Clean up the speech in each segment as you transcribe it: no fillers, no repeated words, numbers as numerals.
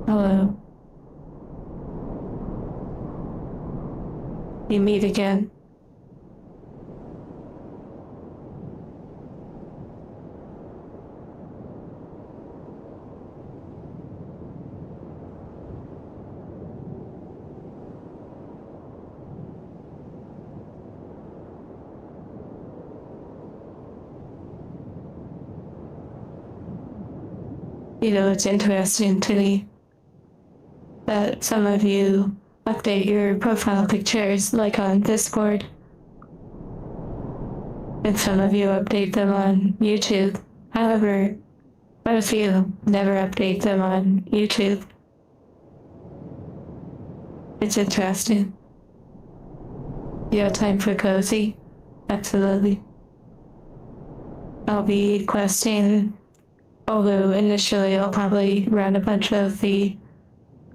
Hello. We meet again. You know, it's interesting to me that some of you update your profile pictures like on Discord, and some of you update them on YouTube. However, most of you never update them on YouTube. It's interesting. You have time for cozy? Absolutely. I'll be questing, although initially I'll probably run a bunch of the,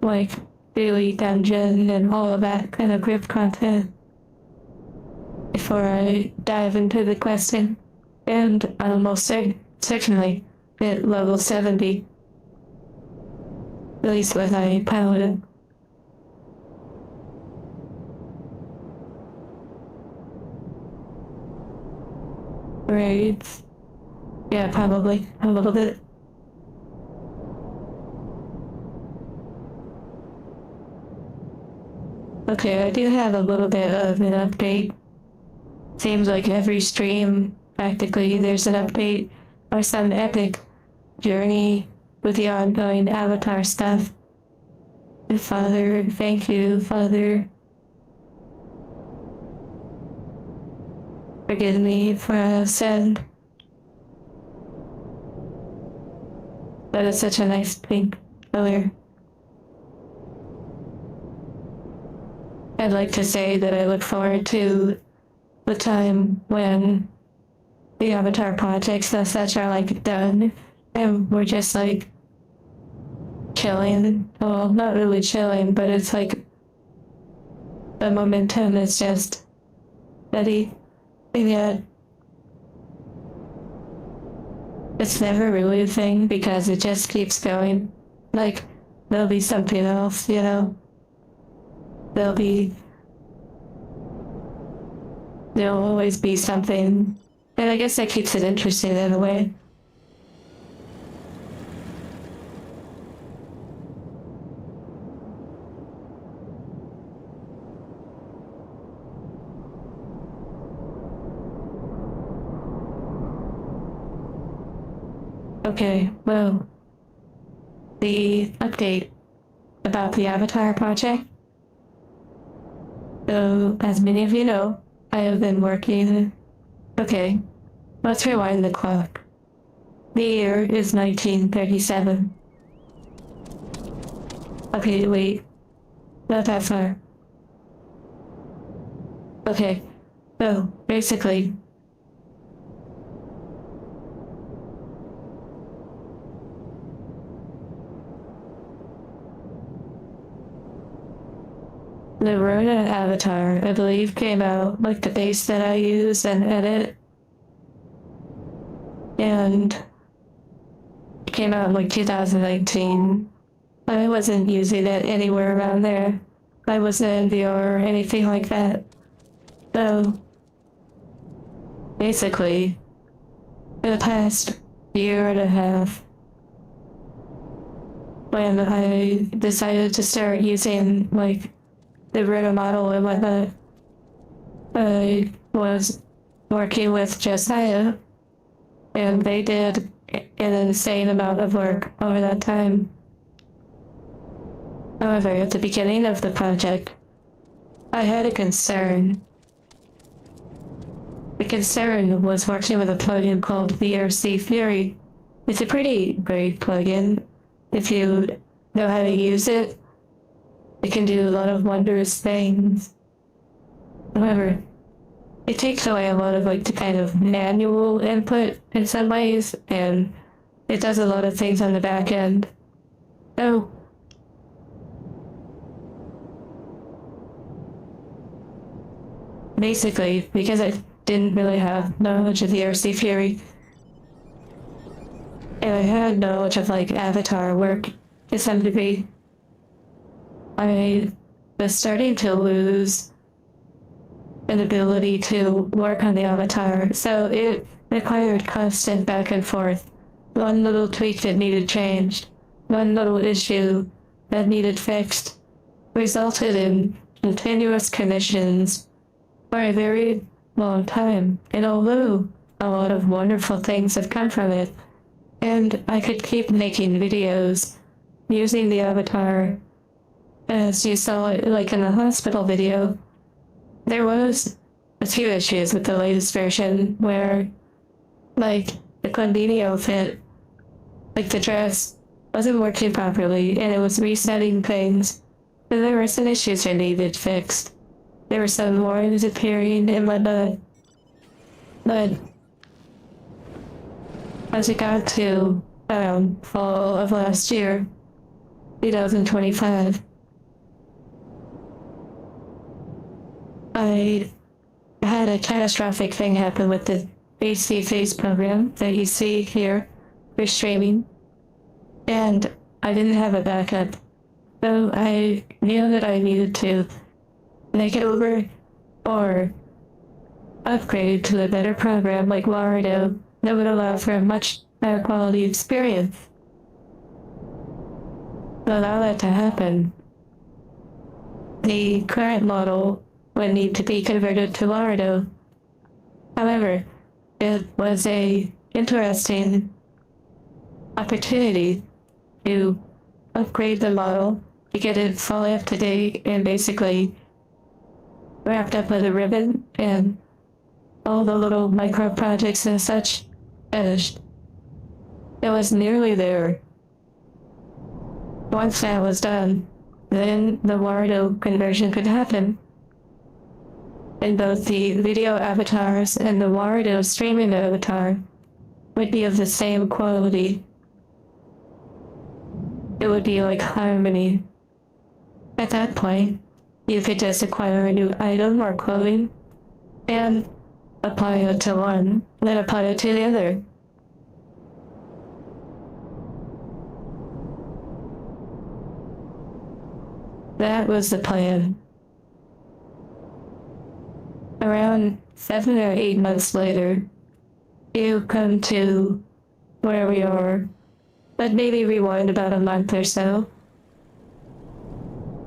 like, daily dungeon and all of that kind of group content before I dive into the questing. And I'll most certainly hit level 70. At least with my paladin. Raids. Yeah, probably. A little bit. Okay, I do have a little bit of an update. Seems like every stream, practically, there's an update or some epic journey with the ongoing avatar stuff. Father, thank you, Father. Forgive me for a sin. That is such a nice pink color. I'd like to say that I look forward to the time when the avatar projects and such are like done and we're just like chilling. Well, not really chilling, but it's like the momentum is just steady. And yet it's never really a thing because it just keeps going. Like, there'll be something else, you know? There'll always be something. And I guess that keeps it interesting in a way. Okay, well, the update about the Avatar project. So, as many of you know, I have been working. Okay, let's rewind the clock. The year is 1937. Okay, wait, not that far. Okay, so basically, the Rona Avatar, I believe, came out, like the base that I use and edit. And it came out in like 2019. I wasn't using it anywhere around there. I wasn't in VR or anything like that. So, basically, for the past year and a half, when I decided to start using, like, the Rona model and whatnot, I was working with Josiah, and they did an insane amount of work over that time. However, at the beginning of the project, I had a concern. The concern was working with a plugin called VRC Fury. It's a pretty great plugin. If you know how to use it, it can do a lot of wondrous things. However, it takes away a lot of like the kind of manual input in some ways, and it does a lot of things on the back end. So, basically, because I didn't really have knowledge of the RC Fury, and I had knowledge of like Avatar work to some degree, I was starting to lose an ability to work on the avatar, so it required constant back and forth. One little tweak that needed changed, one little issue that needed fixed, resulted in continuous commissions for a very long time. And although a lot of wonderful things have come from it, and I could keep making videos using the avatar, as you saw like in the hospital video, there was a few issues with the latest version where, like, the Condinio fit, like the dress, wasn't working properly and it was resetting things. So there were some issues that needed fixed. There were some lines appearing and whatnot. But as it got to fall of last year, 2025, I had a catastrophic thing happen with the FFXIV program that you see here for streaming, and I didn't have a backup. So I knew that I needed to make it over or upgrade to a better program like Laredo that would allow for a much higher quality experience. To allow that to happen, the current model would need to be converted to Laredo. However, it was a interesting opportunity to upgrade the model to get it fully up to date and basically wrapped up with a ribbon and all the little micro projects and such finished. It was nearly there. Once that was done, then the Laredo conversion could happen. And both the video avatars and the Laredo streaming avatar would be of the same quality. It would be like harmony. At that point, you could just acquire a new item or clothing and apply it to one, then apply it to the other. That was the plan. Around 7 or 8 months later, you come to where we are, but maybe rewind about a month or so.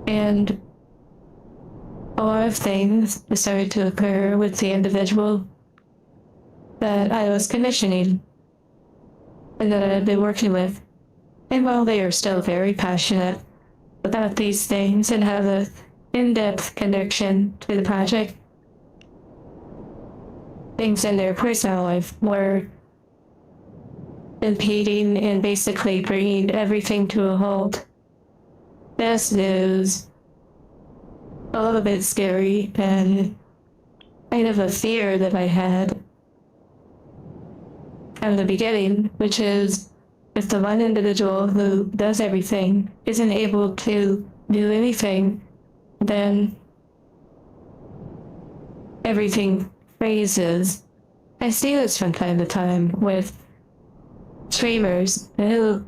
And a lot of things started to occur with the individual that I was commissioning and that I had been working with. And while they are still very passionate about these things and have an in-depth connection to the project, things in their personal life were impeding and basically bringing everything to a halt. This is a little bit scary and kind of a fear that I had from the beginning, which is if the one individual who does everything isn't able to do anything, then everything phases. I see this from time to time with streamers who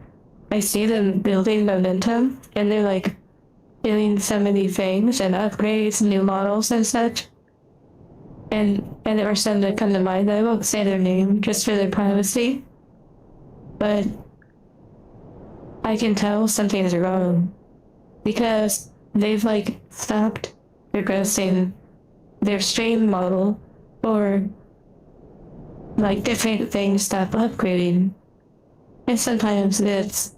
I see them building momentum and they're like doing so many things and upgrades, new models and such. And there are some that come to mind. I won't say their name just for their privacy, but I can tell something's wrong because they've like stopped progressing their stream model or like different things stop upgrading. And sometimes it's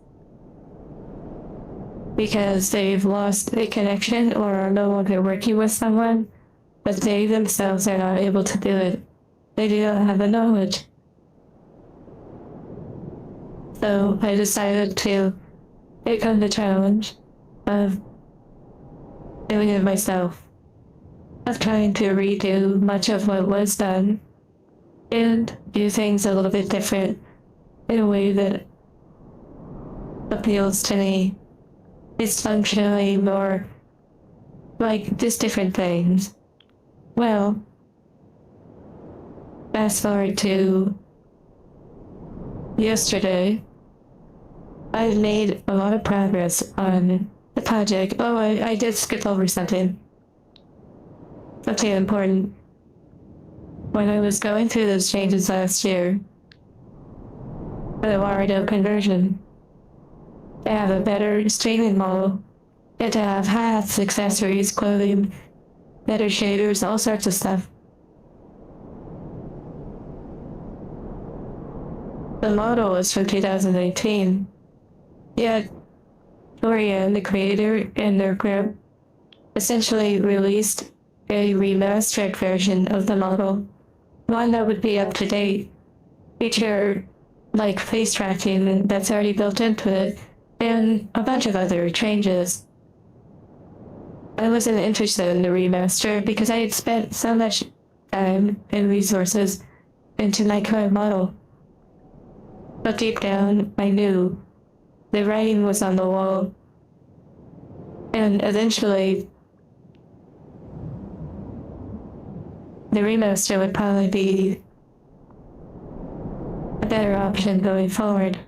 because they've lost a connection or are no longer working with someone, but they themselves are not able to do it. They do not have the knowledge. So I decided to take on the challenge of doing it myself, of trying to redo much of what was done and do things a little bit different in a way that appeals to me. It's functionally more like just different things. Well, fast forward to yesterday, I've made a lot of progress on the The project. Oh, I did skip over something. Something important. When I was going through those changes last year, for the Wario conversion, to have a better streaming model, and to have hats, accessories, clothing, better shaders, all sorts of stuff. The model was from 2018. Yet, Dorian, the creator, and their group essentially released a remastered version of the model, one that would be up to date, feature like face tracking that's already built into it, and a bunch of other changes. I wasn't interested in the remaster because I had spent so much time and resources into my current model. But deep down, I knew the writing was on the wall, and eventually the remaster would probably be a better option going forward,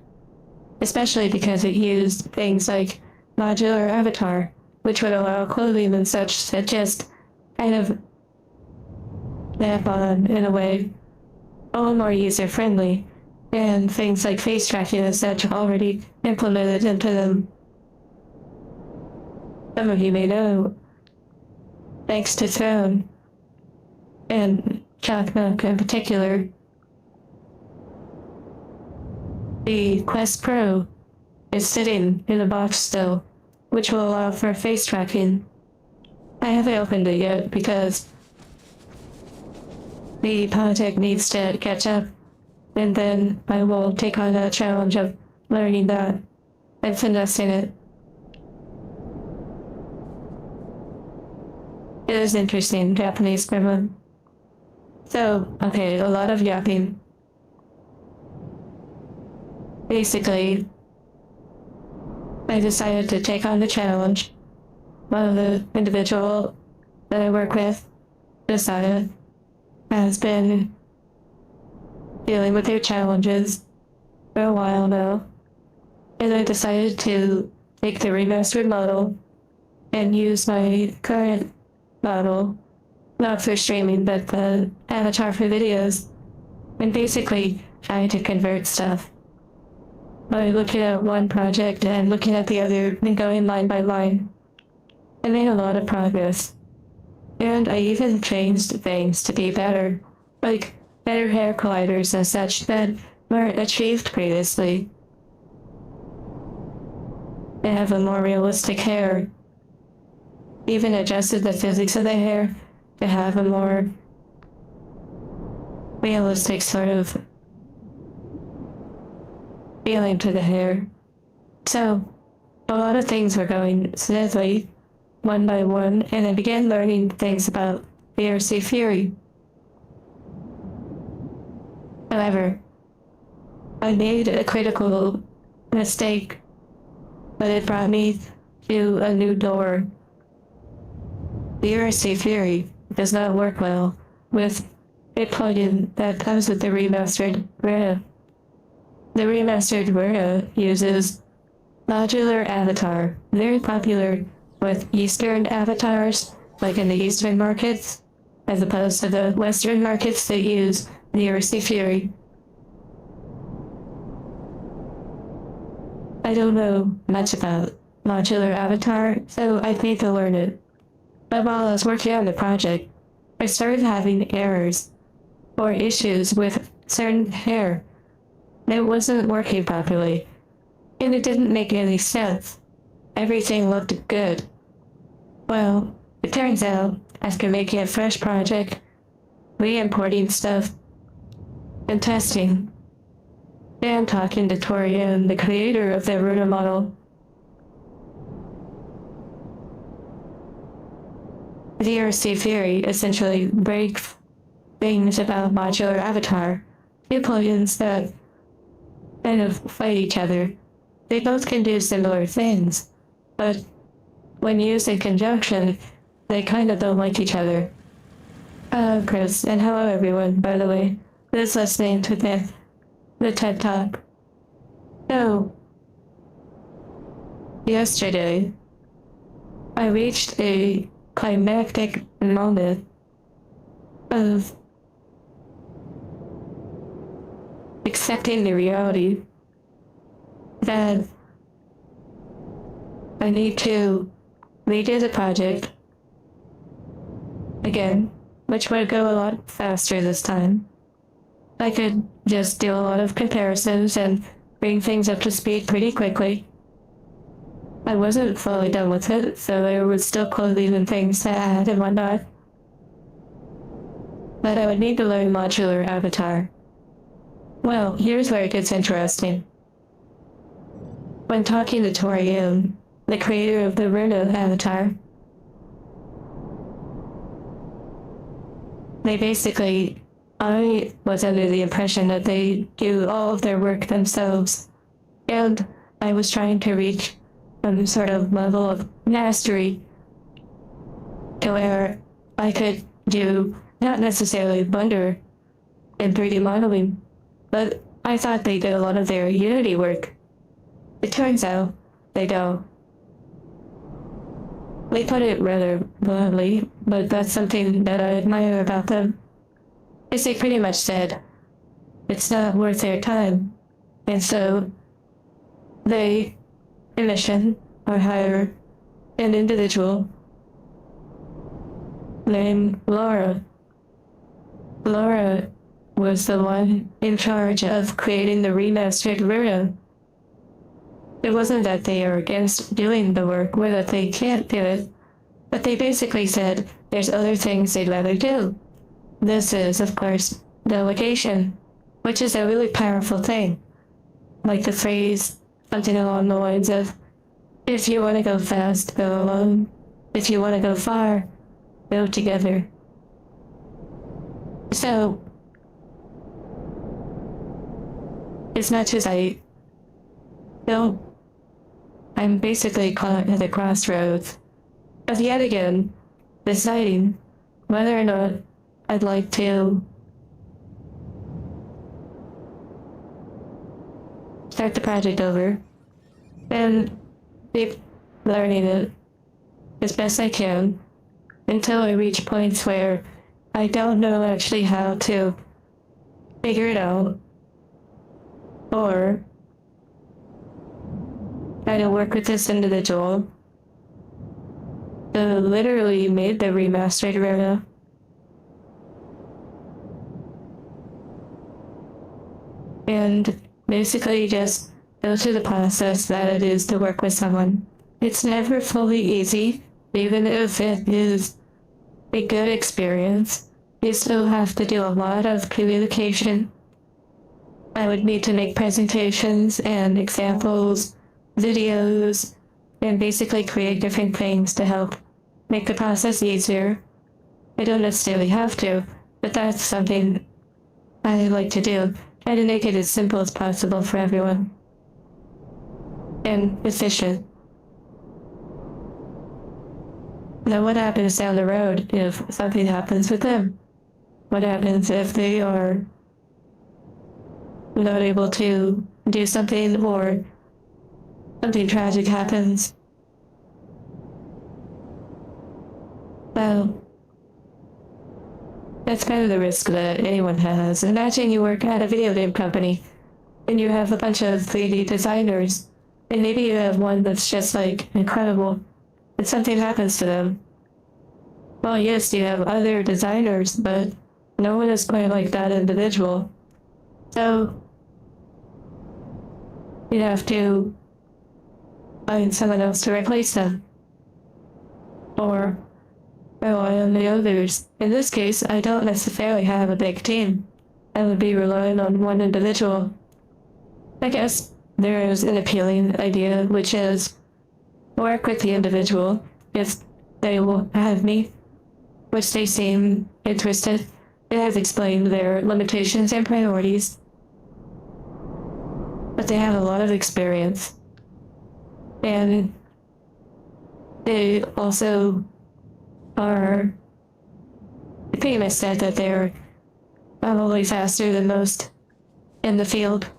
especially because it used things like modular avatar, which would allow clothing and such that just kind of snap on in a way, all more user-friendly, and things like face tracking and such already implemented into them. Some of you may know, thanks to Throne, and Chaknook in particular, the Quest Pro is sitting in a box still, which will allow for face tracking. I haven't opened it yet because the project needs to catch up, and then I will take on that challenge of learning that and finessing it. It is interesting, Japanese gremlin. So, okay, a lot of yapping. Basically, I decided to take on the challenge. One of the individual that I work with, Josiah, has been dealing with their challenges for a while now, and I decided to take the remastered model and use my current model, not for streaming, but the avatar for videos, and basically trying to convert stuff by looking at one project and looking at the other and going line by line. I made a lot of progress, and I even changed things to be better, like better hair colliders and such that weren't achieved previously. They have a more realistic hair. Even adjusted the physics of the hair to have a more realistic sort of feeling to the hair. So, a lot of things were going smoothly, one by one, and I began learning things about VRC Fury. However, I made a critical mistake, but it brought me to a new door. VRC Fury does not work well with a plugin that comes with the remastered Rhea. The remastered Rhea uses modular avatar, very popular with Eastern avatars, like in the Eastern markets, as opposed to the Western markets that use VRC Fury. I don't know much about modular avatar, so I need to learn it. But while I was working on the project, I started having errors or issues with certain hair. It wasn't working properly, and it didn't make any sense. Everything looked good. Well, it turns out, after making a fresh project, re-importing stuff, and testing, and talking to Torian, the creator of the Runa model, VRC Fury essentially breaks things about modular avatar. Two plugins that kind of fight each other. They both can do similar things, but when used in conjunction, they kind of don't like each other. Hello, Chris, and hello everyone, by the way, who's listening to the TED Talk. So, yesterday, I reached a climactic moment of accepting the reality that I need to redo the project again, which would go a lot faster this time. I could just do a lot of comparisons and bring things up to speed pretty quickly. I wasn't fully done with it, so there was still clothing and things to add and whatnot. But I would need to learn modular avatar. Well, here's where it gets interesting. When talking to Torium, the creator of the Runo avatar, I was under the impression that they do all of their work themselves, and I was trying to reach some sort of level of mastery to where I could do not necessarily Blender and 3D modeling, but I thought they did a lot of their Unity work. It turns out they don't. They put it rather bluntly, but that's something that I admire about them. Is they pretty much said, it's not worth their time, and so they commission or hire an individual named Laura. Laura was the one in charge of creating the remastered Runo. It wasn't that they are against doing the work or that they can't do it, but they basically said there's other things they'd rather do. This is, of course, delegation, which is a really powerful thing. Like the phrase, something along the lines of, if you want to go fast, go alone. If you want to go far, go together. So, as much as I'm basically caught at the crossroads of yet again deciding whether or not I'd like to start the project over and keep learning it as best I can until I reach points where I don't know actually how to figure it out or try to work with this individual who literally made the remastered Runo. And basically just go through the process that it is to work with someone. It's never fully easy, even if it is a good experience. You still have to do a lot of communication. I would need to make presentations and examples, videos, and basically create different things to help make the process easier. I don't necessarily have to, but that's something I like to do. Try to make it as simple as possible for everyone. And efficient. Now what happens down the road if something happens with them? What happens if they are not able to do something or something tragic happens? Well, that's kind of the risk that anyone has. Imagine you work at a video game company and you have a bunch of 3D designers, and maybe you have one that's just like incredible, and something happens to them. Well, yes, you have other designers, but no one is quite like that individual. So, you have to find someone else to replace them. Or rely on the others. In this case, I don't necessarily have a big team. I would be relying on one individual. I guess there is an appealing idea, which is work with the individual if they will have me, which they seem interested. It has explained their limitations and priorities, but they have a lot of experience. And they also are pretty much said that they're probably faster than most in the field,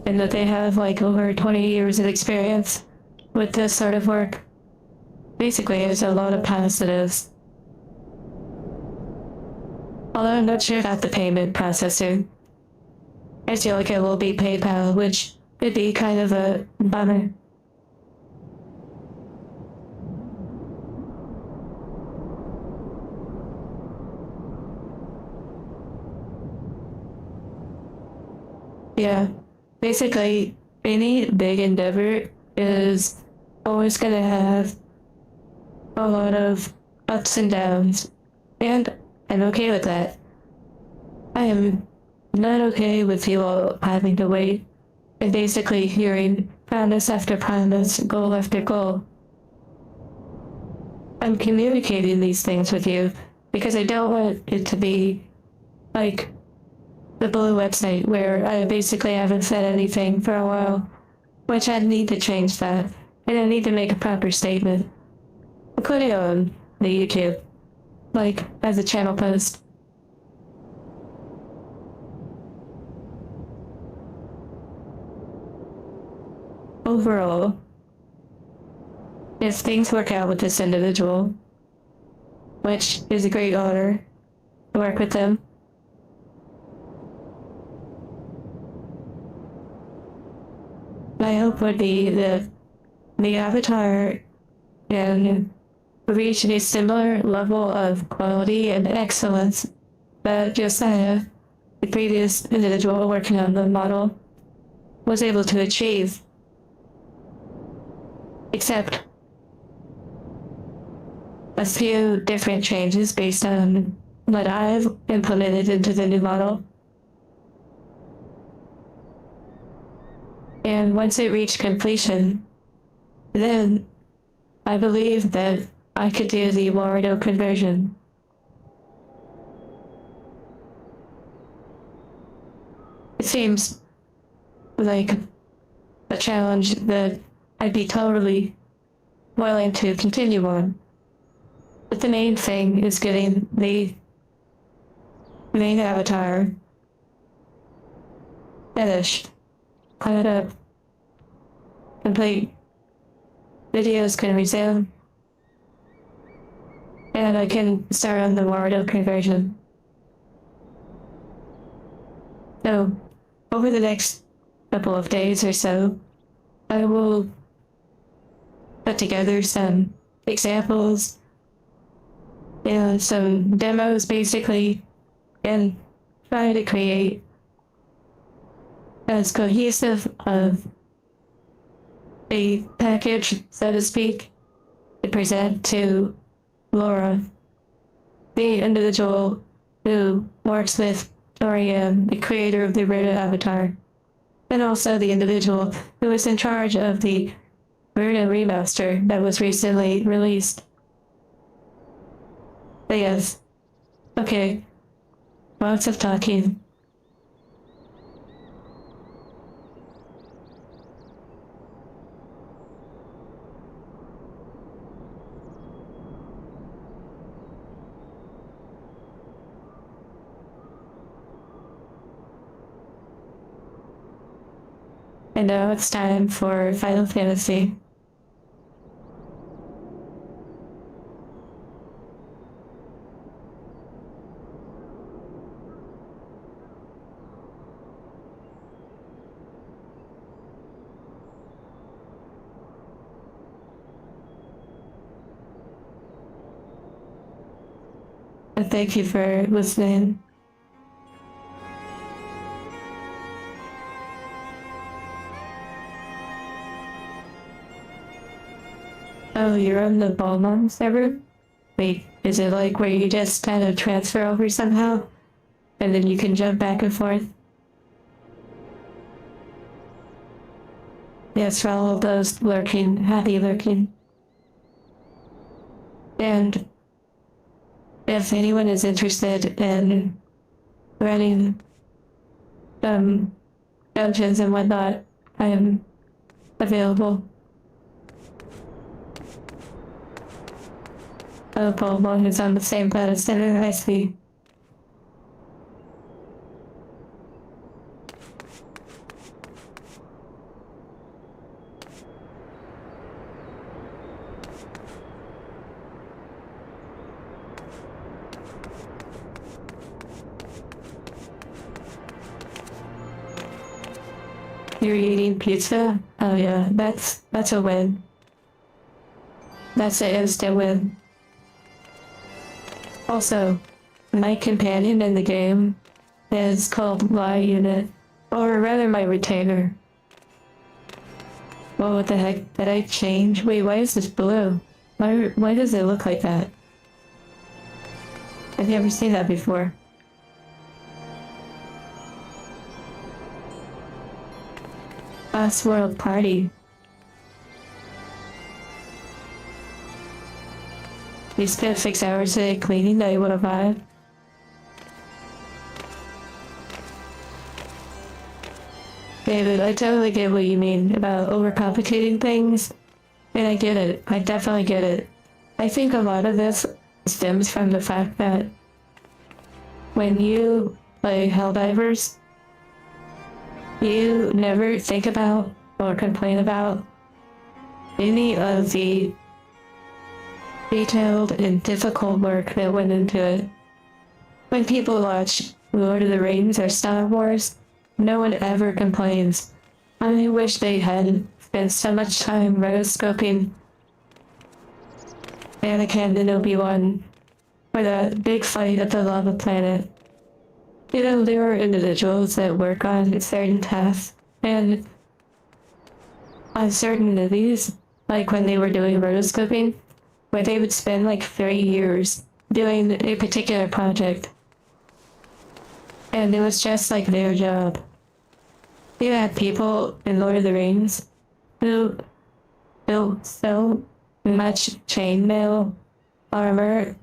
and that they have like over 20 years of experience with this sort of work. basically there's a lot of positives. Although I'm not sure about the payment processor. I feel like it will be PayPal, which could be kind of a bummer. Yeah, basically, any big endeavor is always gonna have a lot of ups and downs, and I'm okay with that. I am not okay with people having to wait and basically hearing promise after promise, goal after goal. I'm communicating these things with you because I don't want it to be like the blue website where I basically haven't said anything for a while, which I need to change that, and I need to make a proper statement, including on the YouTube, like as a channel post. Overall, if things work out with this individual, which is a great honor to work with them, my hope would be that the avatar can reach a similar level of quality and excellence that Josiah, the previous individual working on the model, was able to achieve. Except a few different changes based on what I've implemented into the new model. And once it reached completion, then I believe that I could do the Warrior conversion. It seems like a challenge that I'd be totally willing to continue on. But the main thing is getting the main avatar finished, cleared up, complete. Videos can resume, and I can start on the Warrior conversion. So, over the next couple of days or so, I will put together some examples and some demos basically, and try to create as cohesive of a package, so to speak, to present to Laura, the individual who works with Torian, the creator of the Rota avatar, and also the individual who is in charge of the Rota remaster that was recently released. But yes, okay, lots of talking. And now it's time for Final Fantasy. And thank you for listening. Oh, you're on the Balmont server? Wait, is it like where you just kind of transfer over somehow? And then you can jump back and forth? Yes, for all of those lurking, happy lurking. And if anyone is interested in running dungeons and whatnot, I am available. Oh, Balmont is on the same pedestal, I see. You're eating pizza? Oh yeah, that's a win. That's an instant win. Also, my companion in the game is called Y Unit, or rather my retainer. Well, what the heck did I change? Wait, why is this blue? Why does it look like that? I've never seen that before. Last World Party. We spent 6 hours today cleaning that you would have had. David, I totally get what you mean about overcomplicating things. And I get it. I definitely get it. I think a lot of this stems from the fact that when you play Helldivers, you never think about or complain about any of the detailed and difficult work that went into it. When people watch Lord of the Rings or Star Wars, no one ever complains. I wish they hadn't spent so much time rotoscoping Anakin and Obi-Wan for the big fight at the lava planet. You know, there are individuals that work on certain tasks, and on certain movies, like when they were doing rotoscoping, where they would spend like 3 years doing a particular project. And it was just like their job. You had people in Lord of the Rings who built so much chainmail armor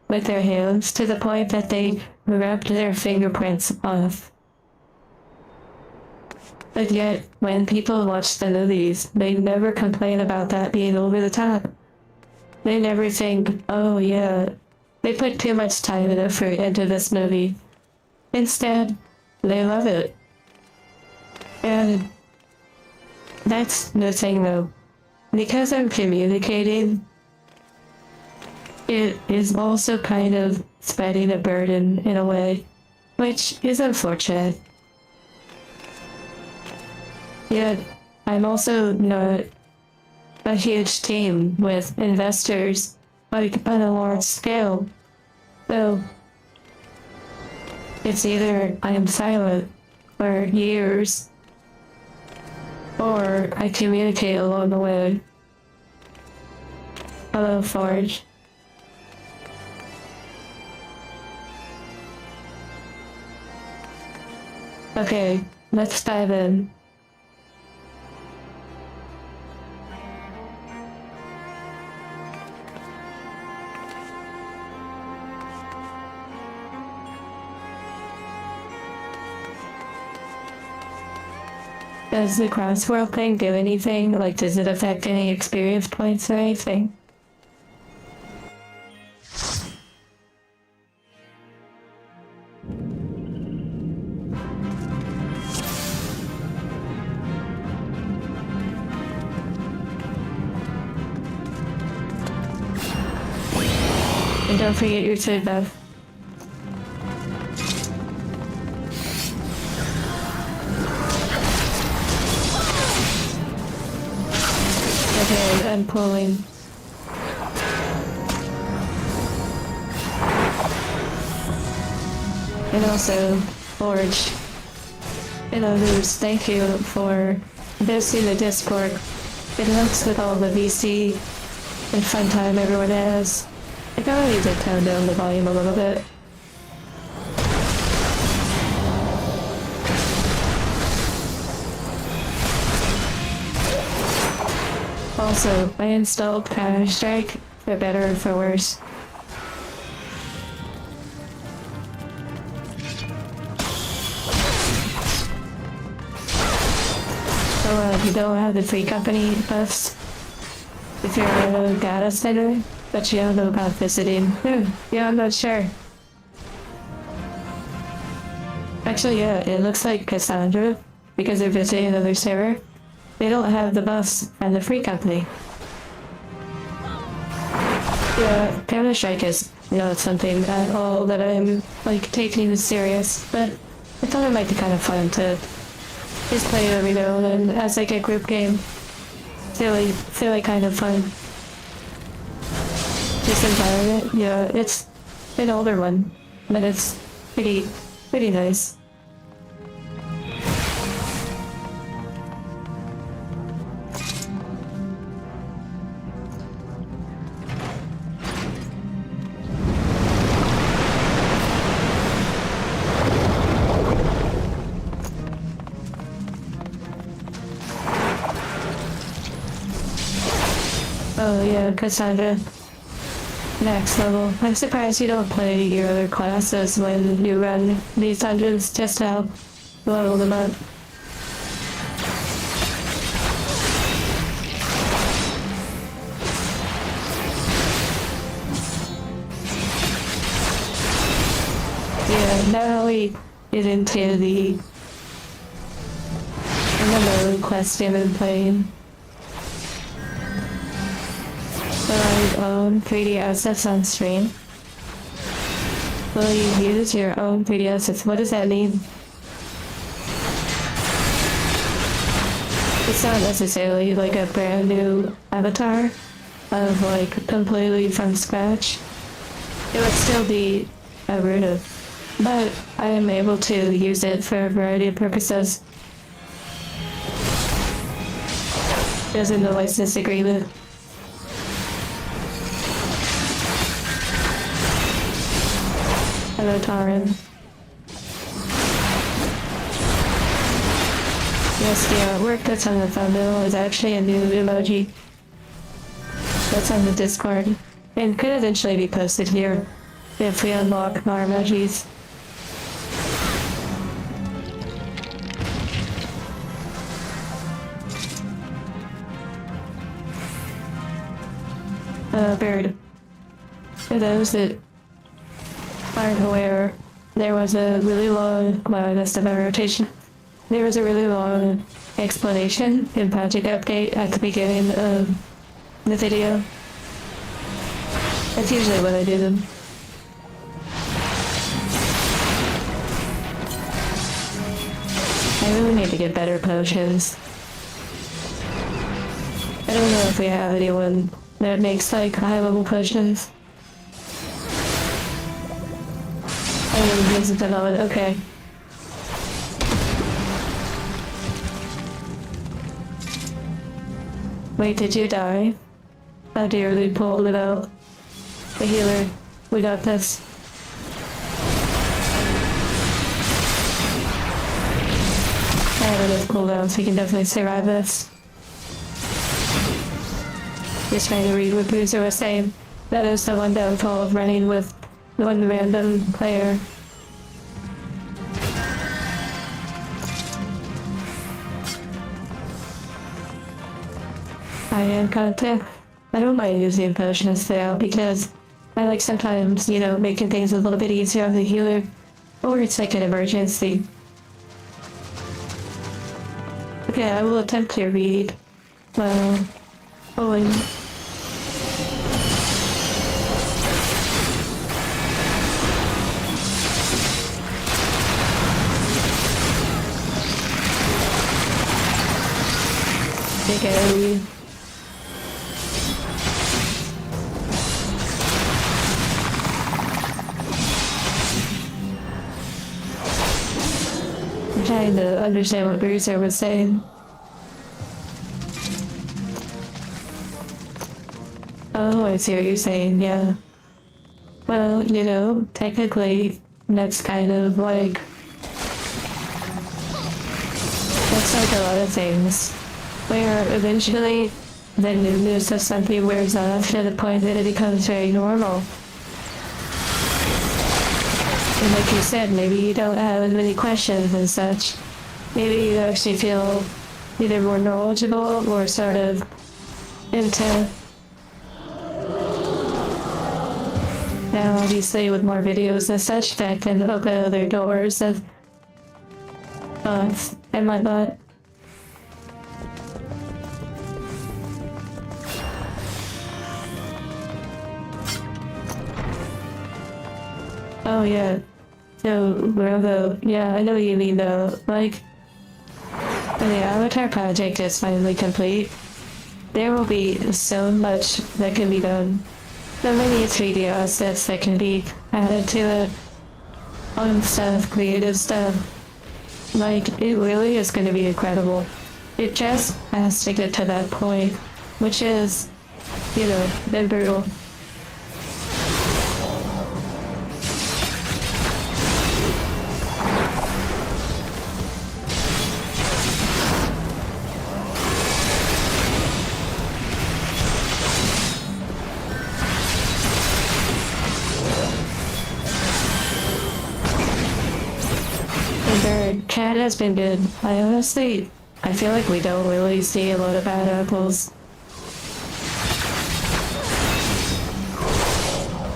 with their hands to the point that they rubbed their fingerprints off. But yet, when people watch the movies, they never complain about that being over the top. They never think, oh yeah, they put too much time and effort into this movie. Instead, they love it. And that's the thing though. Because I'm communicating, it is also kind of spreading a burden in a way, which is unfortunate. Yet, I'm also not a huge team with investors, like on a large scale. So, it's either I am silent for years, or I communicate along the way. Hello, Forge. Okay, let's dive in. Does the crossworld thing do anything? Like, does it affect any experience points or anything? And don't forget your food, Bev. Okay, I'm pulling. And also, Forge and others, thank you for hosting the Discord. It helps with all the VC and fun time everyone has. I probably need to tone down the volume a little bit. Also, I installed Counter-Strike, for better or for worse. So if you don't have the free company buffs, if you're a data center, but you don't know about visiting, yeah, I'm not sure. Actually, yeah, it looks like Cassandra, because they're visiting another server. They don't have the buffs and the free company. Yeah, Counter-Strike is not something at all that I'm, like, taking serious, but I thought it might be kind of fun to just play it every now and then as like a group game. Feel like kind of fun. This environment, yeah, it's an older one, but it's pretty nice. Oh yeah, Cassandra. Next level. I'm surprised you don't play your other classes when you run these dungeons, just to help level them up. Yeah, now we get into the another quest you've been playing. Own 3D assets on stream. Will you use your own 3D assets? What does that mean? It's not necessarily like a brand new avatar of like completely from scratch. It would still be a rune, but I am able to use it for a variety of purposes. There's no license agreement. Hello, Taran. Yes, the artwork that's on the thumbnail is actually a new emoji. That's on the Discord, and could eventually be posted here if we unlock more emojis. Bird. For those that aren't aware, there was a really long, well, that's the rotation. There was a really long explanation in Project Update at the beginning of the video. That's usually when I do them. I really need to get better potions. I don't know if we have anyone that makes like high level potions. Oh, this is the moment. Okay. Wait, did you die? How dare we pull it out? The healer. We got this. I have enough cooldown, so we can definitely survive this. Just trying to read what Bruiser was saying. That is the one downfall of running with one random player. I am content. I don't mind using potions though, because I like sometimes, you know, making things a little bit easier on the healer, or it's like an emergency. Okay, I will attempt to read. Well, pulling. Okay. I'm trying to understand what Bruiser was saying. Oh, I see what you're saying, yeah. Well, you know, technically, that's kind of like... That's like a lot of things. Where eventually, the newness of something wears off to the point that it becomes very normal. And like you said, maybe you don't have as many questions and such. Maybe you actually feel either more knowledgeable or sort of into... Now obviously with more videos and such, that can open other doors of thoughts and whatnot. Oh yeah. So, Bravo, yeah, I know what you mean though. Like, When the Avatar project is finally complete, there will be so much that can be done. So many 3D assets that can be added to it. Fun stuff, creative stuff. Like, it really is going to be incredible. It just has to get to that point, which is, been brutal. Cat has been good. I feel like we don't really see a lot of bad apples.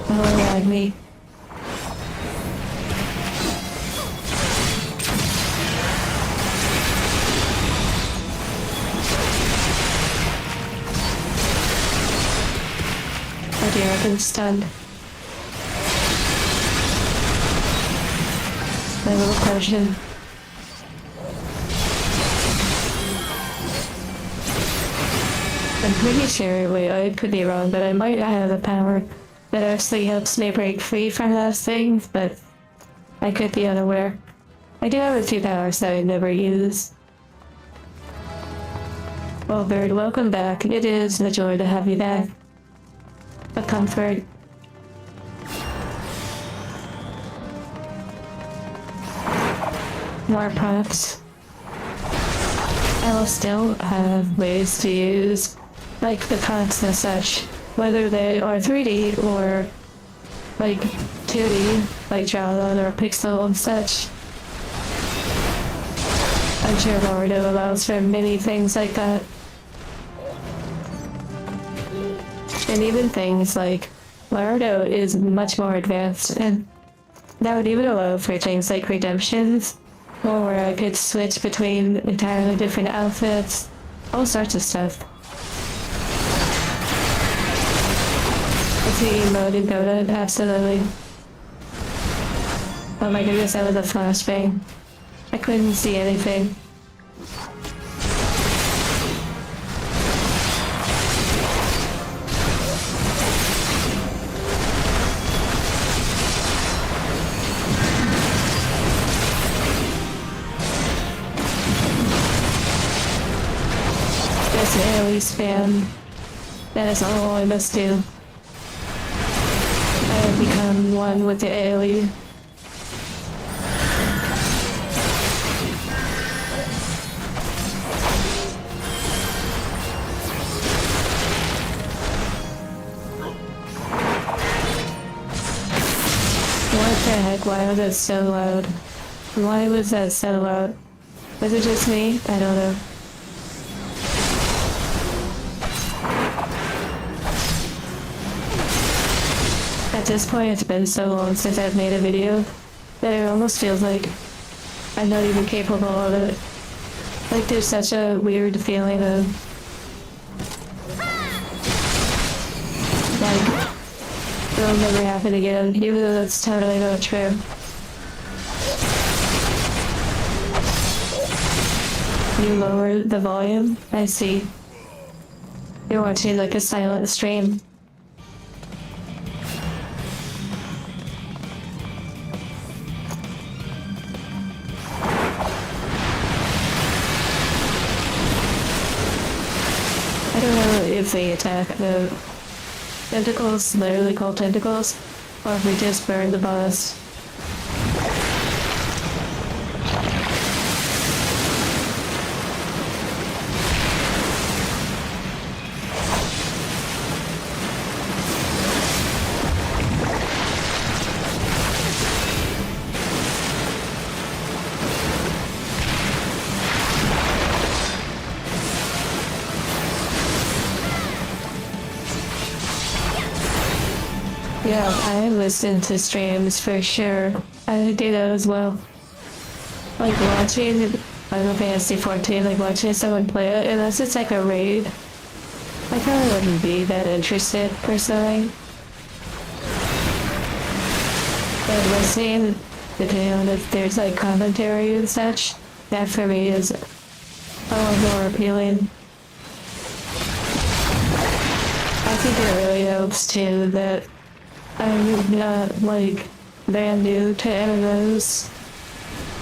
Oh, like me. Oh dear, I've been stunned. My little potion. I'm pretty sure, wait, I could be wrong, but I might have a power that actually helps me break free from those things, but I could be unaware. I do have a few powers that I never use. Well, Bird, welcome back. It is a joy to have you back. A comfort. More props. I will still have ways to use, like, the props and such, whether they are 3D or, like, 2D, like Java or Pixel and such. I'm sure Naruto allows for many things like that. And even things like Naruto is much more advanced, and that would even allow for things like redemptions, or where I could switch between entirely different outfits, all sorts of stuff. The 3D mode in Dota, absolutely. Oh my goodness, that was a flashbang. I couldn't see anything. Just AoE spam. That is all I must do. I have become one with the AoE. What the heck? Why was that so loud? Why was that so loud? Was it just me? I don't know. At this point, it's been so long since I've made a video that it almost feels like I'm not even capable of it. Like, there's such a weird feeling of, like, it'll never happen again, even though that's totally not true. You lower the volume? I see. You're watching like a silent stream. I don't know if they attack the tentacles, literally called tentacles, or if we just burn the boss. Yeah, I listen to streams for sure. I do that as well. Like watching Final Fantasy XIV, like watching someone play it, unless it's like a raid. I probably wouldn't be that interested personally. But listening, depending on if there's like commentary and such, that for me is a lot more appealing. I think it really helps too that I'm not like brand new to MMOs,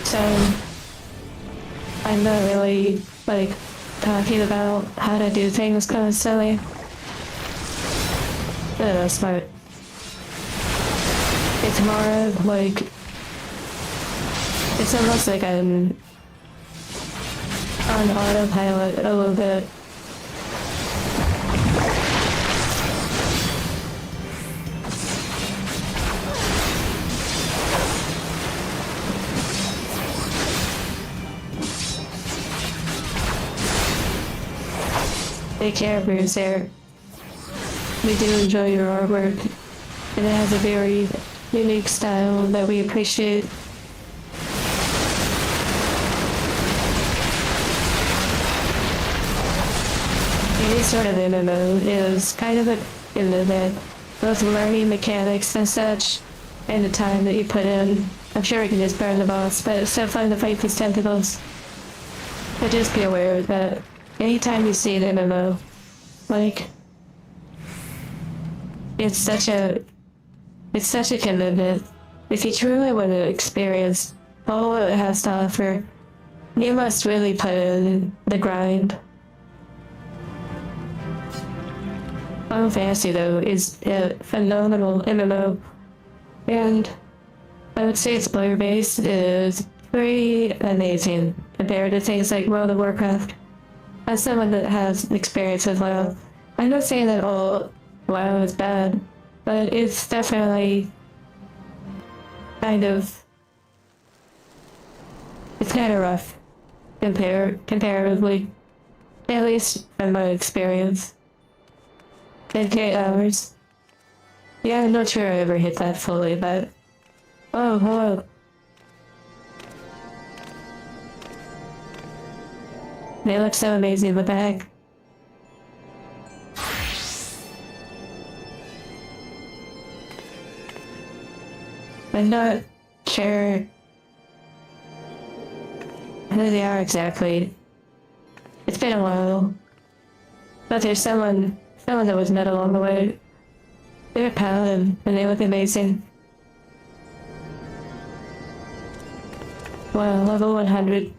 so I'm not really like talking about how to do things constantly. That's smart. It's more like it's almost like I'm on autopilot a little bit. Take care, Bruiser. We do enjoy your artwork, and it has a very unique style that we appreciate. Any sort of MMO is kind of in that both learning mechanics and such, and the time that you put in. I'm sure you can just burn the boss, but it's so fun to fight these tentacles. But just be aware that anytime you see an MMO, like, it's such a commitment. If you truly want to experience all it has to offer, you must really put in the grind. Final Fantasy, though, is a phenomenal MMO, and I would say its player base is pretty amazing compared to things like World of Warcraft. As someone that has experience with WoW, I'm not saying that all WoW is bad, but it's definitely it's kind of rough comparatively, at least from my experience. 10k hours. Yeah, I'm not sure I ever hit that fully, but oh, hello. They look so amazing in the back. I'm not sure who they are exactly. It's been a while. But there's someone that was met along the way. They're a paladin, and they look amazing. Wow, level 100.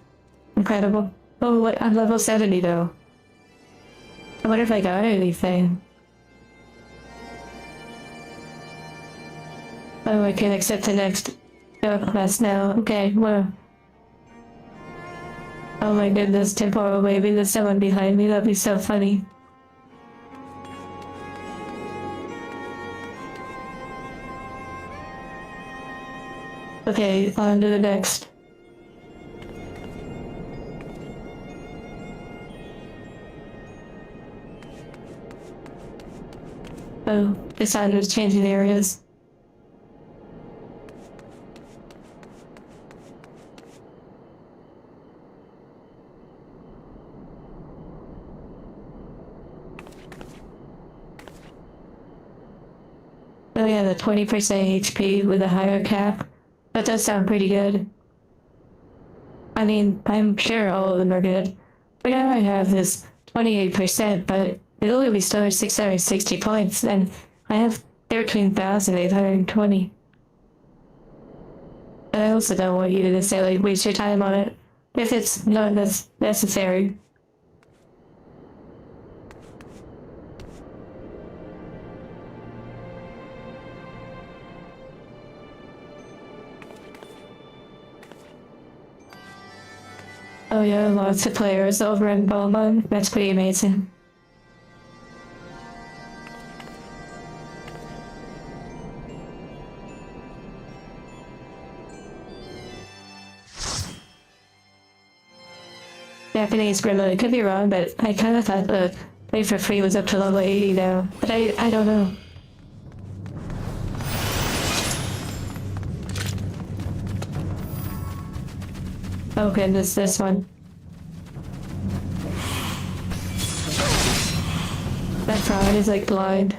Incredible. Oh, what? I'm level 70 though. I wonder if I got anything. Oh, I can accept the next quest now. Okay, well. Oh my goodness, temporal waving. There's someone behind me. That'd be so funny. Okay, on to the next. Oh, the sound was changing areas. Oh yeah, the 20% HP with a higher cap. That does sound pretty good. I mean, I'm sure all of them are good. But now I have this 28%, but it only restores 660 points, and I have 13,820. But I also don't want you to necessarily waste your time on it, if it's not necessary. Oh yeah, lots of players over in Beaumont. That's pretty amazing. Japanese Gremlin, I could be wrong, but I kind of thought the play for free was up to level 80 now. But I don't know. Oh goodness, this one. That fraud is like blind.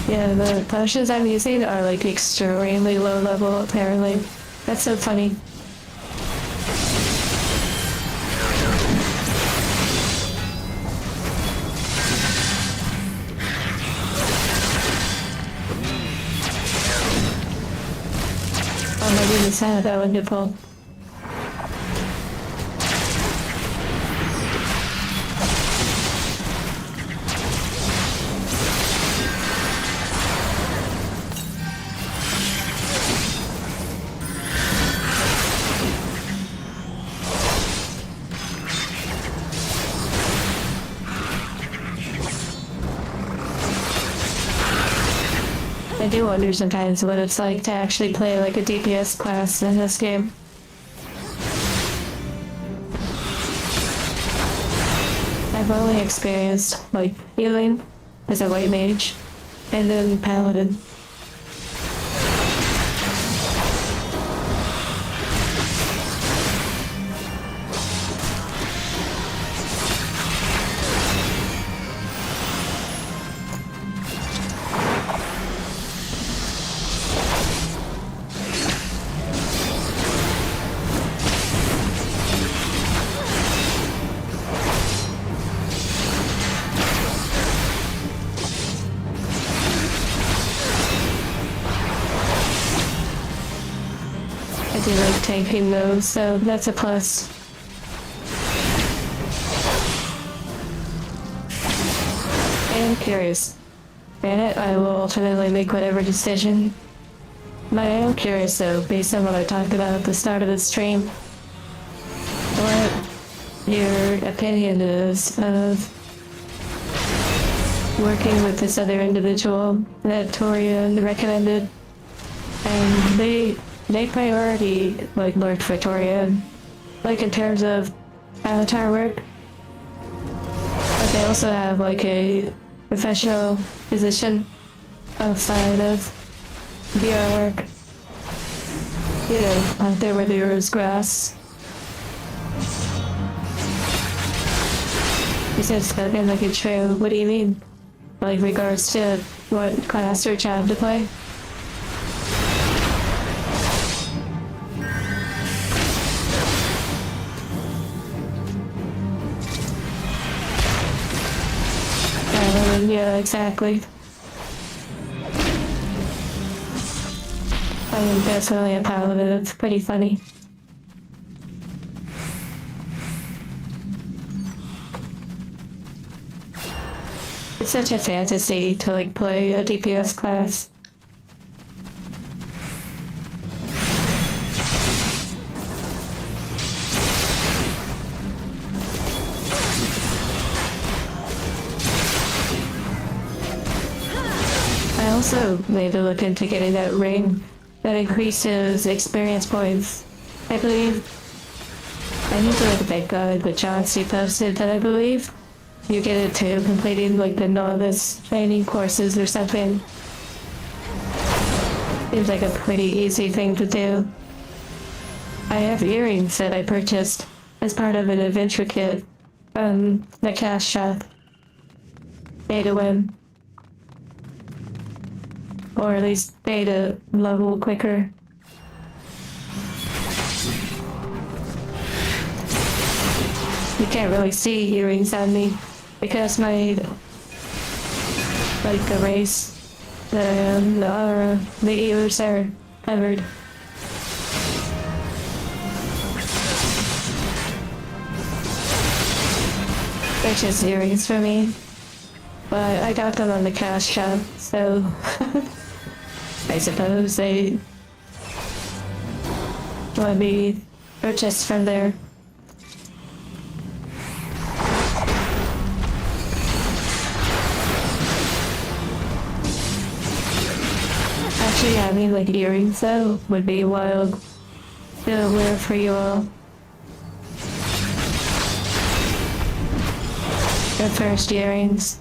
Yeah, the potions I'm using are like extremely low level apparently. That's so funny. Oh my goodness, how that wonderful. I do wonder sometimes what it's like to actually play like a DPS class in this game. I've only experienced like healing as a white mage and then paladin. I do like tanking those, so that's a plus. I am curious. Granted, I will ultimately make whatever decision. But I am curious though, based on what I talked about at the start of the stream, what your opinion is of working with this other individual that Torian recommended. And they priority like Lord Victoria, like in terms of avatar work. But they also have like a professional position outside of VR work. You know, out there where there is grass. You said spoken like a true. What do you mean? Like regards to what class you're trying to play? Yeah, exactly. I am definitely a paladin. It's pretty funny. It's such a fantasy to like play a DPS class. I also maybe look into getting that ring that increases experience points. I believe I need to look at that guide that John C. posted that I believe you get it too, completing like the novice training courses or something. Seems like a pretty easy thing to do. I have earrings that I purchased as part of an adventure kit from the cash shop. Beta win. Or at least beta level quicker. You can't really see earrings on me because my like erase the ears are covered. They're just earrings for me, but I got them on the cash shop, so I suppose they want me purchased from there. Actually having like earrings though would be wild to wear for you all. Your first earrings.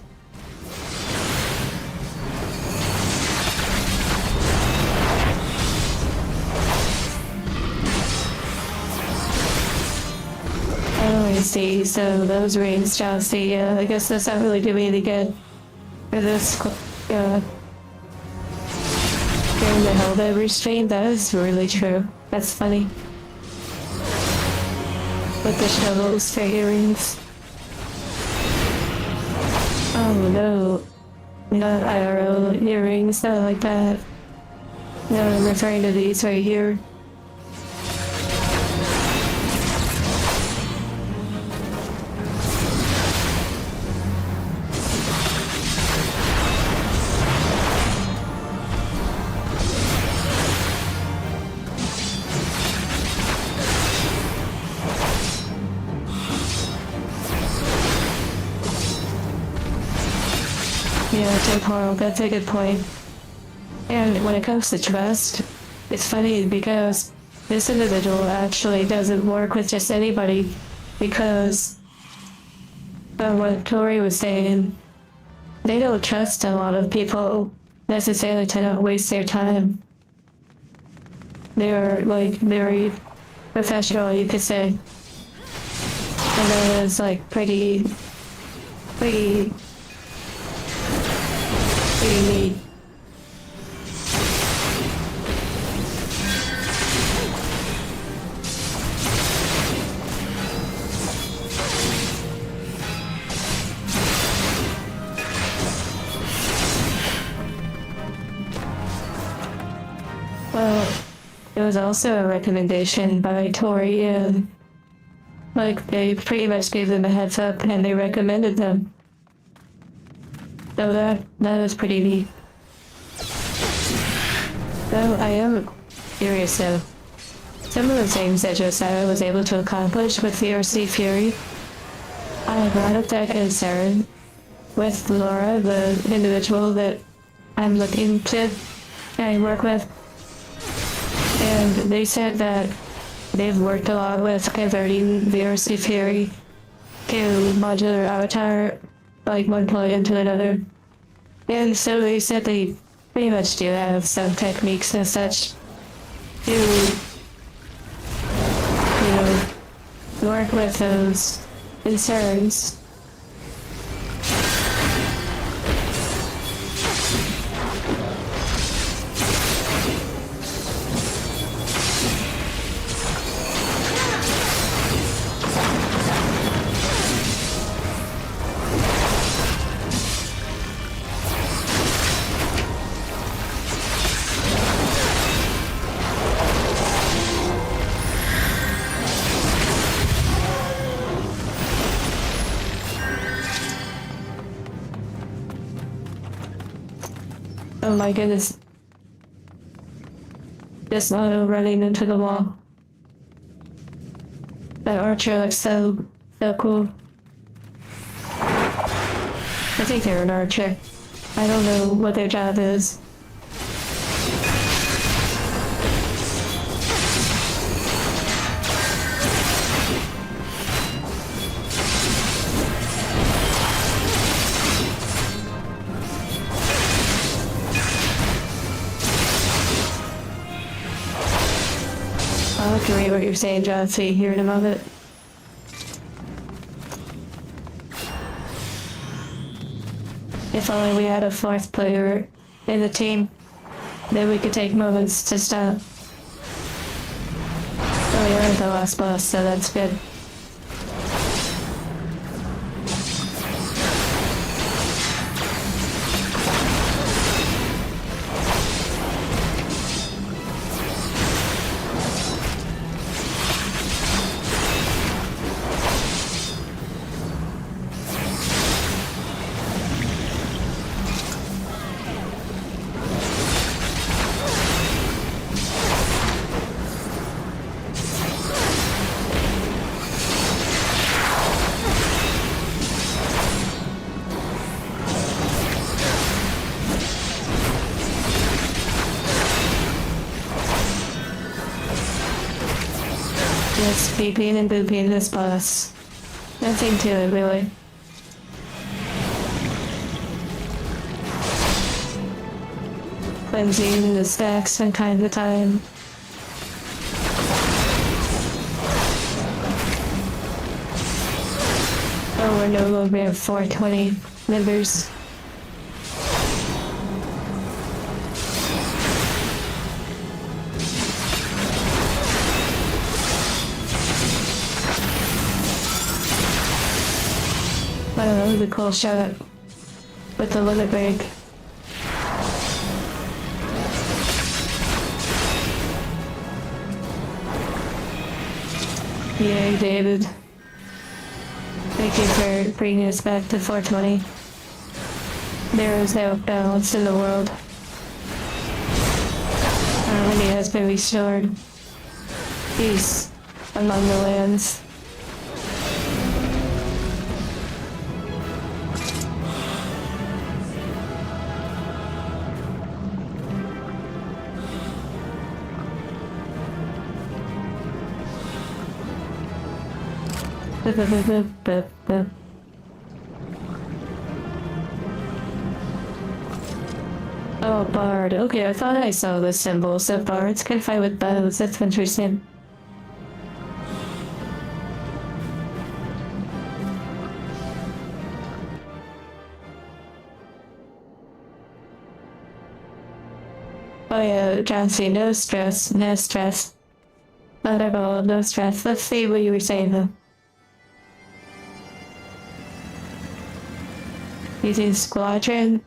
I see, so those rings, Chelsea, I guess that's not really doing any good for this during the Helldiver stream. That is really true. That's funny. With the shovels figurines. Oh no. Not arrow earrings, not like that. No, I'm referring to these right here. Yeah, temporal, that's a good point. And when it comes to trust, it's funny because this individual actually doesn't work with just anybody because of what Tori was saying, they don't trust a lot of people necessarily to not waste their time. They're like very professional, you could say. And that is like pretty neat. Well, it was also a recommendation by Tori, and like they pretty much gave them a heads up and they recommended them. So that was pretty neat. Though I am curious though. Some of the things that Josiah was able to accomplish with VRC Fury, I brought up that concern with Laura, the individual that I'm looking to and work with. And they said that they've worked a lot with converting VRC Fury to modular avatar, like one plug into another. And so they said they pretty much do have some techniques and such to, work with those concerns. Oh my goodness. Just running into the wall. That archer looks so cool. I think they're an archer. I don't know what their job is. I'll have to read what you're saying, John, so you hear in a moment. If only we had a fourth player in the team, then we could take moments to stop. Oh, you're at the last boss, so that's good. Just beeping and booping this boss. Nothing to it, really. Cleansing the stacks from time to time. Oh, we're no longer at 420 members. Wow, that was a cool shot with the limit break. Yeah, David. Thank you for bringing us back to 420. There is no balance in the world. Harmony has been restored. Peace among the lands. Oh, Bard. Okay, I thought I saw the symbols of bards can fight with bows. That's interesting. Oh yeah, Johnson, no stress, no stress. Not at all, no stress. Let's see what you were saying though. Using Squadron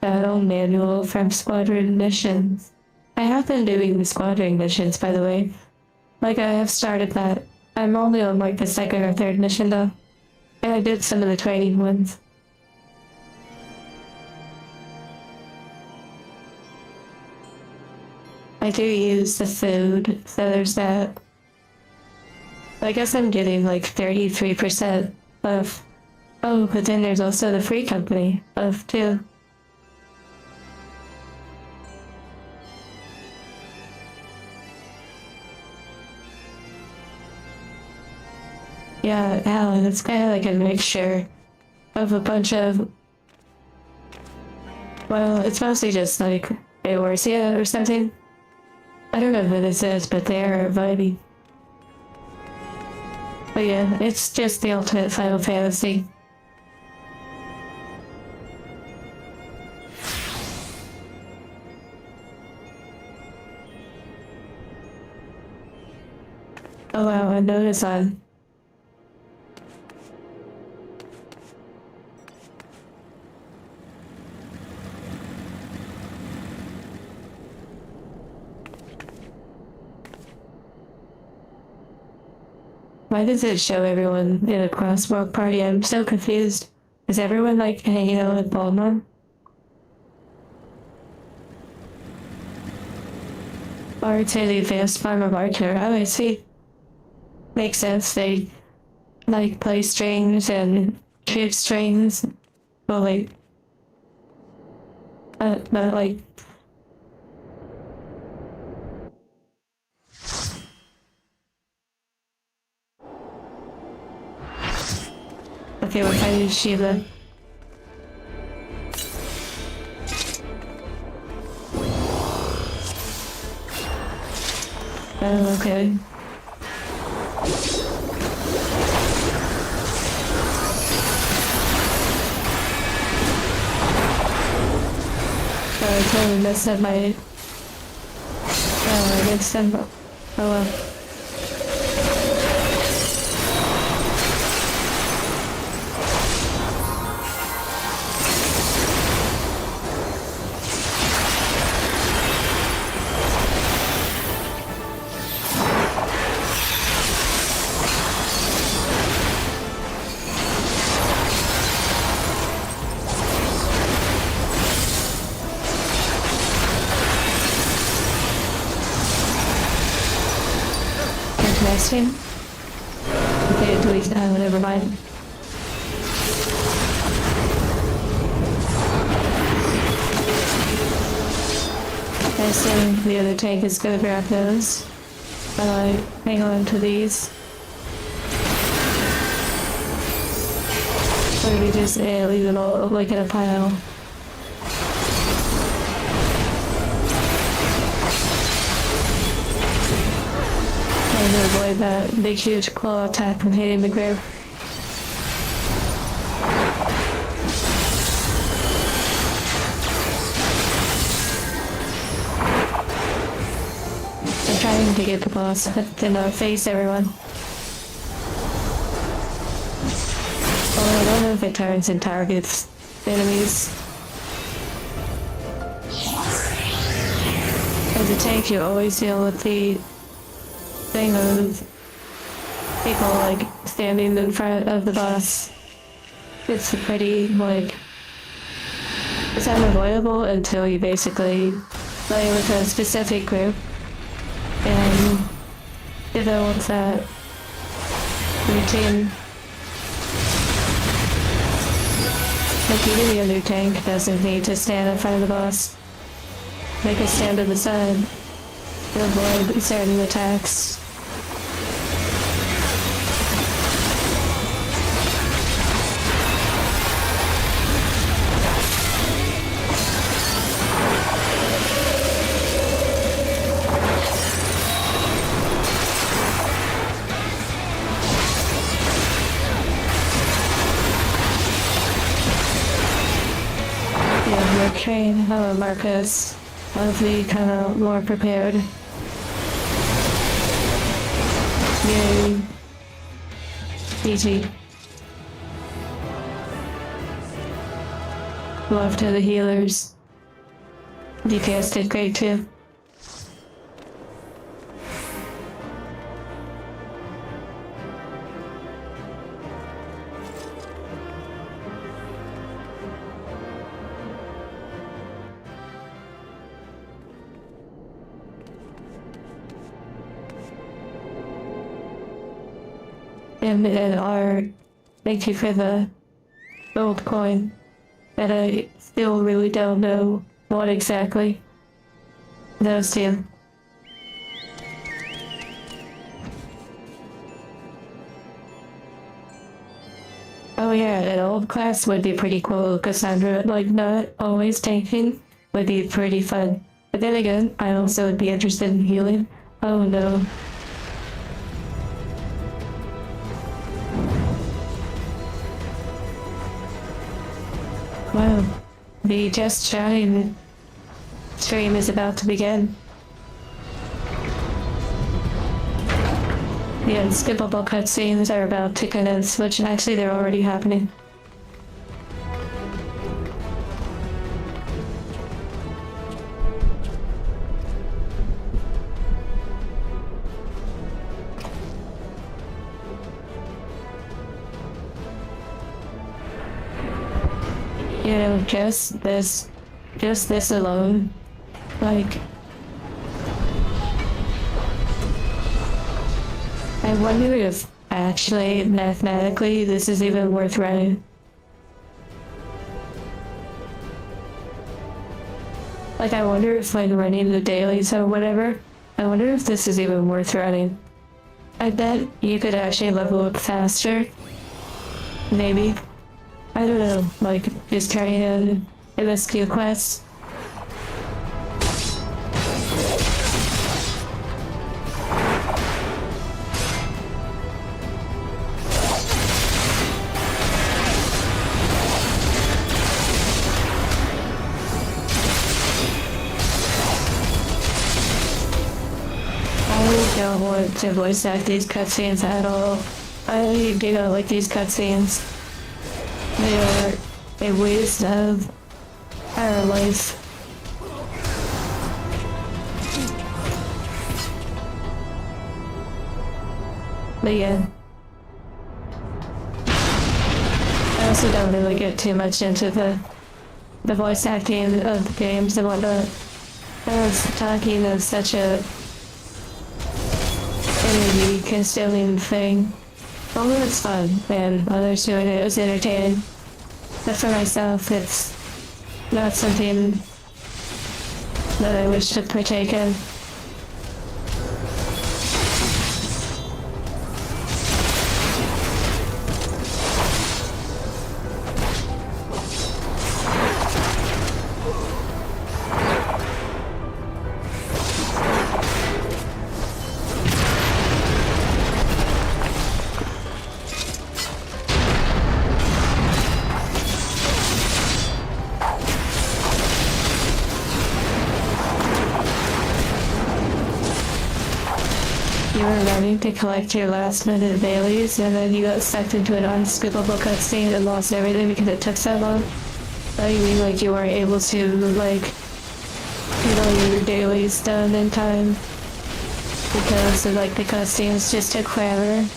Battle Manual from Squadron Missions. I have been doing the Squadron missions, by the way. Like, I have started that. I'm only on like the second or third mission though. And I did some of the training ones. I do use the food, so there's that. I guess I'm getting like 33% of. Oh, but then there's also the free company of too. Yeah, Alan, it's kind of like a mixture of a bunch of. Well, it's mostly just like Eorsia or something. I don't know who this is, but they are vibey. But yeah, it's just the ultimate Final Fantasy. Oh wow, I noticed on. Why does it show everyone in a crosswalk party? I'm so confused. Is everyone like hanging out with Bulma? Or to the advanced form of Archer? Oh, I see. Makes sense. They like play strings and shoot strings. Well, like, not like. Okay, we're fighting Shiva. Oh, okay. I totally messed up my. Oh, I mixed them up. Oh well. Interesting. Okay, delete. Never mind. I assume the other tank is gonna grab those. Hang on to these. Or do we just leave them all like in a pile? Trying to avoid that big huge claw attack from hitting the grave. I'm trying to get the boss to not face everyone. Oh, I don't know specific turns and targets enemies. As a tank, you always deal with the thing of people like standing in front of the boss. It's pretty like it's unavoidable until you basically play with a specific group and develop that routine. Like even a new tank doesn't need to stand in front of the boss. They can stand to the side to avoid certain attacks. Yeah, we're trained, Marcus. I'll be kind of more prepared. Yay. GG. Love to the healers. DPS did great too. And our thank you for the gold coin that I still really don't know what exactly those do. Oh yeah, an old class would be pretty cool. Cassandra, like not always tanking, would be pretty fun. But then again, I also would be interested in healing. Oh no. Wow, the Just Chatting stream is about to begin. The unskippable cutscenes are about to commence, which actually they're already happening. You know, just this alone, like, I wonder if actually, mathematically, this is even worth running. Like, I wonder if, like, running the dailies or whatever, I wonder if this is even worth running. I bet you could actually level up faster. Maybe. I don't know, like, just carrying in MSQ quests. I don't want to voice act these cutscenes at all. I do not like these cutscenes. They are a waste of our life. But yeah. I also don't really get too much into the voice acting of the games and whatnot. I was talking of such a energy consuming thing. Although it's fun, and others doing it is entertaining. But for myself, it's not something that I wish to partake in. you were running to collect your last minute dailies, and then you got sucked into an unskippable cutscene and lost everything because it took so long. I mean, like, you weren't able to, like, get all your dailies done in time because, like, the cutscenes just took forever.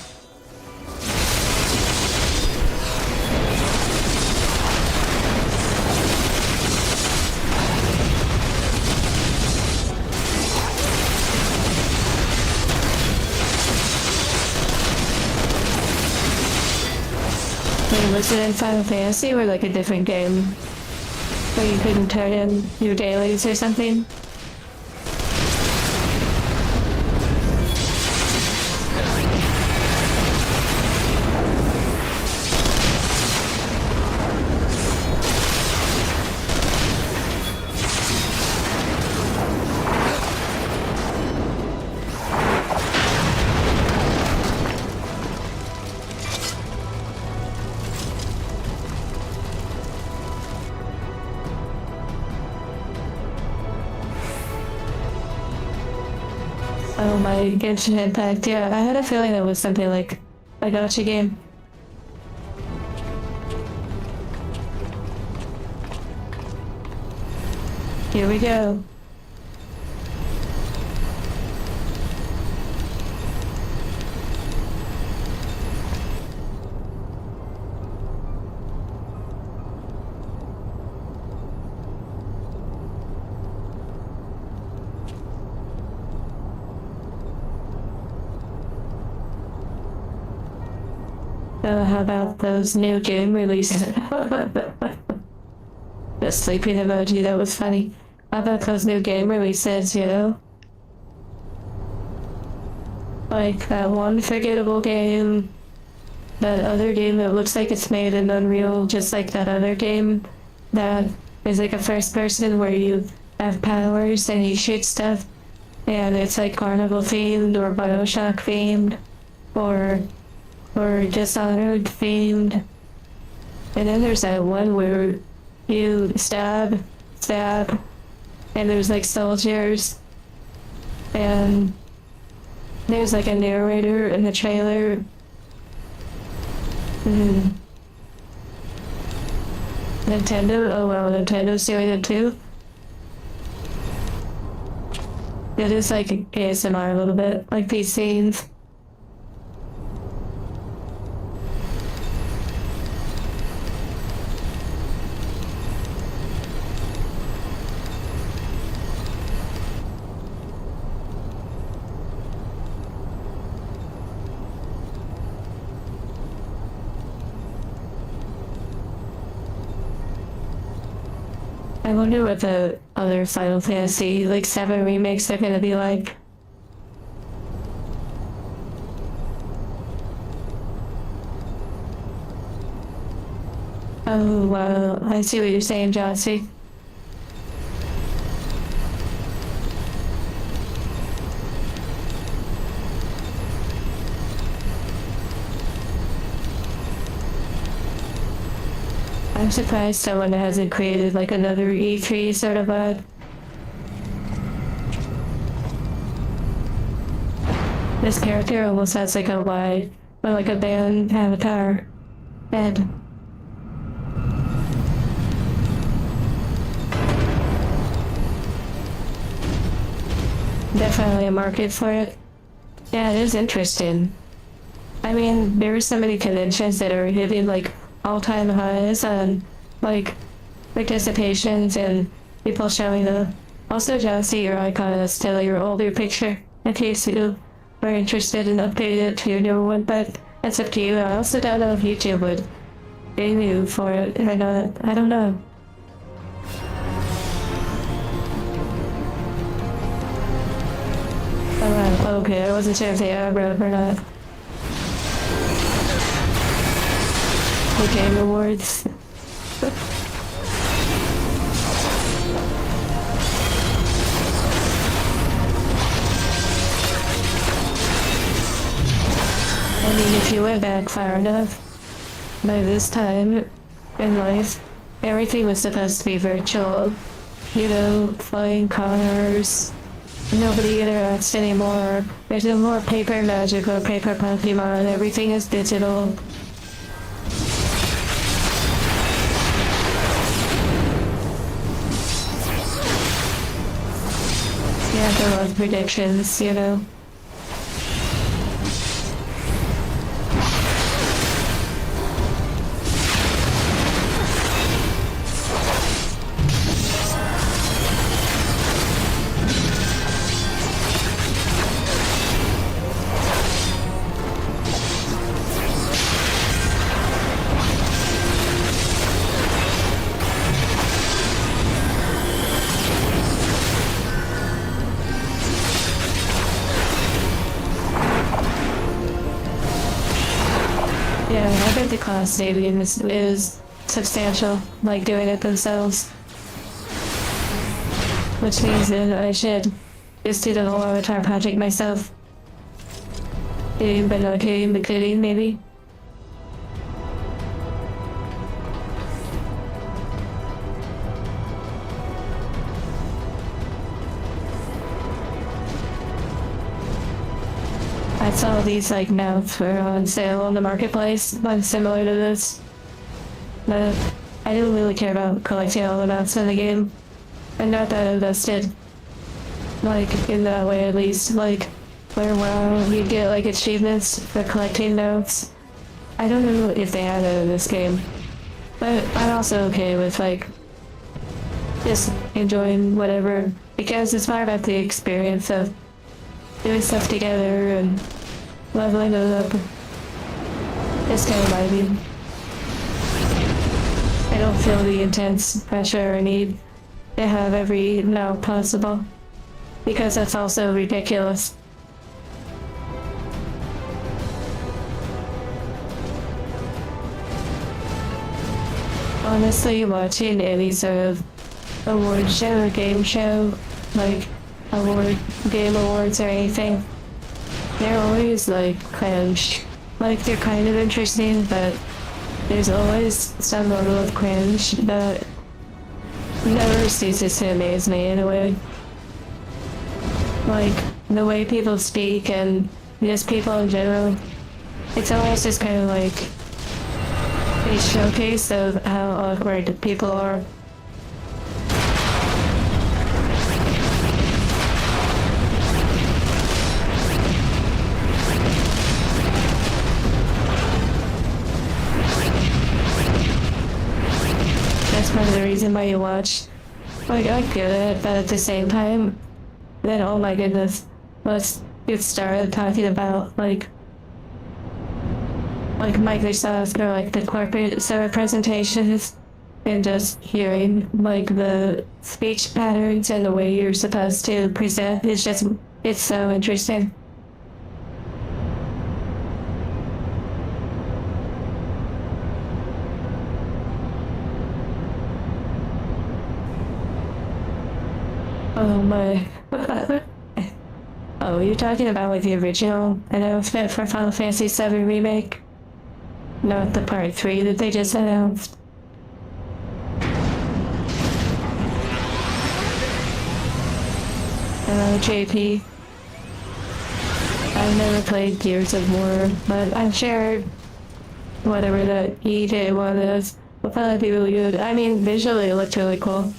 Wait, was it in Final Fantasy or, like, a different game where you couldn't turn in your dailies or something? Oh my Genshin Impact, yeah, I had a feeling it was something like a gacha game. Here we go. So how about those new game releases? The sleeping emoji, that was funny. How about those new game releases, you know? Like that one forgettable game, that other game that looks like it's made in Unreal, just like that other game that is like a first person where you have powers and you shoot stuff, and it's like Carnival themed or Bioshock themed or Dishonored themed. And then there's that one where you stab, and there's like soldiers, and there's like a narrator in the trailer. Nintendo, oh well, Nintendo's doing it too. It is like ASMR a little bit, like these scenes. I wonder what the other Final Fantasy, like 7 remakes are gonna be like. Oh wow, I see what you're saying, Jossie. I'm surprised someone hasn't created like another E3 sort of vibe. This character almost has like a wide, or like a band avatar head. Definitely a market for it. Yeah, it is interesting. I mean, there are so many conventions that are hitting like all-time highs on like participations and people showing up. Also, Jossie, your icon is still your older picture, in case you were interested in updating it to your newer one, but it's up to you. I also don't know if YouTube would pay you for it or not. I don't know. Oh, wow. Okay, I wasn't sure if they are broke or not. The Game Awards. I mean, if you went back far enough, by this time in life, everything was supposed to be virtual. You know, flying cars, nobody interacts anymore. There's no more paper magic or paper Pokemon. Everything is digital. Yeah, there was predictions, you know. Yeah, I bet the cost saving is substantial, like doing it themselves. Which means that I should just do the whole Avatar project myself. But not kidding, but kidding, maybe. I saw these like notes were on sale on the marketplace, but similar to this. But I didn't really care about collecting all the maps in the game. I'm not that invested. Like, in that way at least. Like, where you get like achievements for collecting notes. I don't know if they have that in this game. But I'm also okay with like, just enjoying whatever. Because it's more about the experience of doing stuff together and leveling it up. It's kind of vibing. I don't feel the intense pressure or need to have every no possible, because that's also ridiculous. Honestly, watching any sort of award show or game show, like game awards or anything, they're always like cringe. Like, they're kind of interesting, but there's always some level of cringe that never ceases to amaze me in a way. Like, the way people speak and just people in general, it's almost just kind of like a showcase of how awkward people are. That's part of the reason why you watch. Like, I get it, but at the same time, then oh my goodness, let's get started talking about like Microsoft or like the corporate sort of presentations, and just hearing like the speech patterns and the way you're supposed to present is just, it's so interesting. Oh my. Oh, you're talking about like the original announcement for Final Fantasy VII Remake? Not the part 3 that they just announced. Hello, JP. I've never played Gears of War, but I'm sure whatever that EJ one is will probably be really good. I mean, visually it looked really cool.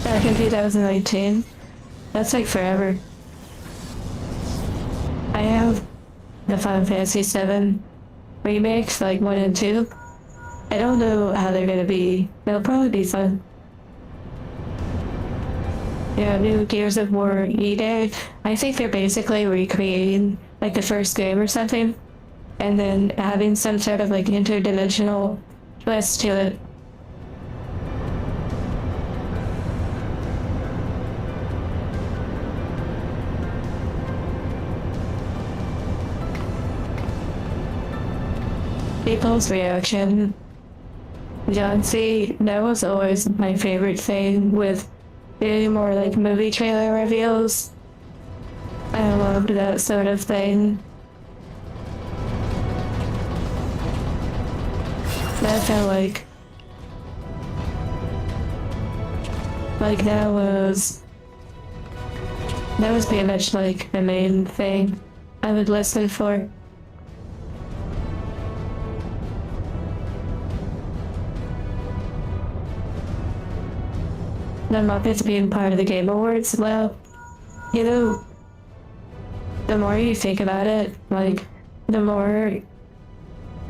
Back in 2019. That's like forever. I have the Final Fantasy VII remakes, like 1 and 2. I don't know how they're gonna be. They'll probably be fun. Yeah, new Gears of War E-Day. I think they're basically recreating like the first game or something, and then having some sort of like interdimensional twist to it. People's reaction. John C. That was always my favorite thing with doing more like movie trailer reveals. I loved that sort of thing. That felt like that was That was pretty much like the main thing I would listen for. The Muppets being part of the Game Awards, well, you know, the more you think about it, like, the more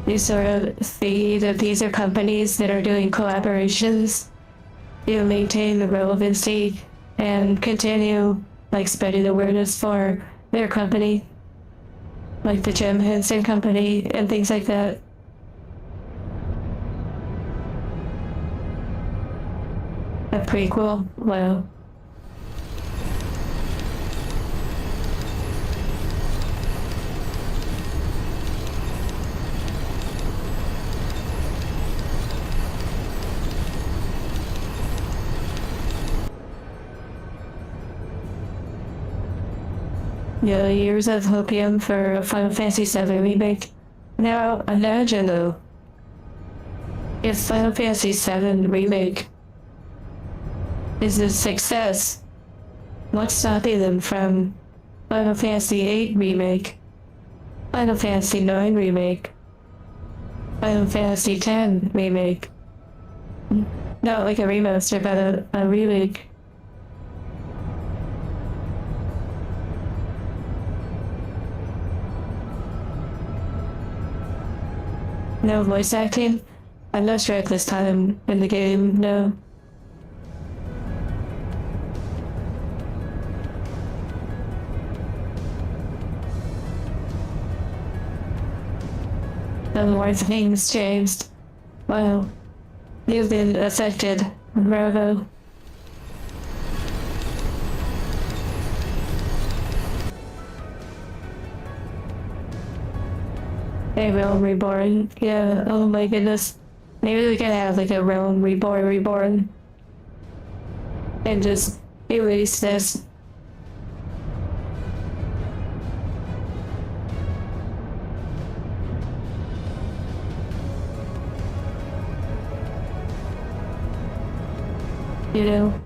you sort of see that these are companies that are doing collaborations to maintain the relevancy and continue, like, spreading awareness for their company, like the Jim Henson Company and things like that. A prequel? Well, yeah, years of opium for a Final Fantasy VII remake. Now, imagine though, if Final Fantasy VII remake is a success, what's stopping them from Final Fantasy VIII remake, Final Fantasy IX remake, Final Fantasy X remake? Not like a remaster, but a remake. No voice acting? I'm not sure at this time in the game, no. The more things changed. Wow. You've been affected, Bravo. A realm reborn. Yeah, oh my goodness. Maybe we can have like a realm reborn. And just erase this. You know,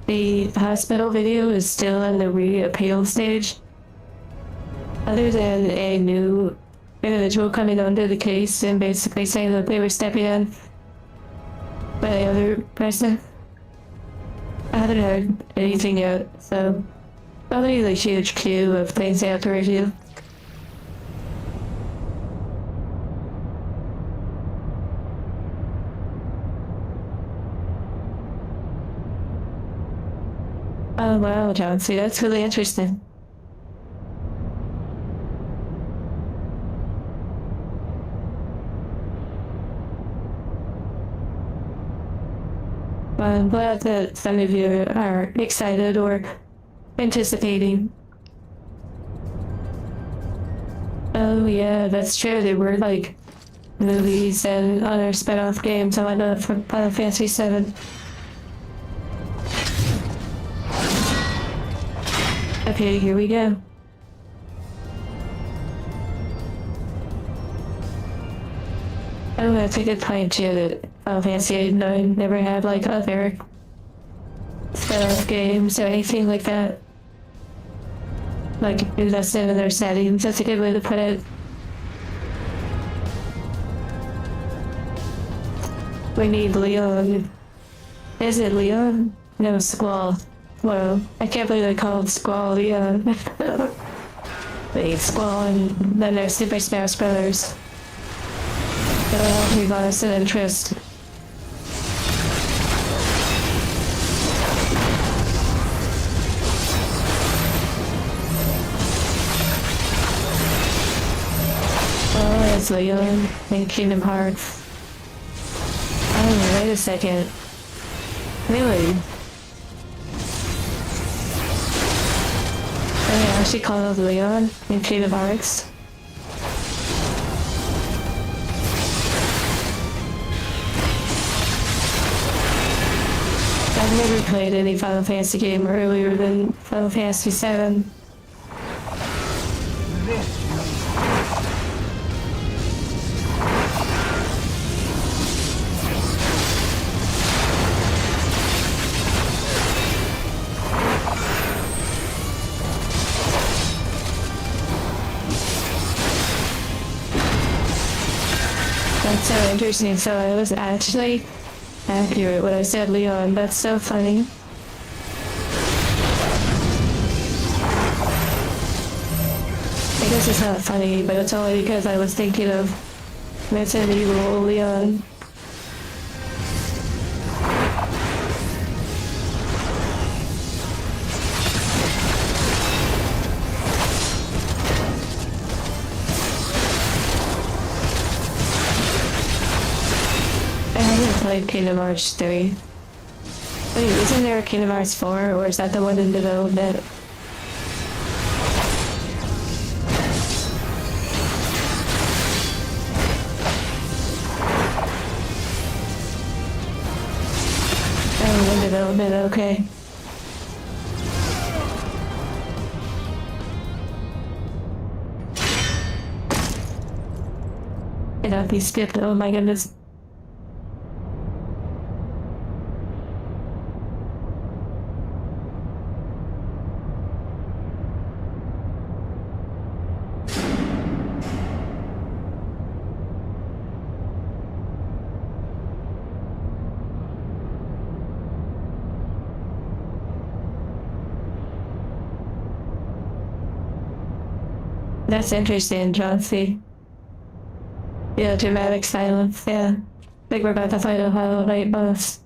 the hospital video is still in the re-appeal stage. Other than a new individual coming onto the case and basically saying that they were stepping in by the other person, I haven't heard anything yet, so probably the huge queue of things they have to review. Oh wow, John, see, that's really interesting. Well, I'm glad that some of you are excited or anticipating. Oh yeah, that's true. There were like movies and other spin-off games and whatnot from Final Fantasy VII. Okay, here we go. Oh, that's a good point too, that Final Fantasy No never had like other spin-off games or anything like that. Like invested in their settings, that's a good way to put it. We need Leon. Is it Leon? No, Squall. Whoa, I can't believe they called Squall Leon. We need Squall and then there's Super Smash Brothers. That'll help me us an interest. Oh, it's Leon in Kingdom Hearts. Oh, wait a second. Really? Oh, yeah, she called Leon in Kingdom Hearts. I've never played any Final Fantasy game earlier than Final Fantasy VII. so interesting. So I was actually accurate when I said Leon. That's so funny. I guess it's not funny, but it's only because I was thinking of Resident Evil Leon. I haven't played Kingdom Hearts 3. Wait, isn't there a Kingdom Hearts 4, or is that the one in development? Oh, in development, okay. Cannot be skipped, oh my goodness. That's interesting, John C. Yeah, dramatic silence, yeah. Like we're about to fight a Hollow Knight boss.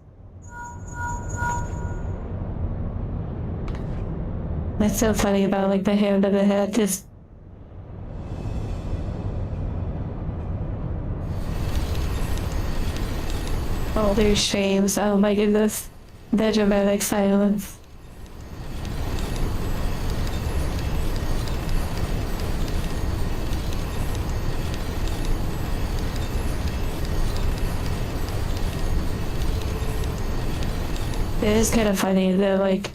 That's so funny about like the hand of the head, just... all their streams, oh my goodness. The dramatic silence. It is kind of funny though, like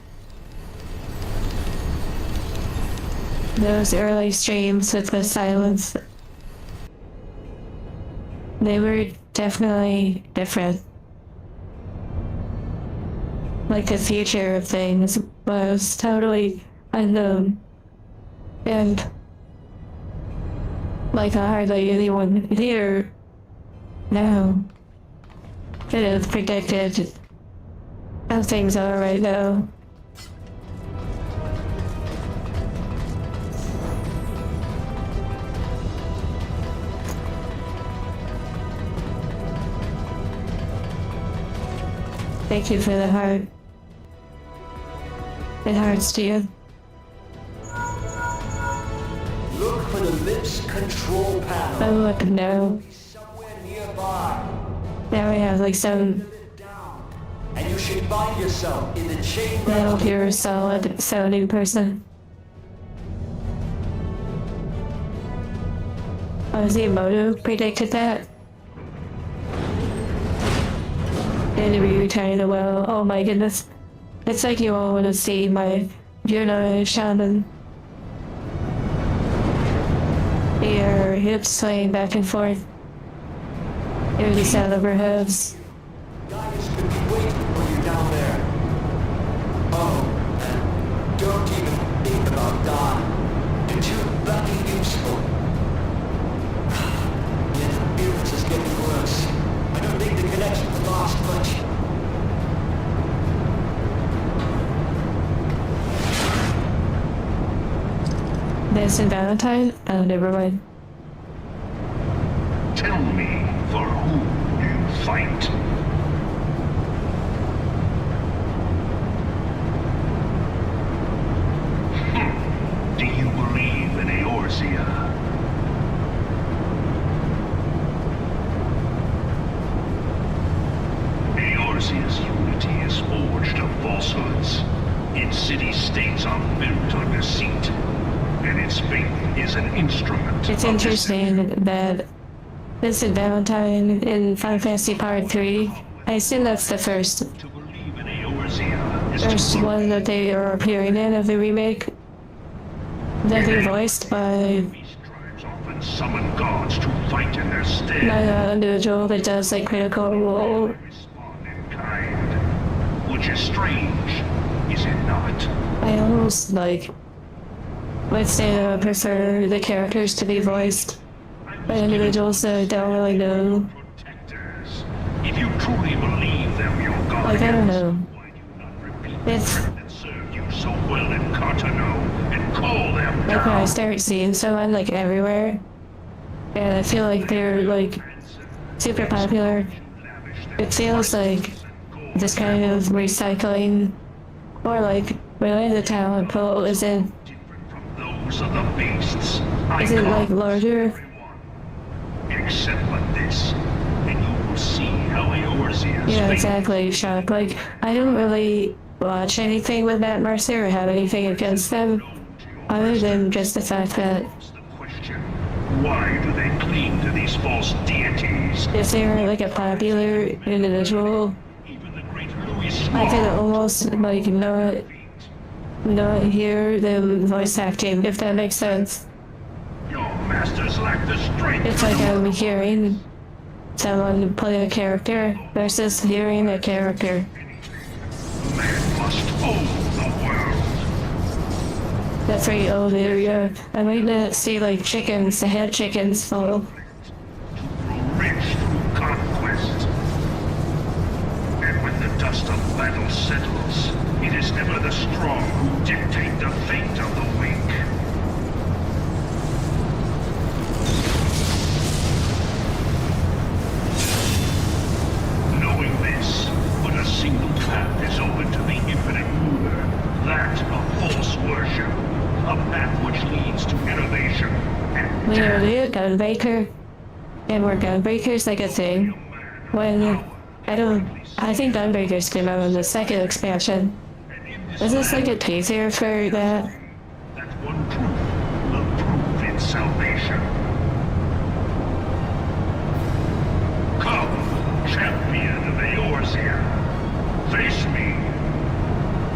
those early streams with the silence. They were definitely different. Like the future of things was totally unknown. And like hardly anyone here now could have predicted how things are right now. Thank you for the heart. It hurts to you. Look for the lips control panel. Oh, look, no. Somewhere nearby. Now we have like some And you should find yourself in the chamber. metal pure solid sounding person. Oh, Zimoto predicted that? Enemy returning to well. Oh my goodness. It's like you all want to see my Juno shaman. Your hips swaying back and forth. Hear the sound of her hooves. Guys could be waiting for you down there. Oh, and don't even think about dying. You're too bloody useful. The interference is getting worse. I don't think the connection will last much. Vincent Valentine? Oh, never mind. Tell me, for whom you fight? Do you believe in Eorzea? Eorzea's unity is forged of falsehoods. Its city-states are built on deceit, and its faith is an instrument. It's interesting that Vincent Valentine in Final Fantasy Part 3, I assume that's the first To believe in Eorzea is first one that they are appearing in of the remake. That they're voiced by These tribes often summon gods to fight in their stead. an individual that does like critical role. Respond in kind, which is strange, is it not? I almost like would say I prefer the characters to be voiced by individuals that I don't really know Like, I don't know. Why do you not repeat It's that served you so well in Cartano and call them like when I down? start seeing someone like everywhere, and I feel like they're like super popular. It feels like this kind of recycling, or like really the talent pool isn't Those are the beasts. I like call larger. everyone. Except for this, and you will see how Eorzea's Yeah, fate exactly, Sharp. Like, I don't really watch anything with Matt Mercer or have anything against them, other than just the fact that is the question. Why do they cling to these false deities? if they're like a popular individual, Even the great Louis I could Small. almost like not hear them voice acting, if that makes sense. Your masters lack the strength. It's like I'm hearing someone play a character versus hearing a character. Man must own the world. That's very old area. I might not see like chickens, the head chickens fall. To grow rich through conquest. And when the dust of battle settles, it is never the strong who dictate the fate of the weak. Knowing this, but a single path is open to the infinite ruler. That of false worship. A path which leads to innovation and We are death. the Gunbreaker, and we're Gunbreakers like a thing. When I think Gunbreakers came out in the second expansion. Is this like a teaser for that? That one truth will prove its salvation. Come, champion of Eorzea. Face me.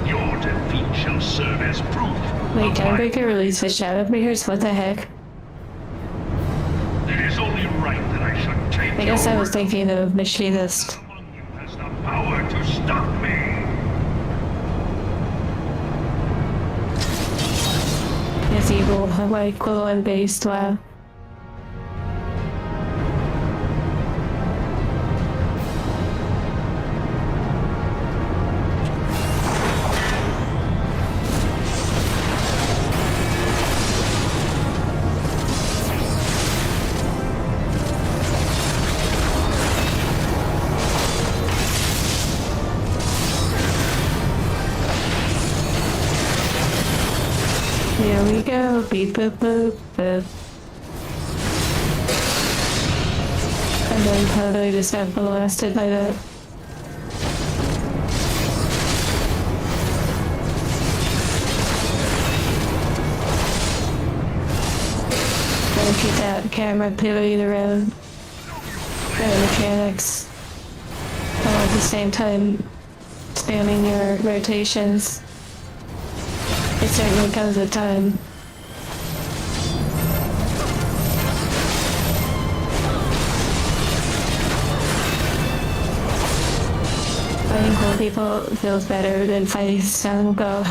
Your defeat shall serve as proof Wait, of my... Gunbreaker released the Shadowbreakers? What the heck? It is only right that I should take I guess your I was word. thinking of Machinist. Among you has the power to stop me. It's evil, like Quillen based, wow. Here we go, beep boop boop boop. And then totally just got blasted by that. Gotta keep that camera pivoting around. The mechanics. While at the same time spamming your rotations. It certainly comes a time. Fighting cool people feels better than fighting some go.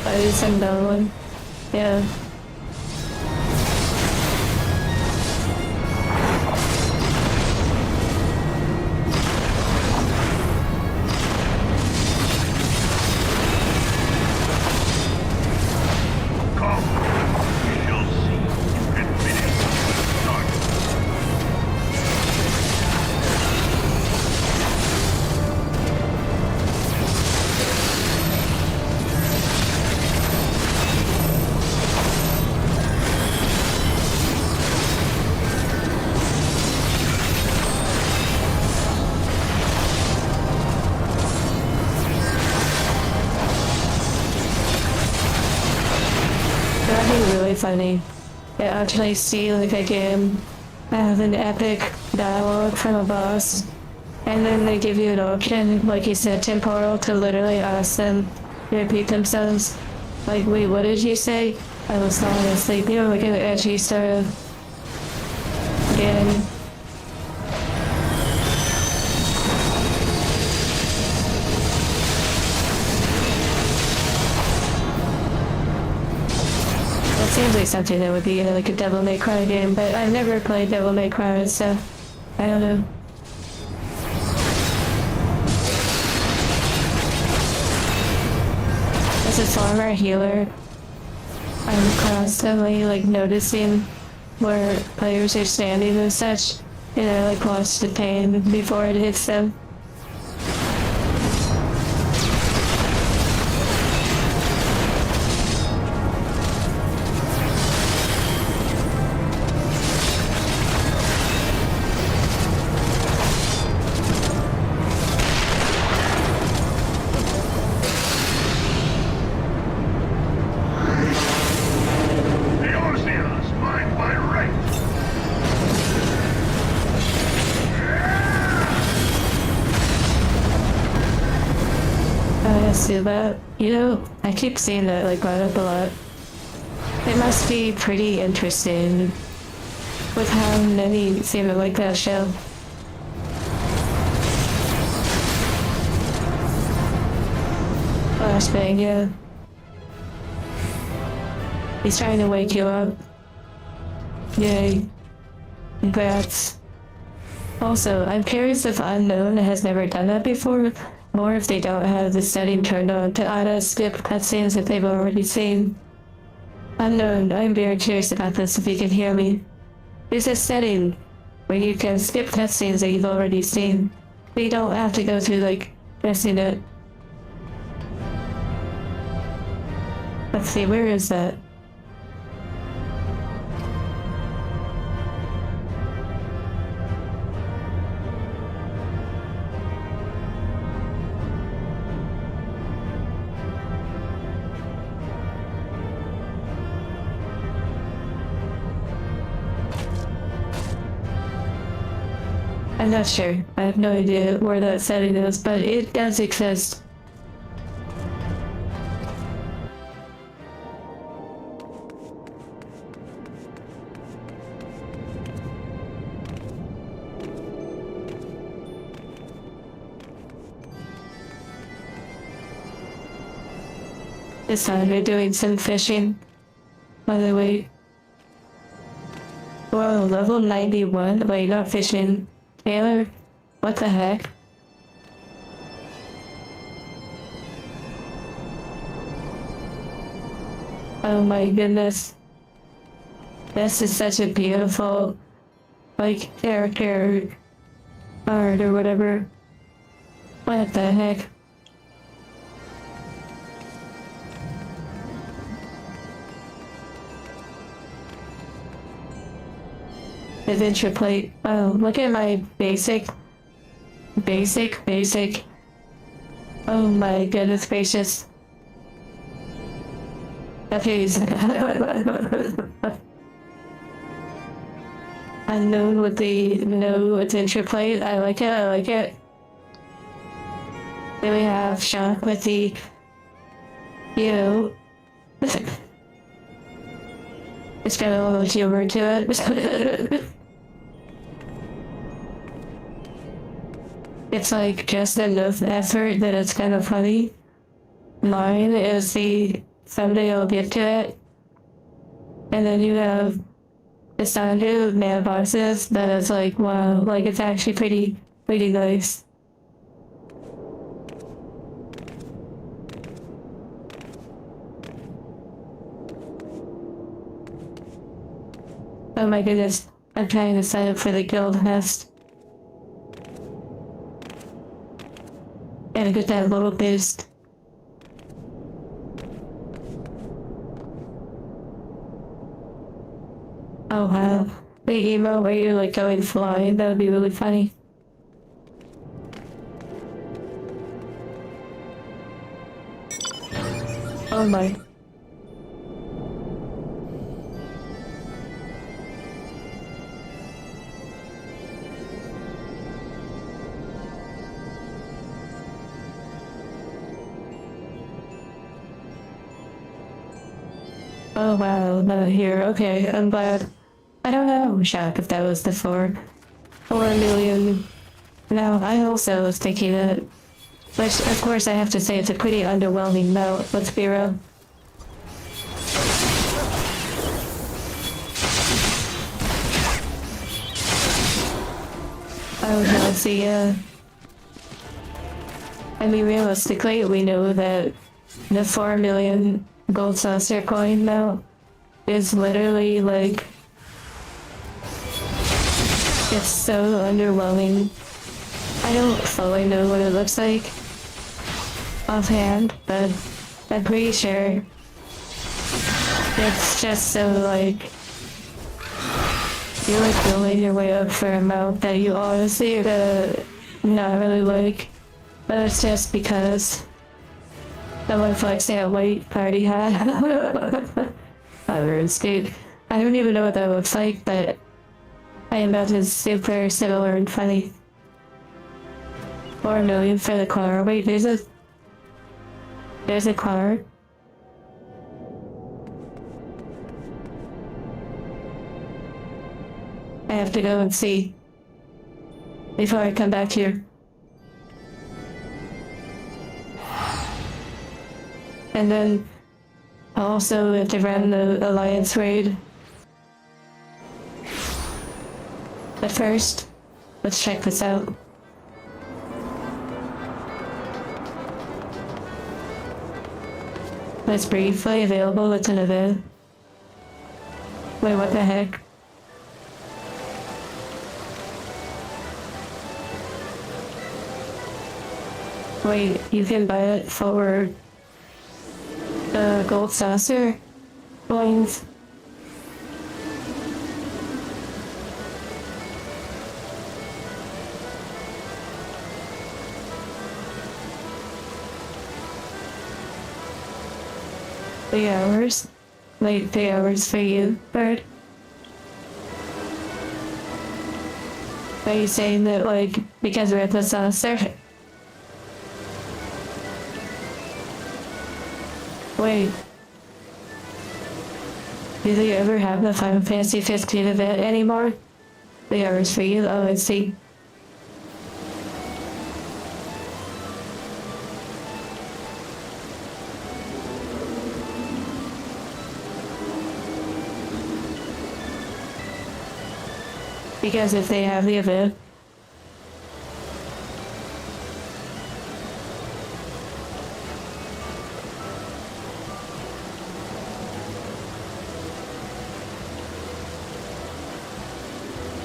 Fighting some dumb one. Yeah. Come, we shall see and finish started. That'd be really funny. To actually see like a game have an epic dialogue from a boss, and then they give you an option, like you said, temporal, to literally ask them to repeat themselves. Like, wait, what did you say? I was falling asleep. You know, like an edgy sort of game. That seems like something that would be in like a Devil May Cry game, but I've never played Devil May Cry, so I don't know. a former healer, I'm constantly like noticing where players are standing and such, and I like watch the pain before it hits them. Eosia's mine by right. I see that. You know, I keep seeing that like brought up a lot. It must be pretty interesting with how many seem to like that show. Flashbang, yeah. He's trying to wake you up. Yay. Congrats. Also, I'm curious if Unknown has never done that before, or if they don't have the setting turned on to auto skip cutscenes that they've already seen. Unknown, I'm very curious about this if you can hear me. There's a setting where you can skip cutscenes that you've already seen, but you don't have to go through like pressing it. Let's see, where is that? I'm not sure. I have no idea where that setting is, but it does exist. This time we're doing some fishing. By the way. Whoa, level 91? Wait, not fishing. Taylor? What the heck? Oh my goodness. This is such a beautiful, like, character art or whatever. What the heck? Adventure plate. Oh, look at my basic. Oh my goodness gracious. Okay, Unknown with the no adventure plate. I like it. Then we have Shock with the, you know, it's got a little humor to it. It's like just enough effort that it's kind of funny. Mine is the someday I'll get to it. And then you have the Sandu man bosses that is like, wow, like it's actually pretty nice. Oh my goodness, I'm trying to sign up for the guild nest. And get that little boost. Oh wow. The emo where you're like going flying, that would be really funny. Oh my. Oh wow, not here. Okay, I'm glad. I don't know, Shock, if that was the 4 million. No, I also was thinking that. Which, of course, I have to say it's a pretty underwhelming note, let's be real. Oh no, see, I mean, realistically, we know that the 4 million gold saucer coin now is literally like, it's so underwhelming. I don't fully know what it looks like offhand, but I'm pretty sure it's just so like, you're like building your way up for a amount that you honestly not really like, but it's just because someone flexing a white party hat. Dude. I don't even know what that looks like, but I imagine it's super similar and funny. 4 million for the car. Wait, there's a car. I have to go and see before I come back here. And then I also have to run the Alliance raid. But first, let's check this out. It's briefly available, it's an event. Wait, what the heck? Wait, you can buy it for the gold saucer coins. Three hours? Like 3 hours for you, Bird? Are you saying that, like, because we're at the saucer? Wait. Do they ever have the Final Fantasy 15 event anymore? 3 hours for you? Oh, I see. Because if they have the event,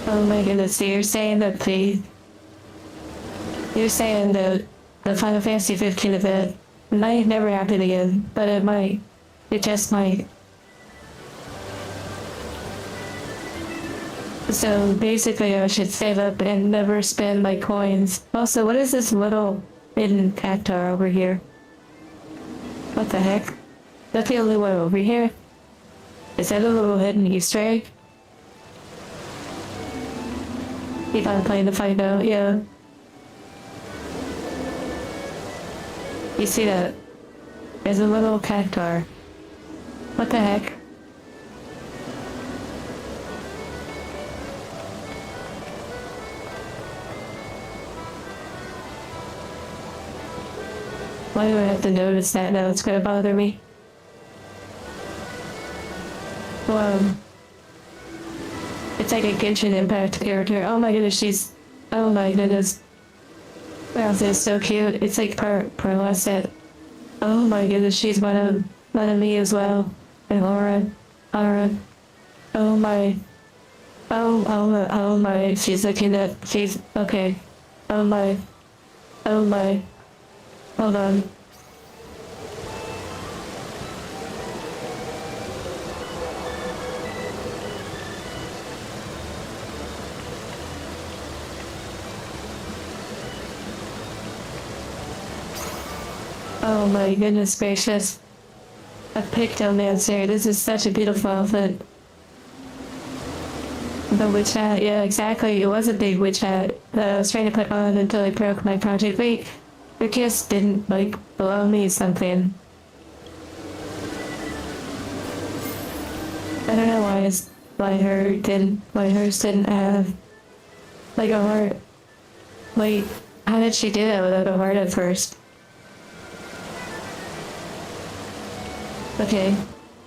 oh my goodness, so you're saying that you're saying that the Final Fantasy 15 event might never happen again, but it might. It just might. So basically I should save up and never spend my coins. Also, what is this little hidden cactar over here? What the heck? That's the only one over here? Is that a little hidden Easter egg? Keep on playing to find out, yeah. You see that? There's a little cactar. What the heck? Why do I have to notice that now? It's gonna bother me. It's like a Genshin Impact character. Oh my goodness, oh my goodness. Wow, this is so cute. It's like pearlescent. Oh my goodness, she's one of me as well. And Aura. Oh my. Oh my. She's okay. Oh my. Hold on. Oh my goodness gracious. A pictomancer. This is such a beautiful outfit. The witch hat, yeah, exactly. It was a big witch hat that I was trying to put on until I broke my project. Wait, your kiss didn't, like, blow me something. I don't know why hers didn't have, like, a heart. Wait, how did she do that without a heart at first? Okay,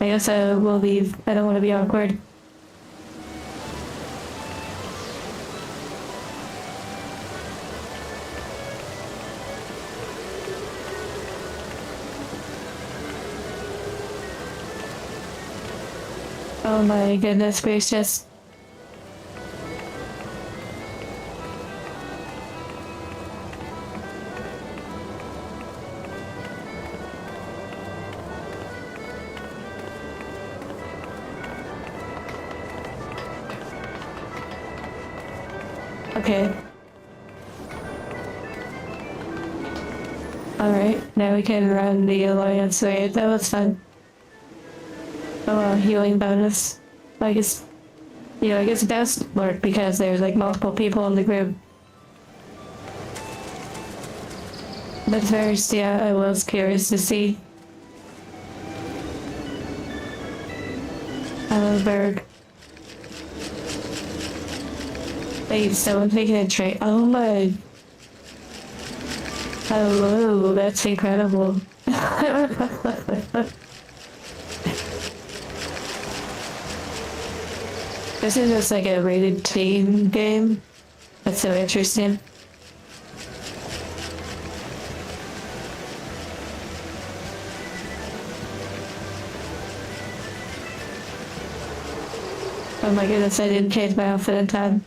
I guess I will leave. I don't want to be awkward. Oh my goodness gracious. Okay. Alright, now we can run the Alliance raid. That was fun. Oh, healing bonus. I guess, I guess it does work because there's like multiple people in the group. But first, yeah, I was curious to see. Berg. Wait, someone taking a train. Oh my. Hello, that's incredible. This is just like a rated team game. That's so interesting. Oh my goodness, I didn't change my outfit in time.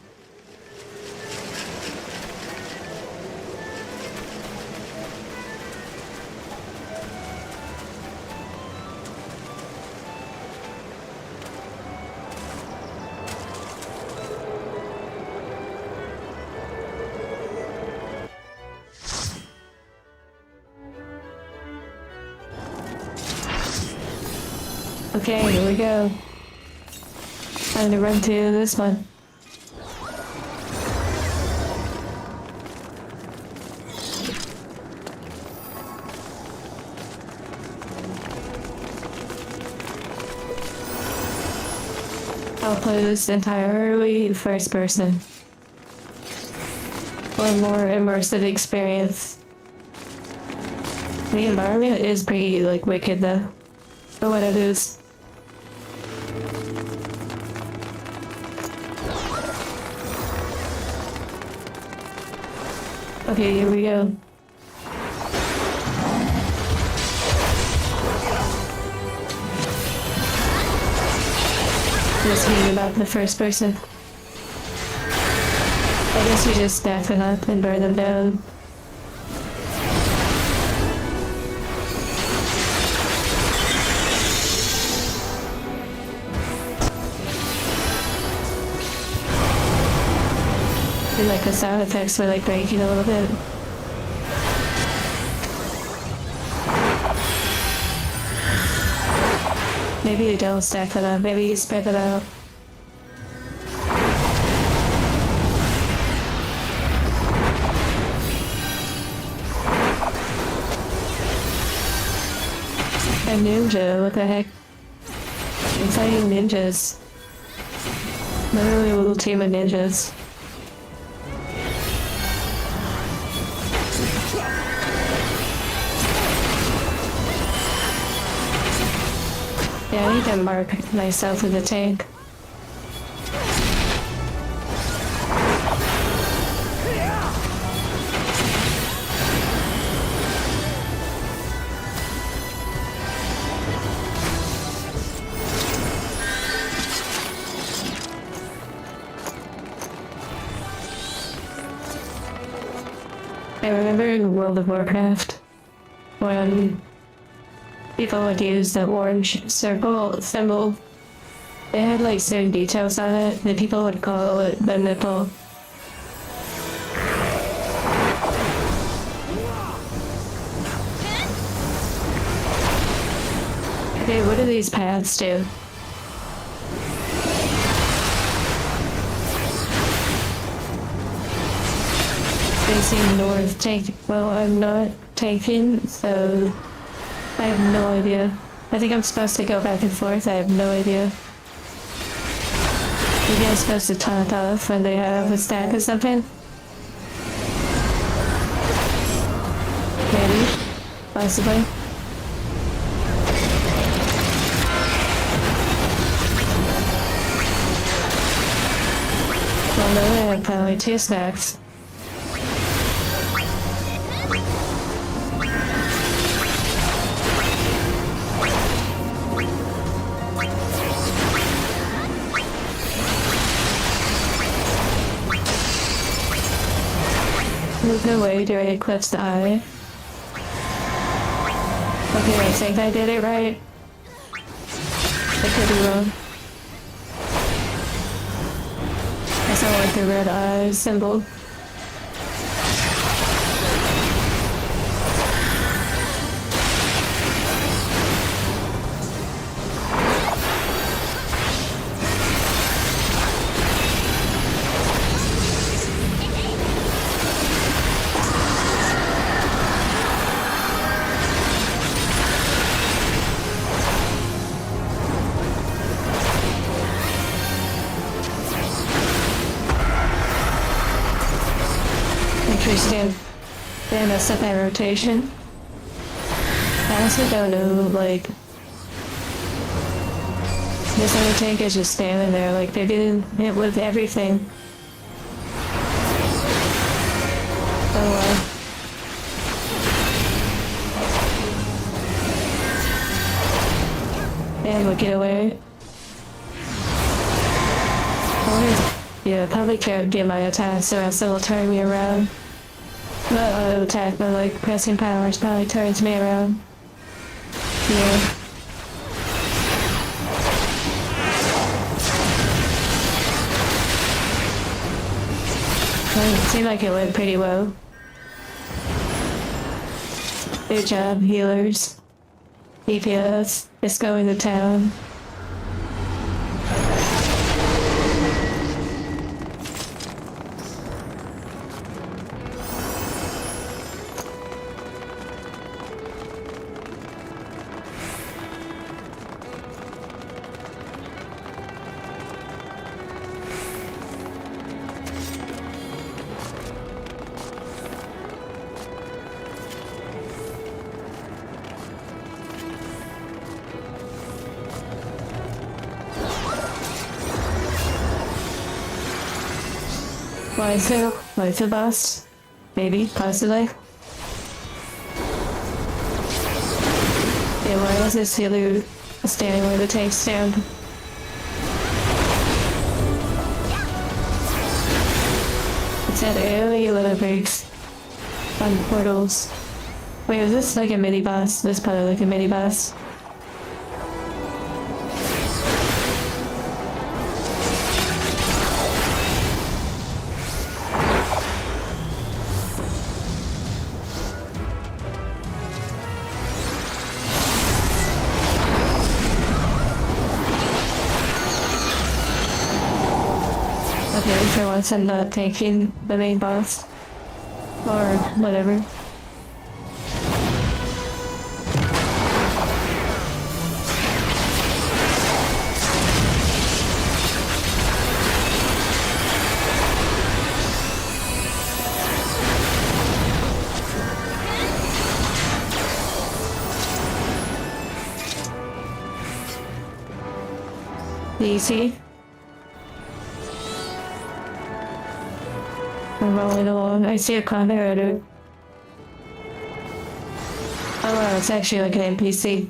Okay, here we go. Time to run to this one. I'll play this entirely first person. For a more immersive experience. The environment is pretty, like, wicked though. For what it is. Okay, here we go. Just reading about the first person. I guess we just stack them up and burn them down. I like the sound effects were like breaking a little bit. Maybe you don't stack them up, maybe you spread them out. A ninja, what the heck? I'm fighting ninjas. Literally a little team of ninjas. Yeah, I need to mark myself in the tank. I remember in World of Warcraft when people would use the orange circle symbol. They had like certain details on it, and people would call it the nipple. Okay, what do these paths do? Facing north, take. Well, I'm not taking, so I have no idea. I think I'm supposed to go back and forth. I have no idea. Maybe I'm supposed to taunt off when they have a stack or something? Maybe. Possibly. Well, no, I have probably 2 stacks. There's no way to eclipse the eye. Okay, I think I did it right. I could be wrong. I saw like the red eye symbol. Interesting. They messed up my rotation. I also don't know, like... This other tank is just standing there, like they're doing it with everything. Oh well. And we'll get away. Yeah, probably can't get my attack, so else it'll turn me around. Not auto attack, but like pressing powers probably turns me around. Yeah. Well, it seemed like it went pretty well. Good job, healers. DPS, it's going to town. Light boss? Maybe, possibly. Yeah, why is this healer standing where the tanks stand? It said early little breaks on portals. Wait, is this like a mini boss? This is probably like a mini boss. Okay, for once I'm not taking the main boss. Or whatever. Easy. I'm rolling along. I see a conveyor. Oh wow, it's actually like an NPC.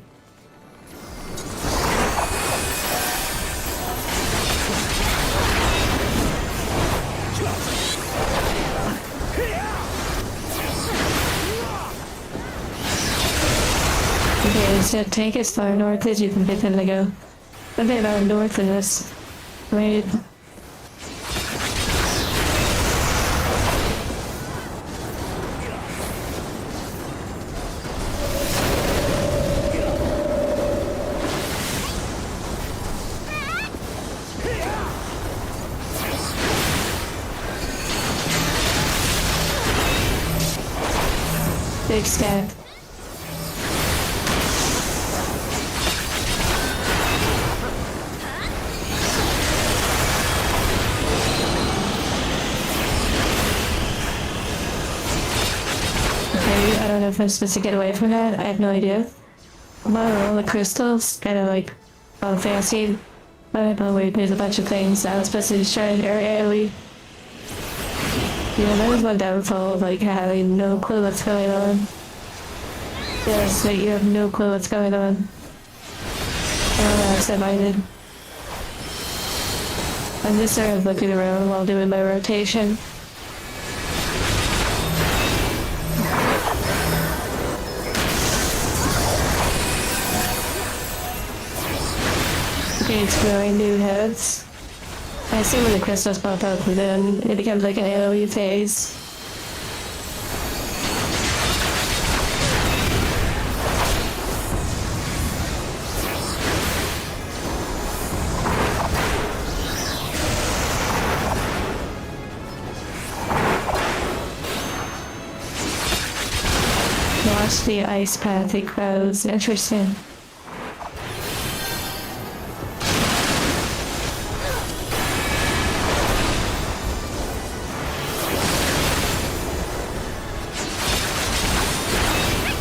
Okay, so tank as far north as you can get them to go. A bit about north of this. Wait. Big stack. Okay, I don't know if I'm supposed to get away from that. I have no idea. Wow, all the crystals, kind of like all fancy. But wait, there's a bunch of things I was supposed to destroy early. Yeah, that was one downfall of like having no clue what's going on. Yes, that you have no clue what's going on. I don't know, absent-minded. I'm just sort of looking around while doing my rotation. It's growing new heads. I assume when the crystals pop up, then it becomes like an AoE phase. Watch the ice path it grows. Interesting.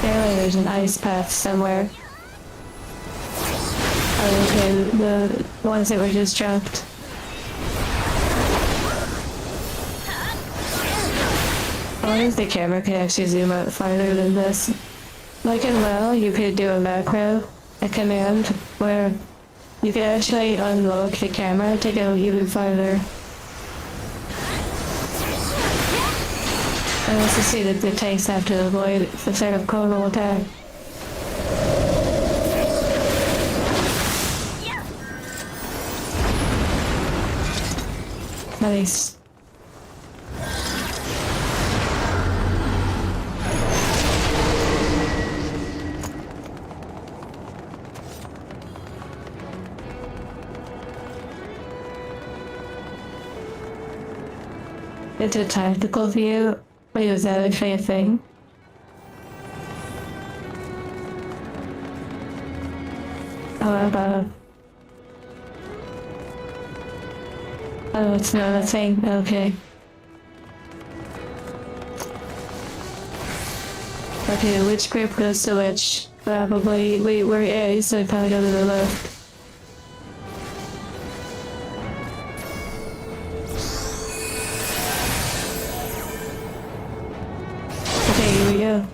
Apparently there's an ice path somewhere. Oh, okay, the ones that were just dropped. I wonder if the camera can actually zoom out farther than this. Like in WoW, you could do a macro, a command, where you could actually unlock the camera to go even farther. I also see that the tanks have to avoid the sort of coronal attack. Nice. It's a tactical view. Wait, was that actually a thing? How about... Oh, it's not a thing. Okay. Okay, which group goes to which? Probably... Wait, we're A, so we probably go to the left. Okay, here we go.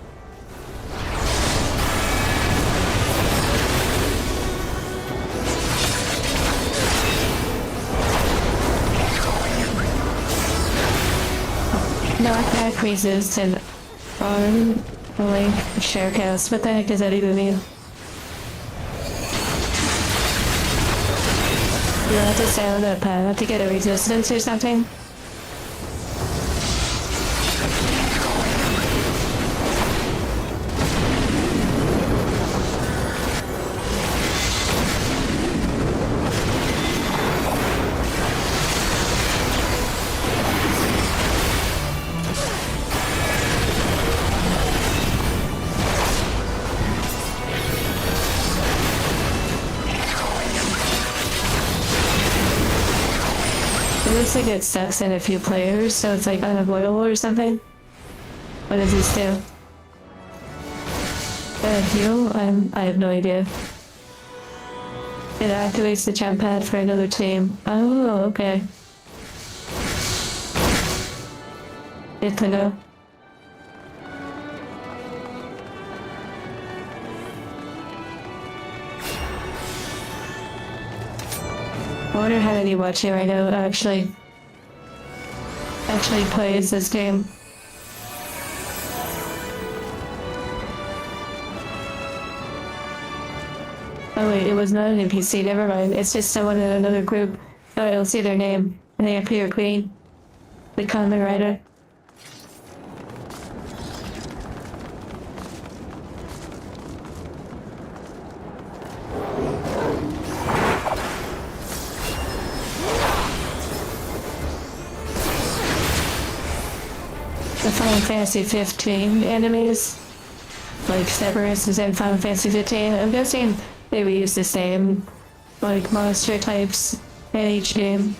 Knockback resist and arm link share cast. What the heck does that even mean? You have to stay on that path to get a resistance or something? It looks like it sucks in a few players, so it's like unavoidable or something. What does this do? Heal? I have no idea. It activates the jump pad for another team. Oh, okay. Good to know. I wonder how many watching right now actually plays this game. Oh wait, it was not an NPC, never mind. It's just someone in another group. Oh, I don't see their name. And they appear green. The common writer. The Final Fantasy 15 enemies, like Cerberus is in Final Fantasy 15. I'm guessing they reuse the same, like, monster types in each game.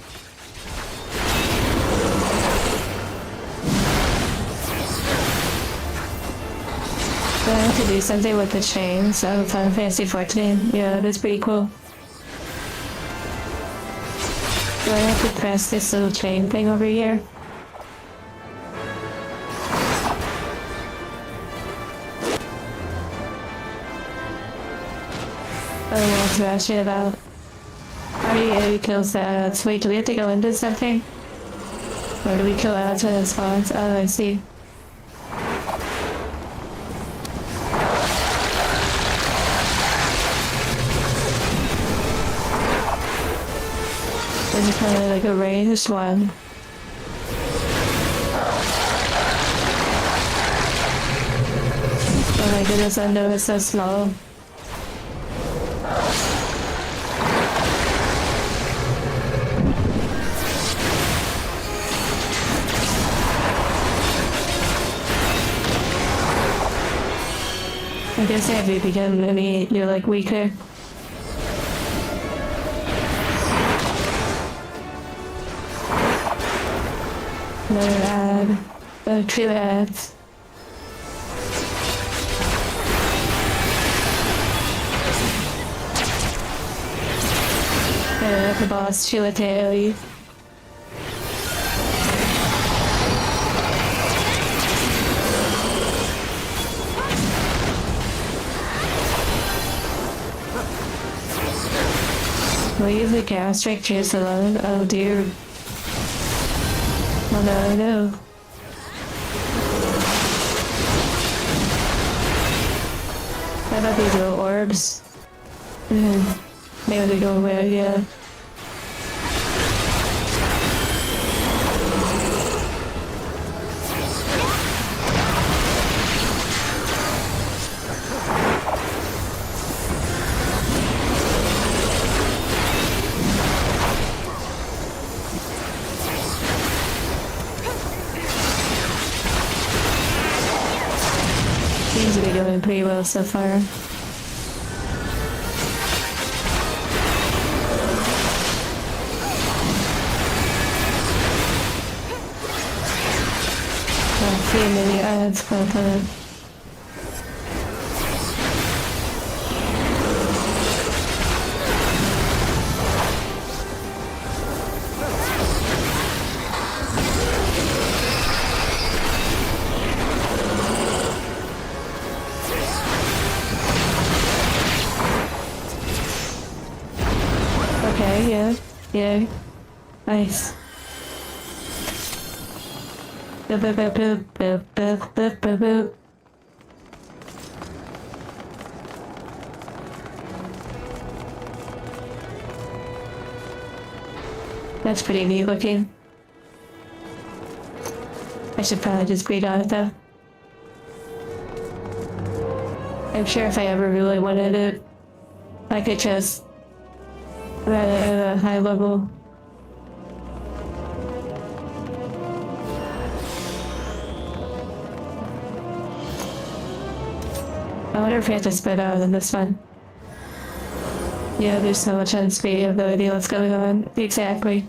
But I have to do something with the chains of Final Fantasy 14. Yeah, that's pretty cool. Do I have to press this little chain thing over here? I don't know what to ask you about. Already kills the ads. Wait, do we have to go into something? Or do we kill ads when it spawns? Oh, I see. This is probably like a ranged one. Oh my goodness, I know it's so small. I guess if you become any, you're like weaker. Another ad. Oh, 2 ads. The boss, Chilateli. Leave the gastric juice alone. Oh dear. Oh no, no. How about these little orbs? Maybe they go away, yeah. Seems to be going pretty well so far. See many ads for the okay, yeah, nice. Boop, boop, boop, boop, boop, boop, boop, boop. That's pretty neat looking. I should probably just breed on it though. I'm sure if I ever really wanted it, I could just run it at a high level. I wonder if we have to spread out in this one. Yeah, there's so much on screen, I have no idea what's going on. Exactly.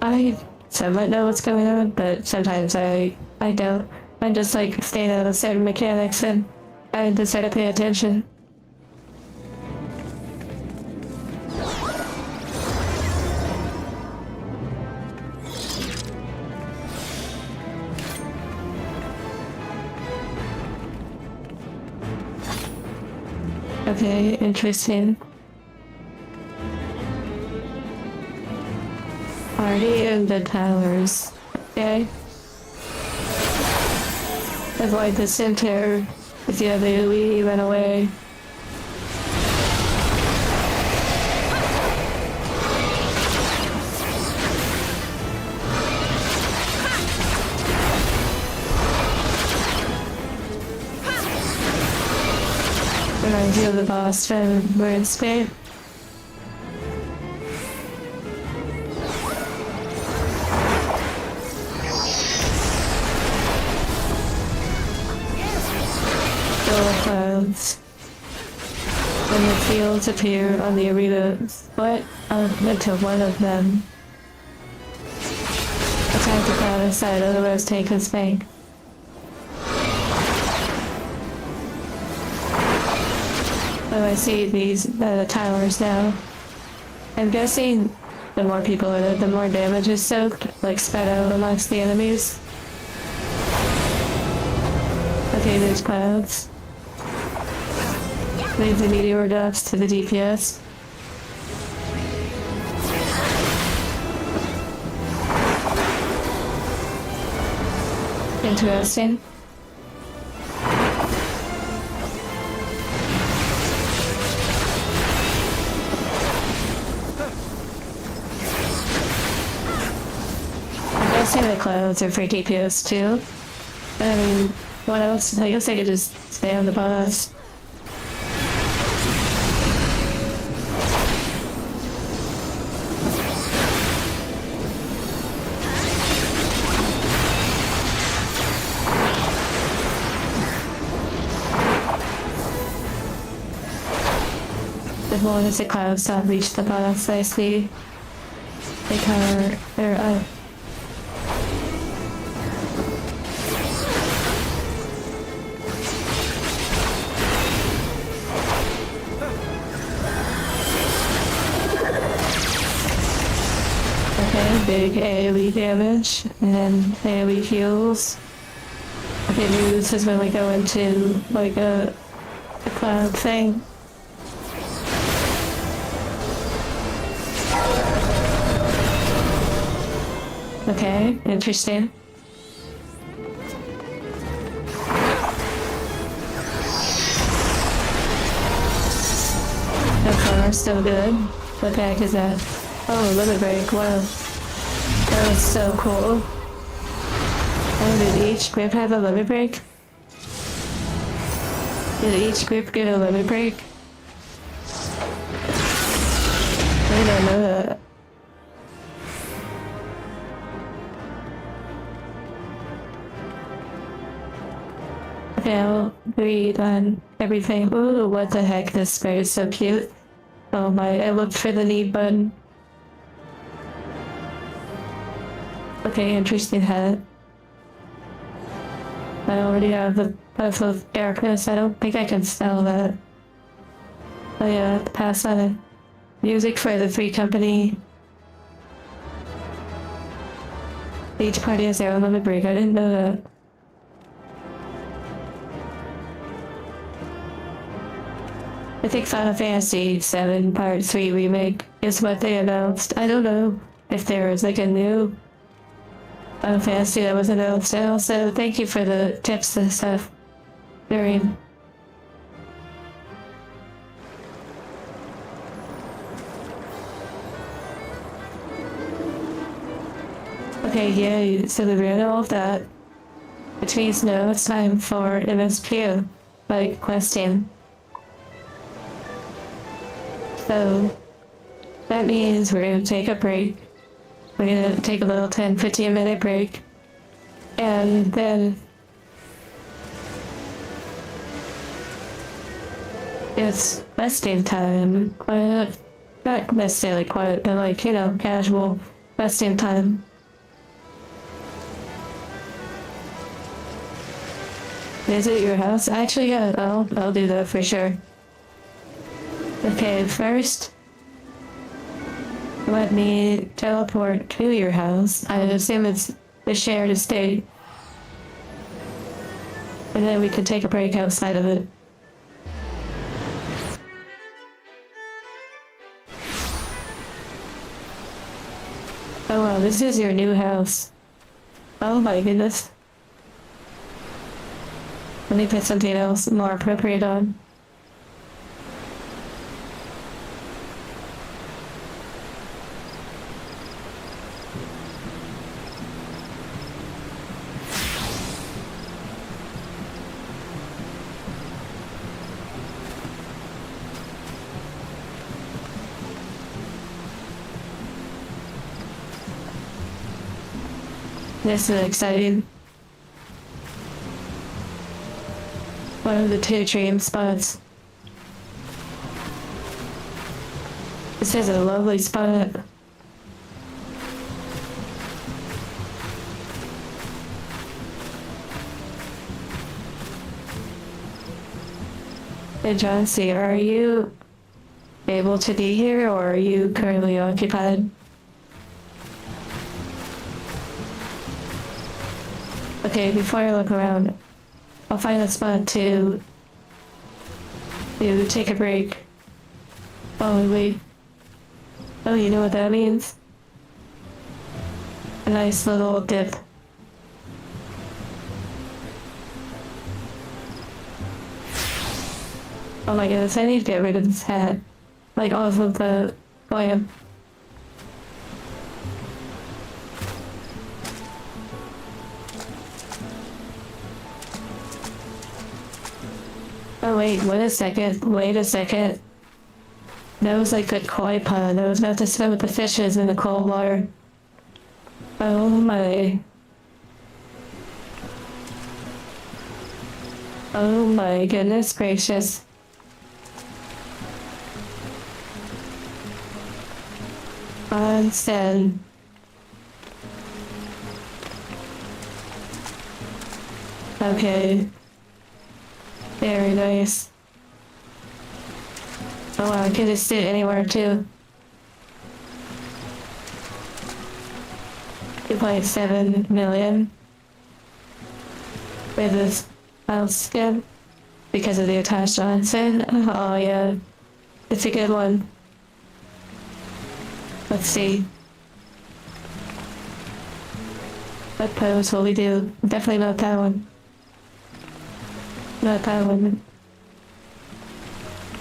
I somewhat know what's going on, but sometimes I don't. I'm just like staying out of certain mechanics and I decide to pay attention. Okay, interesting. Party in the towers. Okay. Avoid the center if the other we run away. Reminds you of the boss from Wordscape. Clouds. When the fields appear on the arena, split up into one of them. Attack the cloud aside, otherwise take his bank. Oh, I see these towers now. I'm guessing the more people in it, the more damage is soaked, like spread out amongst the enemies. Okay, there's clouds. Leave the meteor dust to the DPS. Interesting. say the clouds are for DPS too. I mean, what else? I guess I could just stay on the bus. As long as the clouds don't reach the bus, I see they cover their eye. Okay, big AoE damage and AoE heals. Okay, maybe this is when we go into like a cloud thing. Okay, interesting. So far, still good. What the heck is that? Oh, limit break, wow. That was so cool. Oh, did each grip have a limit break? Did each grip get a limit break? I don't know that. Okay, I'll read on everything. Ooh, what the heck, this spray is so cute. Oh my, I looked for the need button. Okay, interesting hat. I already have the buff of Airpiss. I don't think I can sell that. Oh yeah, pass on it. Music for the free company. Each party has their own limit break. I didn't know that. I think Final Fantasy VII Part 3 Remake is what they announced. I don't know if there was like a new Final Fantasy that was announced. And also, thank you for the tips and stuff. During. Okay, yay, so we read all of that. Which means now it's time for MSQ, like questing. So that means we're gonna take a break. We're gonna take a little 10-15 minute break. And then it's resting time. Quiet, not necessarily quiet, but like, you know, casual resting time. Visit your house? Actually, yeah, I'll do that for sure. Okay, first, let me teleport to your house. I assume it's the shared estate. And then we can take a break outside of it. Oh wow, this is your new house. Oh my goodness. Let me put something else more appropriate on. This is exciting. One of the two dream spots. This is a lovely spot. Hey John C., are you able to be here or are you currently occupied? Okay, before I look around, I'll find a spot to take a break. Oh, wait. Oh, you know what that means? A nice little dip. Oh my goodness, I need to get rid of this hat. Like, off of the glam. Oh wait, wait a second, wait a second. That was like a koi pond. I was about to swim with the fishes in the cold water. Oh my. Oh my goodness gracious. Onsen. Okay. Very nice. Oh wow, I could just sit anywhere too. 2.7 million. With this house skin. Because of the attached onsen. Oh yeah. It's a good one. Let's see. What pose will we do? Definitely not that one. Not that one.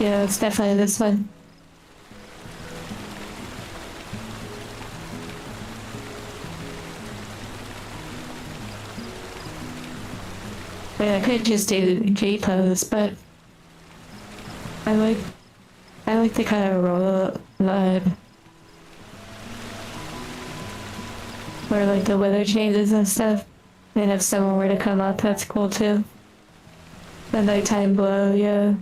Yeah, it's definitely this one. Wait, I could just do G pose, but I like the kind of roll vibe. Where like the weather changes and stuff. And if someone were to come up, that's cool too. The nighttime glow, yeah.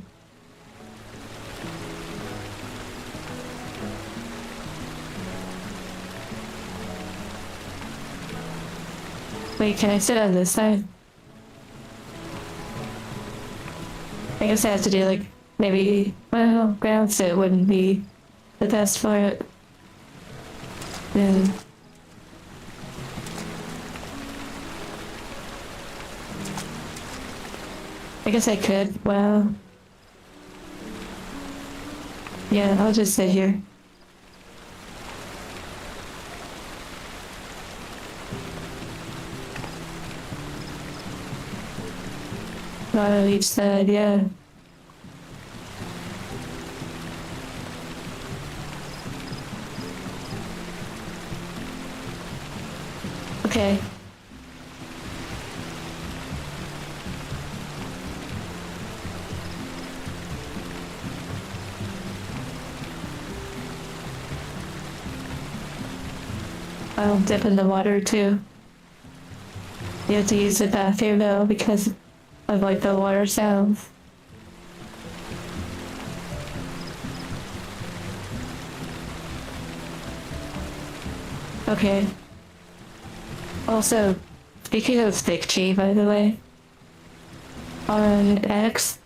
Wait, can I sit on this side? I guess I have to do like, maybe, well, ground sit wouldn't be the best for it. Then I guess I could, well. Yeah, I'll just sit here. Not on each side, yeah. Okay. I'll dip in the water too. You have to use the bathroom though because of like the water sounds. Okay. Also, speaking of thick G, by the way, on X,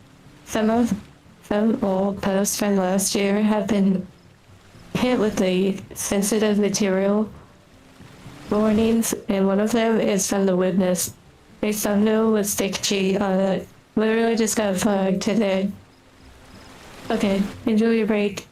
some old posts from last year have been hit with the sensitive material warnings, and one of them is from the witness. Based on no with thick G on it. Literally just got flagged today. Okay, enjoy your break.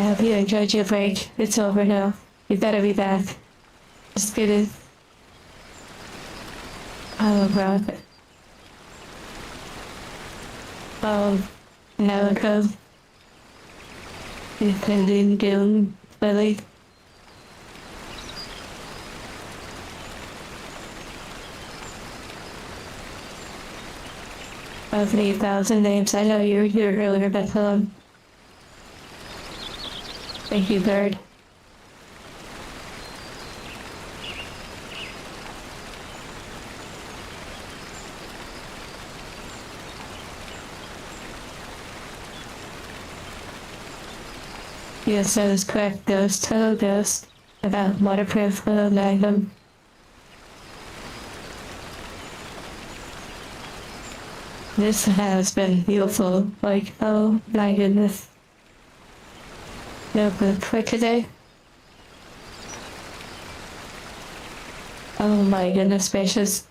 hope you enjoyed your break. It's over now. You better be back. Just get it. Oh, bro. Oh, now it goes. Impending doom, Lily. Of the 8,000 names, I know you were here earlier, but thank you, Bird. Yes, that is correct, Ghost. Hello, Ghost. About waterproof little magnum. This has been beautiful. Like, oh my goodness. No good for today. Oh my goodness gracious.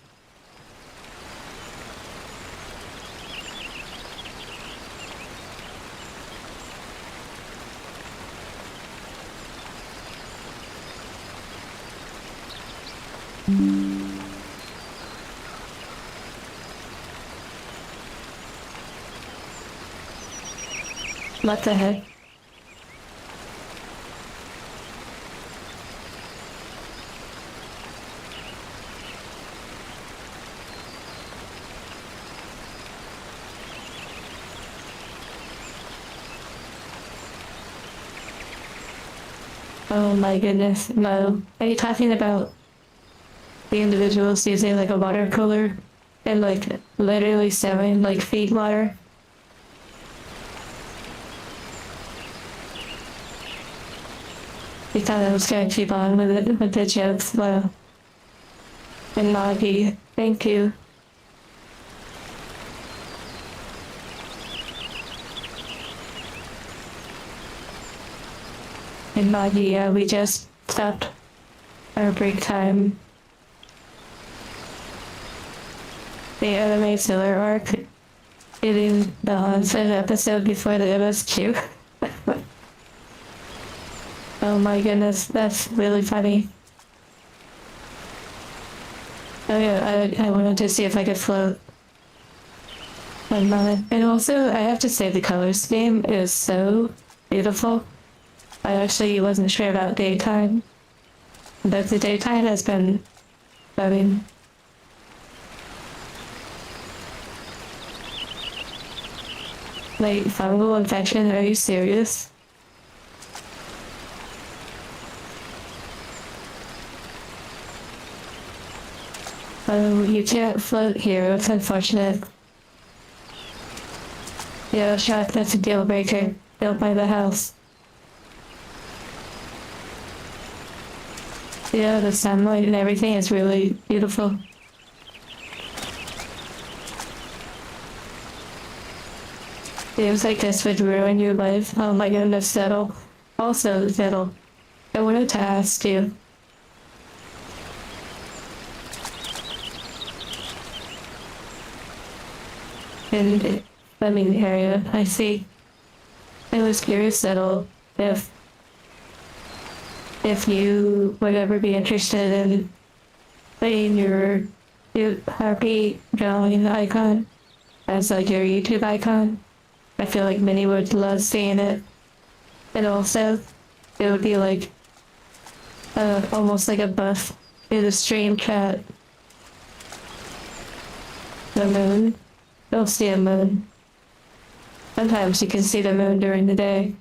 What the heck? Oh my goodness, Mo. Are you talking about the individuals using like a water cooler and like literally selling like feed water? You thought I was going to keep on with it with the jokes, well. And Maggie, thank you. And Maggie, yeah, we just stopped our break time. The anime filler arc getting the onset episode before the MSQ. Oh my goodness, that's really funny. Oh yeah, I wanted to see if I could float. One moment. And also, I have to say the color scheme is so beautiful. I actually wasn't sure about daytime, but the daytime has been, I mean, like fungal infection, are you serious? Oh, you can't float here, it's unfortunate. Yeah, shot, that's a deal breaker. Built by the house. Yeah, the sunlight and everything is really beautiful. Seems like this would ruin your life. Oh my goodness, Settle. Also, Settle, I wanted to ask you. In the main area, I see. I was curious, Settle, if you would ever be interested in putting your happy drawing icon as like your YouTube icon. I feel like many would love seeing it. And also, it would be like almost like a buff in the stream chat. The moon. You'll see a moon. Sometimes you can see the moon during the day.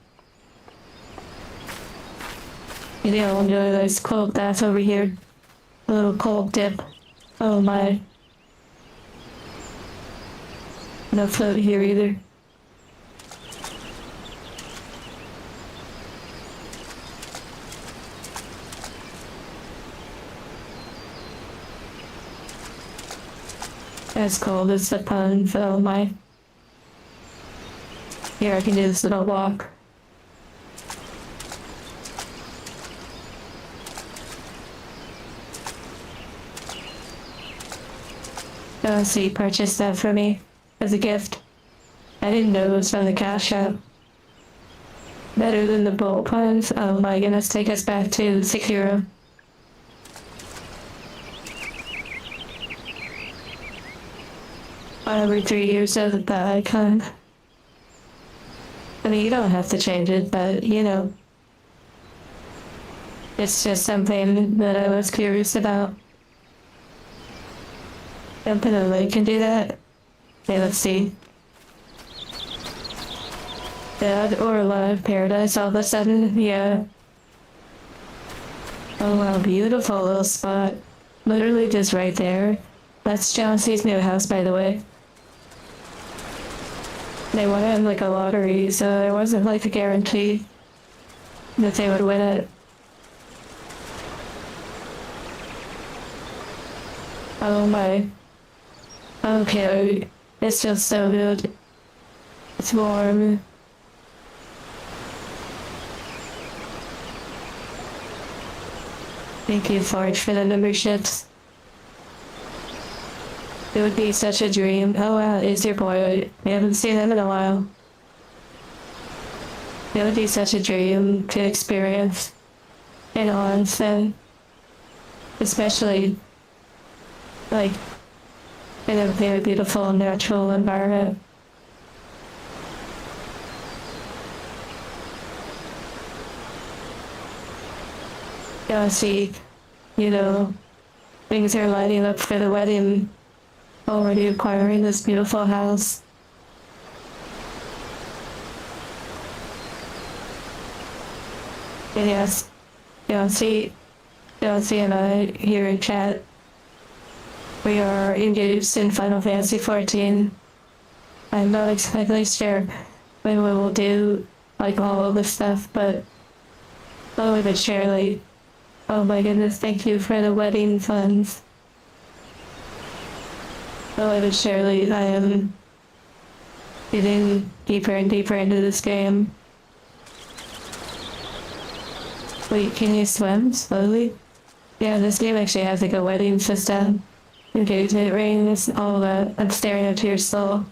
You know, enjoy this cold bath over here. A little cold dip. Oh my. No float here either. As cold as the pun, so my. Here I can do this little walk. Oh, so you purchased that for me as a gift. I didn't know it was from the cash shop. Better than the bolt puns. Oh my goodness, take us back to Secure. Every 3 years of the icon. I mean, you don't have to change it, but you know, it's just something that I was curious about. Definitely can do that. Okay, let's see. Dead or alive paradise all of a sudden, yeah. Oh wow, beautiful little spot. Literally just right there. That's Johnson's new house, by the way. They won it in like a lottery, so there wasn't like a guarantee that they would win it. Oh my. Okay, it's just so good. It's warm. Thank you, Forge, for the memberships. It would be such a dream. Oh wow, it's your boy. We haven't seen him in a while. It would be such a dream to experience in onsen. Especially, like, in a very beautiful natural environment. Yeah, see, you know, things are lighting up for the wedding. Already acquiring this beautiful house. And yes, Yossi and I here in chat, we are engaged in Final Fantasy XIV. I'm not exactly sure when we will do like all of this stuff, but slowly but surely. Oh my goodness, thank you for the wedding funds. Slowly but surely, I am getting deeper and deeper into this game. Wait, can you swim slowly? Yeah, this game actually has like a wedding system. Engagement rings, all that. I'm staring into your soul.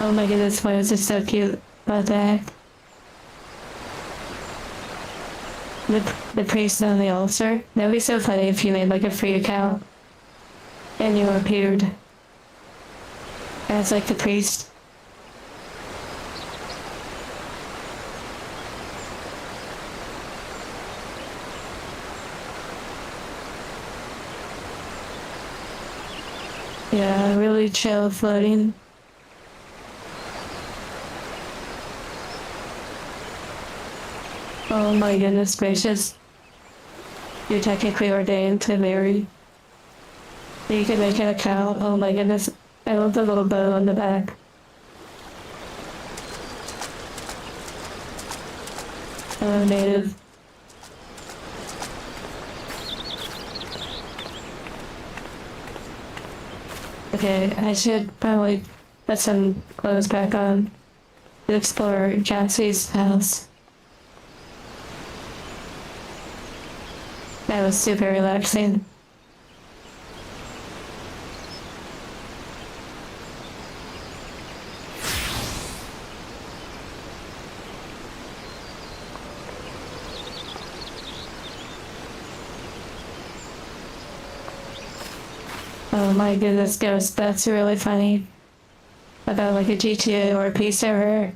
Oh my goodness, why is this so cute? What the heck? The priest on the altar? That would be so funny if you made like a free account and you appeared as like the priest. Yeah, really chill floating. Oh my goodness gracious. You're technically ordained to marry. You can make an account. Oh my goodness. I love the little bow on the back. Oh, native. Okay, I should probably put some clothes back on to explore Jassie's house. That was super relaxing. Oh my goodness, Ghost, that's really funny. About like a GTA or a P server.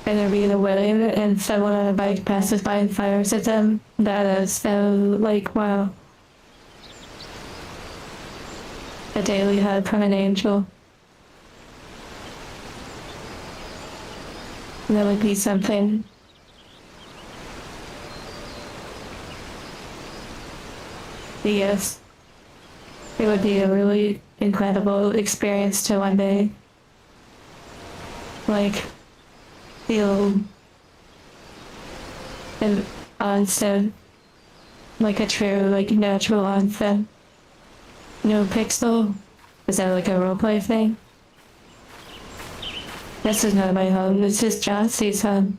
And there being a wedding and someone on a bike passes by and fires at them. That is so, like, wow. A daily hug from an angel. That would be something. Yes. It would be a really incredible experience to one day, like, feel an onsen, like a true, like, natural onsen. No pixel? Is that like a roleplay thing? This is not my home, this is Jossie's home.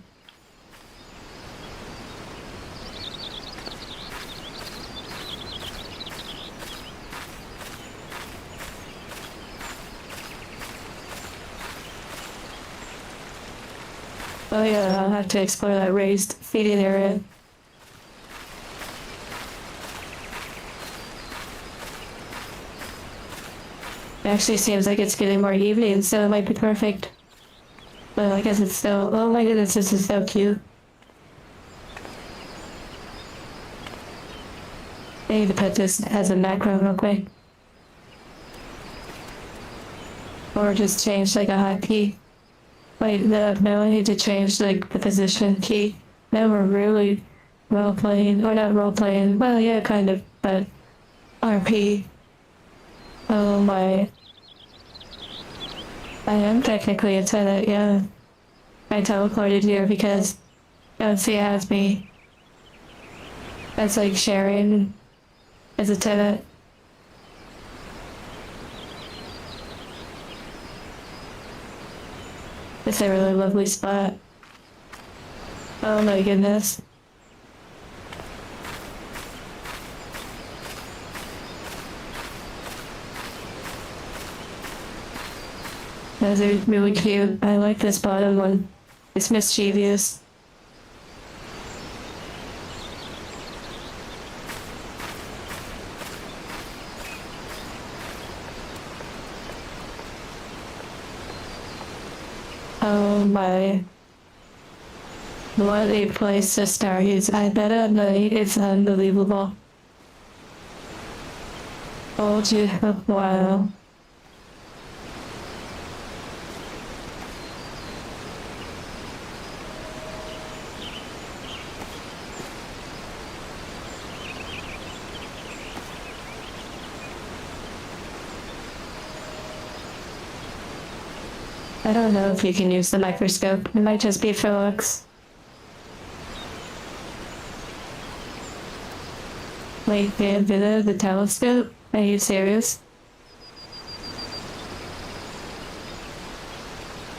Oh yeah, I'll have to explore that raised feeding area. It actually seems like it's getting more evening, so it might be perfect. But I guess it's still, oh my goodness, this is so cute. I need to put this as a macro real quick. Or just change like a hotkey. Wait, no, I need to change like the position key. Now we're really role playing, or not role playing, well yeah, kind of, but RP. Oh my. I am technically a tenant, yeah. I teleported here because LC has me. That's like sharing as a tenant. It's a really lovely spot. Oh my goodness. Those are really cute. I like this bottom one. It's mischievous. Oh my. What a place to start is. I bet at night it's unbelievable. Oh, gee, wow. I don't know if you can use the microscope. It might just be for looks. Wait, the telescope? Are you serious?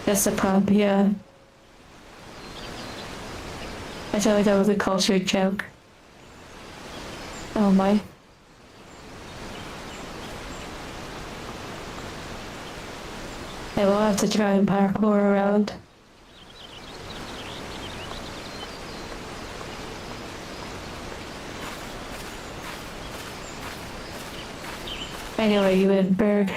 That's a prop, yeah. I feel like that was a cultured joke. Oh my. I will have to try and parkour around. Anyway, you in Berg.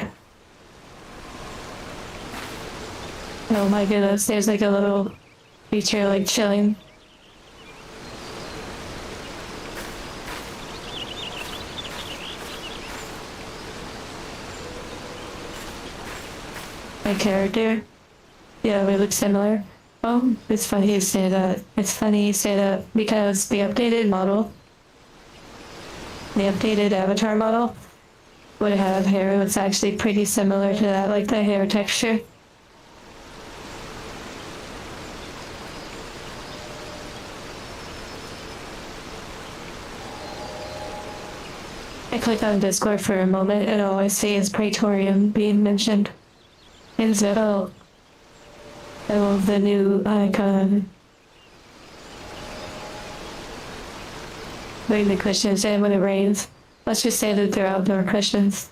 Oh my goodness, there's like a little feature like chilling. My character? Yeah, we look similar. Oh, it's funny you say that. It's funny you say that because the updated avatar model, would have hair that's actually pretty similar to that, like the hair texture. I click on Discord for a moment and all I see is Praetorium being mentioned. And so, oh, the new icon. Bring the cushions in when it rains. Let's just say that they're outdoor cushions.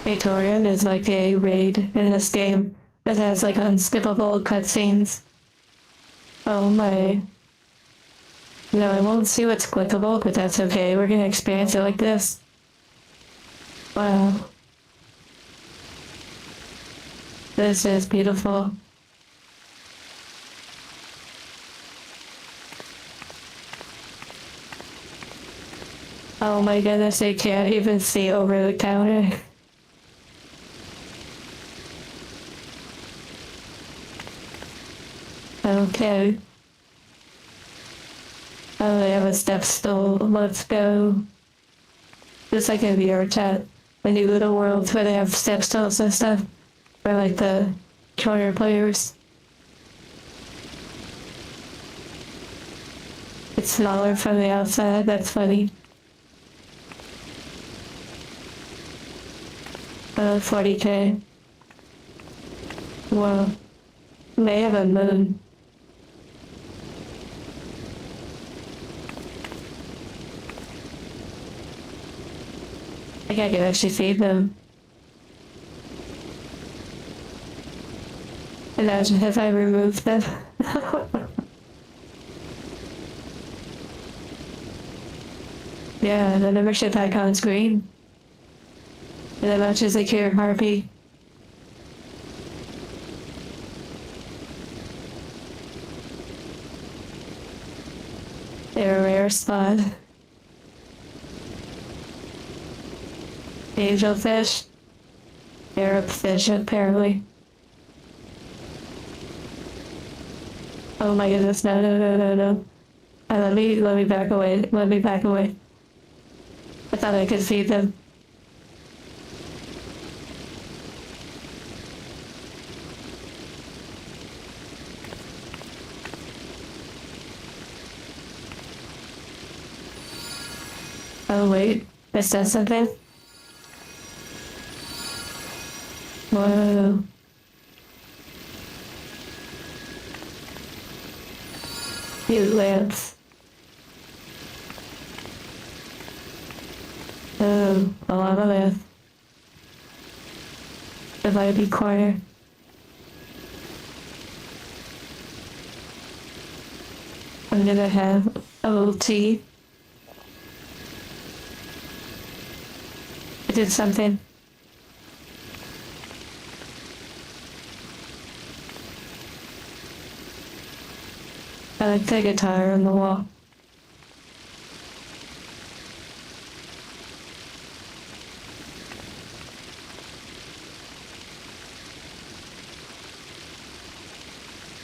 Praetorian is like a raid in this game that has like unskippable cutscenes. Oh my. No, I won't see what's clickable, but that's okay. We're gonna experience it like this. Wow. This is beautiful. Oh my goodness, I can't even see over the counter. Okay. Oh, they have a step stool. Let's go. Just like in VR chat. The new little worlds where they have step stools and stuff. For like the shorter players. It's smaller from the outside, that's funny. 40k. Wow. They have a moon. I think I could actually feed them. Imagine if I removed them. Yeah, the membership icon's green. And it matches like your heartbeat. They're a rare spot. Angelfish. Arab fish, apparently. Oh my goodness, no, no, no, no, no. Let me back away. Let me back away. I thought I could feed them. Oh wait, it says something? Whoa. Cute lamps. Oh, a lot of it. If I be quiet. I'm gonna have a little tea. I did something. I like the guitar on the wall.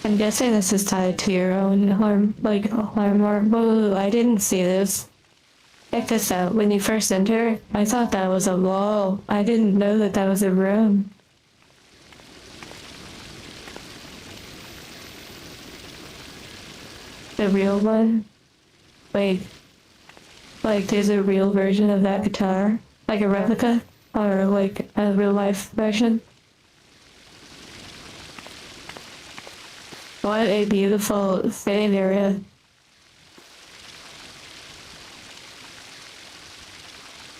I'm guessing this is tied to your own alarm, like alarm or whoa, I didn't see this. Check this out. When you first enter, I thought that was a wall. I didn't know that that was a room. The real one? Wait. Like, there's a real version of that guitar? Like a replica? Or like a real life version? What a beautiful fitting area.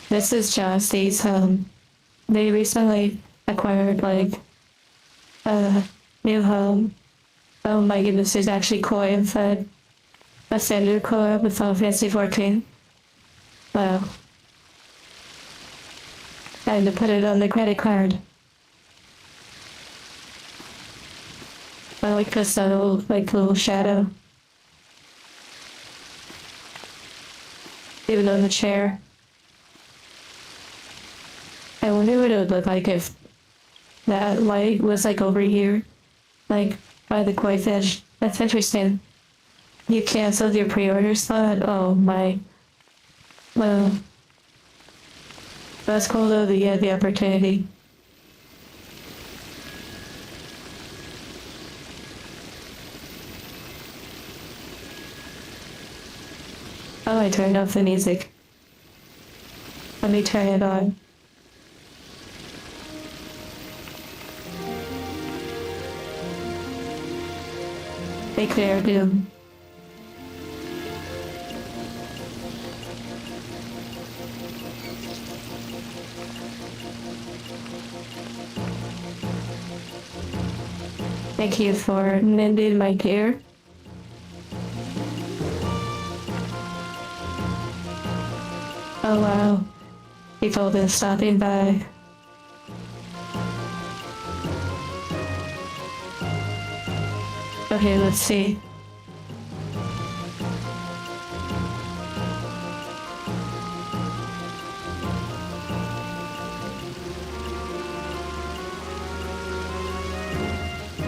This is Josty's home. They recently acquired like a new home. Oh my goodness, there's actually koi inside. A standard koi with Final Fantasy 14. Wow. Time to put it on the credit card. I like this little shadow. Even on the chair. I wonder what it would look like if that light was like over here. Like by the koi fish. That's interesting. You canceled your pre-order slot? Oh my. Well. That's cool though that you had the opportunity. Oh, I turned off the music. Let me turn it on. Declare doom. Thank you for mending my gear. Oh wow, people have been stopping by. Okay, let's see.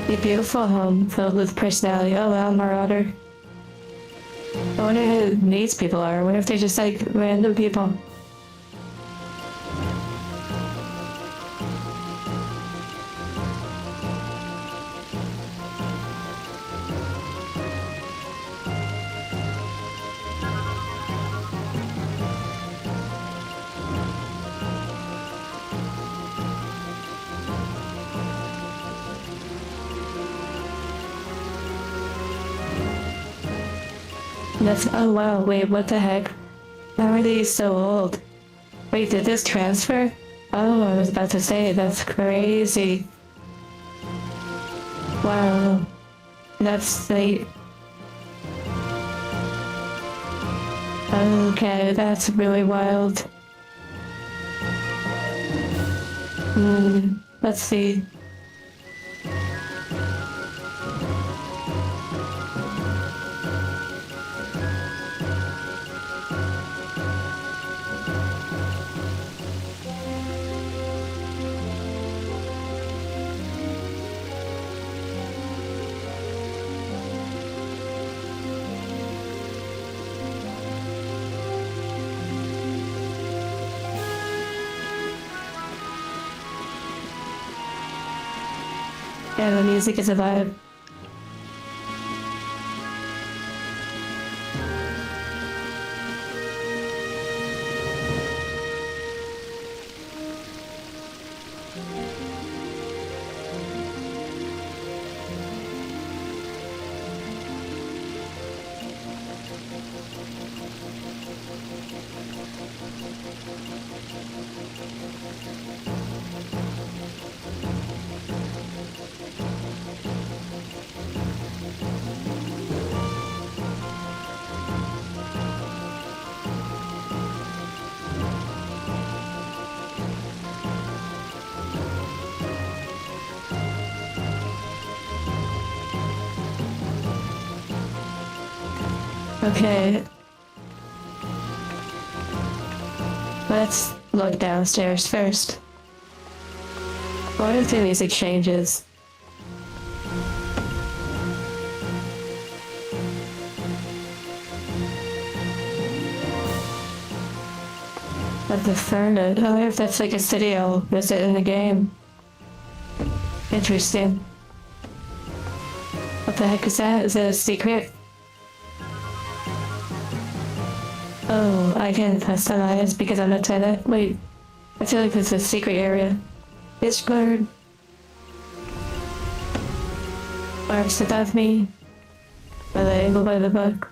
A beautiful home filled with personality. Oh wow, Marauder. I wonder who these people are. I wonder if they're just like random people. That's, oh wow, wait, what the heck? How are they so old? Wait, did this transfer? Oh, I was about to say, that's crazy. Wow. That's the... Okay, that's really wild. Let's see. Yeah, the music is a vibe. Okay. Let's look downstairs first. What if the music changes? At the furnace. I wonder if that's like a city I'll visit in the game. Interesting. What the heck is that? Is that a secret? Oh, I can customize because I'm not that. Wait, I feel like this is a secret area. It's blurred. Marks above me. By the angle by the book.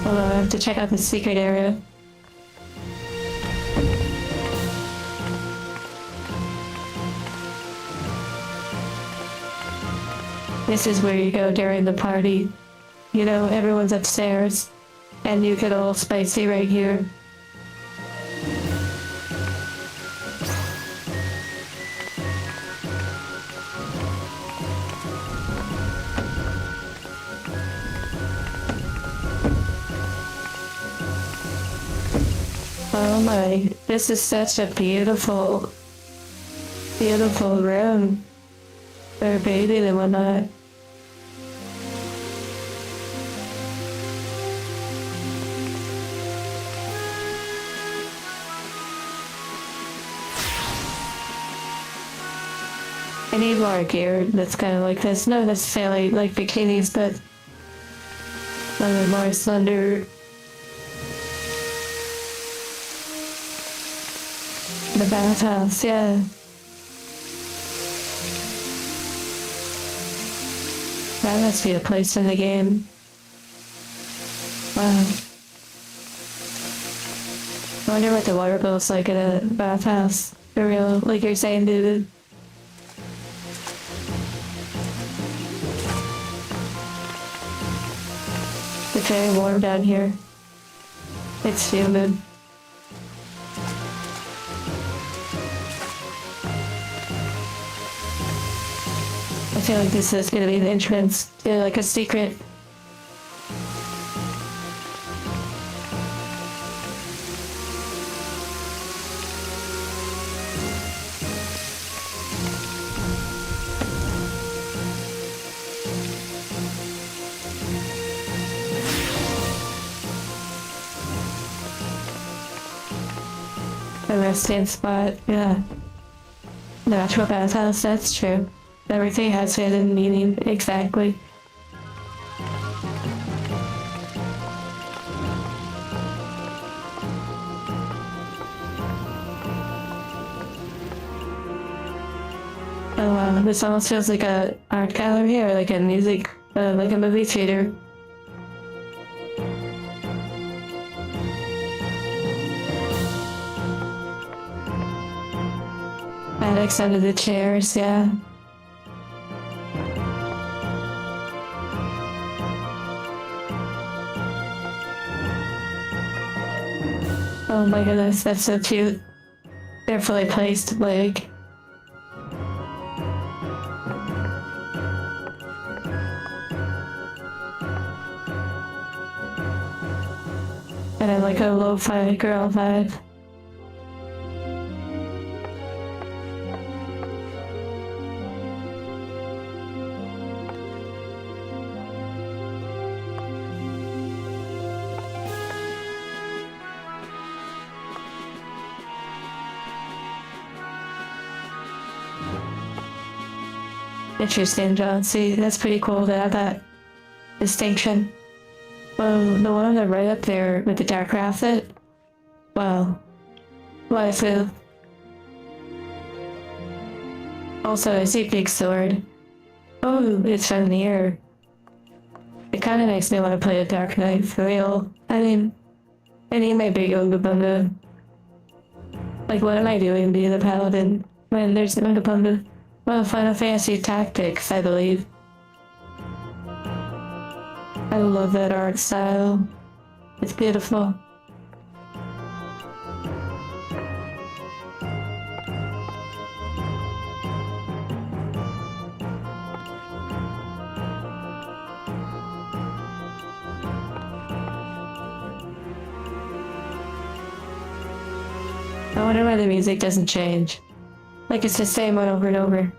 Hold on, I have to check out the secret area. This is where you go during the party. You know, everyone's upstairs. And you get all spicy right here. Oh my, this is such a beautiful, beautiful room. They're bathing and whatnot. I need more gear that's kind of like this. Not necessarily like bikinis, but a little more slender. The bathhouse, yeah. That must be a place in the game. Wow. I wonder what the water bill's like at a bathhouse. For real, like you're saying, dude. It's very warm down here. It's humid. I feel like this is gonna be the entrance to like a secret. A resting spot, yeah. The actual bathhouse, that's true. Everything has hidden meaning, exactly. Oh wow, this almost feels like a art gallery or like a music, like a movie theater. attics under the chairs, yeah. Oh my goodness, that's so cute. Carefully placed, like. And I like a lo-fi girl vibe. Interesting, John. See, that's pretty cool to have that distinction. Well, the one on the right up there with the darker outfit? Wow. Waifu. Also, I see big sword. Oh, it's from near. It kinda makes me want to play a Dark Knight for real. I mean my big Yoga Bunga. Like, what am I doing being a paladin when there's Yoga Bunga? Well, Final Fantasy Tactics, I believe. I love that art style. It's beautiful. I wonder why the music doesn't change. Like it's the same one over and over.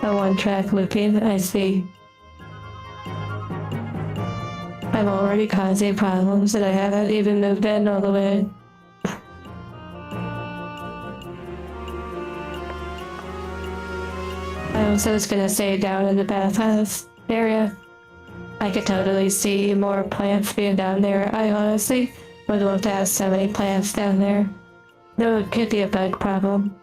A one-track looping, I see. I'm already causing problems that I haven't even moved in all the way. I also was gonna say down in the bathhouse area. I could totally see more plants being down there. I honestly would love to have so many plants down there. Though it could be a bug problem.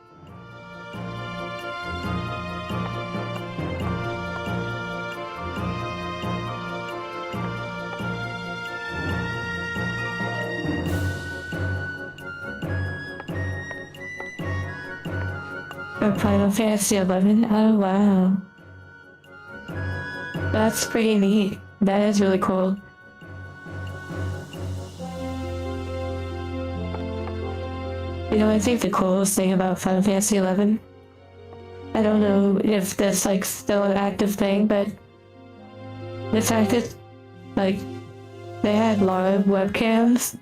Or Final Fantasy XI. Oh wow. That's pretty neat. That is really cool. You know, I think the coolest thing about Final Fantasy XI, I don't know if that's like still an active thing, but the fact that like they had live webcams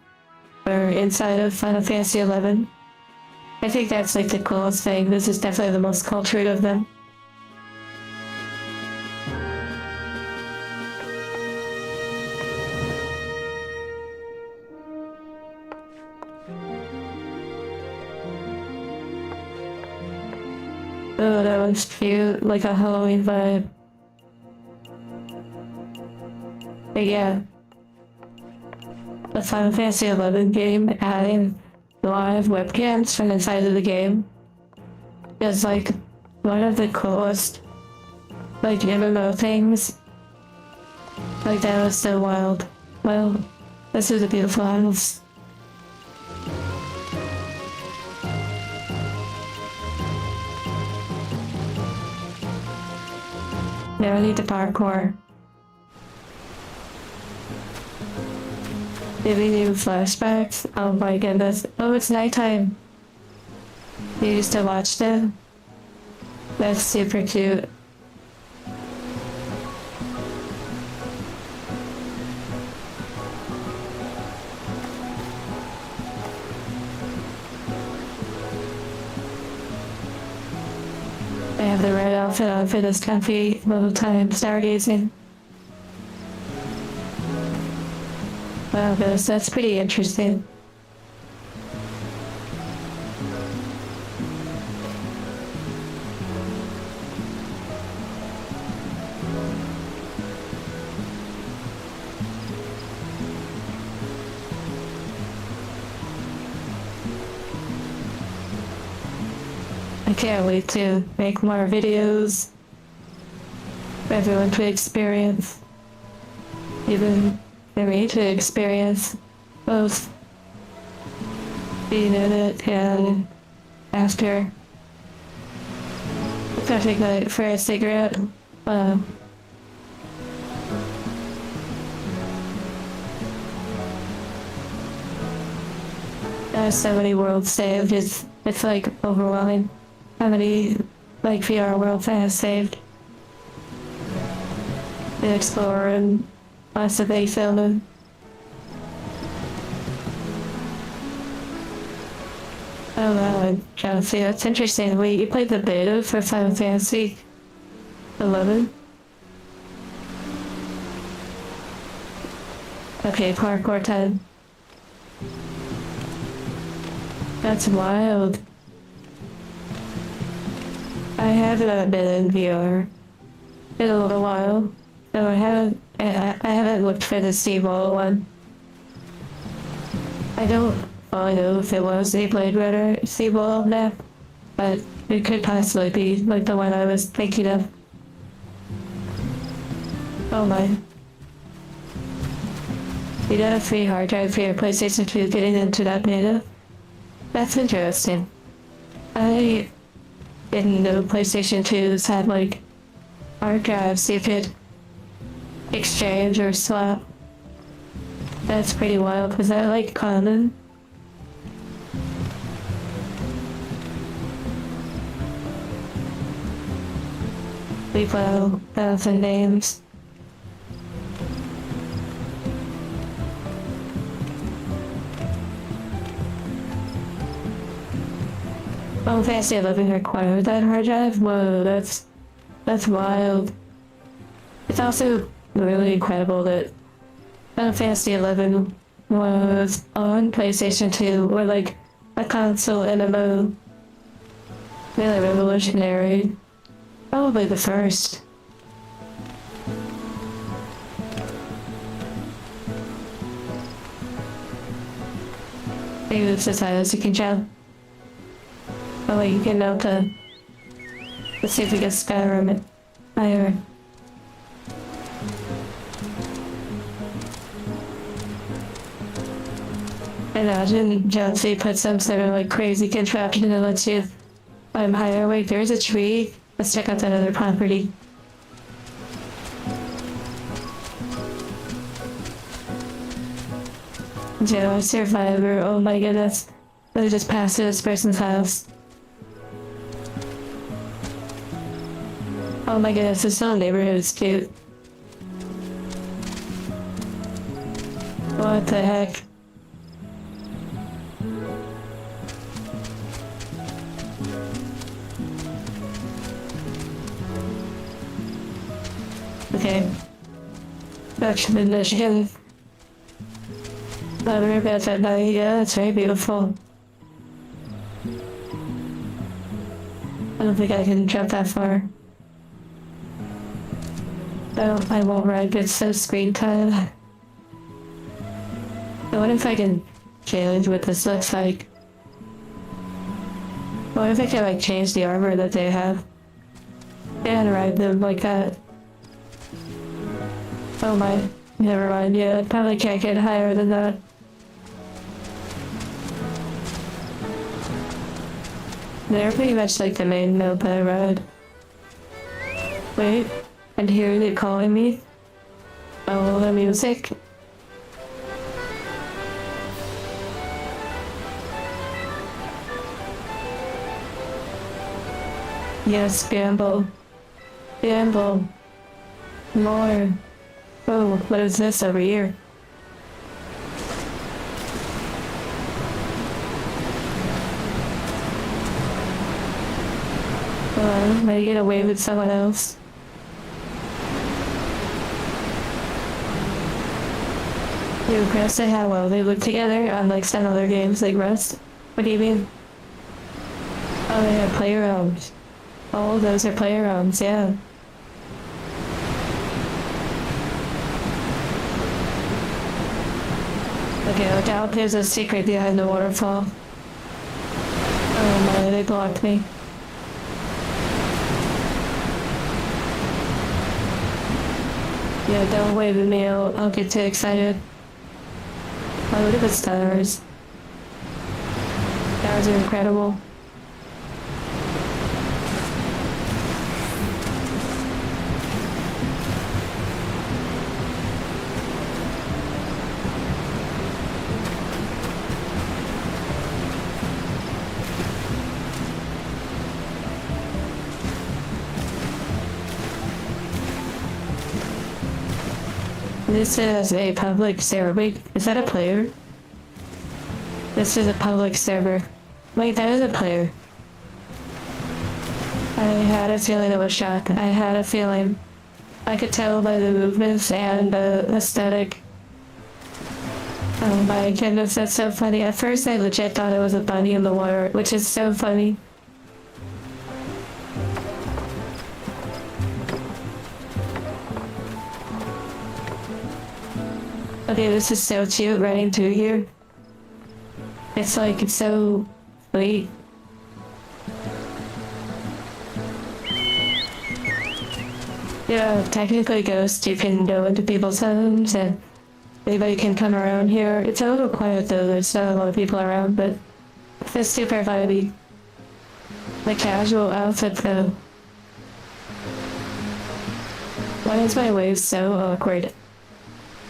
or inside of Final Fantasy XI, I think that's like the coolest thing. This is definitely the most cultured of them. Oh, that one's cute, like a Halloween vibe. But yeah, the Final Fantasy XI game adding live webcams from inside of the game is like one of the coolest like MMO things. Like that was so wild. Well, this is a beautiful house. Now I need to parkour. Maybe new flashbacks? Oh my goodness. Oh, it's nighttime. You used to watch them? That's super cute. I have the right outfit on for this comfy little time stargazing. Wow, that's pretty interesting. I I can't wait to make more videos for everyone to experience. Even for me to experience both being in it and after. Especially like for a cigarette. There's so many worlds saved, it's like overwhelming how many like VR worlds I have saved. The Explorer and lots of big filming. Oh wow, I'm trying to see, that's interesting. Wait, you played the beta for Final Fantasy 11? Okay, parkour time. That's wild. I haven't been in VR in a little while, so I haven't looked for the Seawall one. I don't fully know if it was a Blade Runner Seawall map, but it could possibly be like the one I was thinking of. Oh my. You got a free hard drive for your PlayStation 2 getting into that beta? That's interesting. I didn't know PlayStation 2s had like hard drives you could exchange or swap. That's pretty wild. Was that like common? Leave out 1,000 names. Oh, Fantasy 11 required that hard drive? Whoa, that's wild. It's also really incredible that Final Fantasy 11 was on PlayStation 2, or like a console MMO. Really revolutionary. Probably the first. Maybe this is how as you can tell. Oh wait, you can know to... Let's see if we get Skyrim it higher. Imagine Jonesy put some sort of like crazy contraption that lets you climb higher. Wait, there's a tree. Let's check out that other property. Joe, survivor. Oh my goodness. Let me just pass through this person's house. Oh my goodness, this whole neighborhood is cute. What the heck? Okay. Back to Michigan. Louder about that night. Yeah, it's very beautiful. I don't think I can jump that far. I won't ride, it's so screen time. I wonder if I can change what this looks like. What if I can like change the armor that they have? And ride them like that. Oh my, never mind, yeah, I probably can't get higher than that. They're pretty much like the main moped ride. Wait, and here they're calling me. Oh, the music. Yes, gamble. Gamble. More. Oh, what is this over here? Am I get away with someone else? You impressed at how well they look together on like some other games like Rust? What do you mean? Oh, they have player roams. Oh, those are player roams, yeah. Okay, look out, there's a secret behind the waterfall. Oh my, they blocked me. Yeah, don't wave at me, I'll get too excited. Oh, look at the stars. Stars are incredible. This is a public server. Wait, is that a player? This is a public server. Wait, that is a player. I had a feeling it was shot. I had a feeling. I could tell by the movements and the aesthetic. Oh my goodness, that's so funny. At first I legit thought it was a bunny in the water, which is so funny. Okay, this is so cute running through here. It's like, it's so sweet. Yeah, technically ghosts, you can go into people's homes and anybody can come around here. It's a little quiet though, there's not a lot of people around, but it's super vibey. The casual outfit though. Why is my wave so awkward?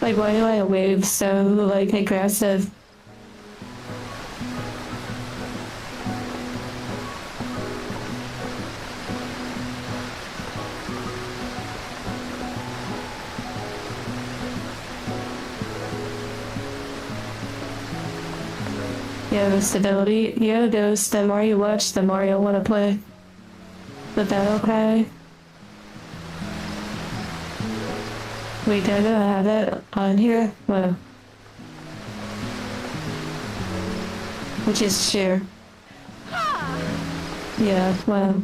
Like, why do I wave so, like, aggressive? Yeah, the stability. Yeah, those, the more you watch, the more you'll want to play. The battle cry. Wait, do I have it on here? Well, which is share. Yeah, well.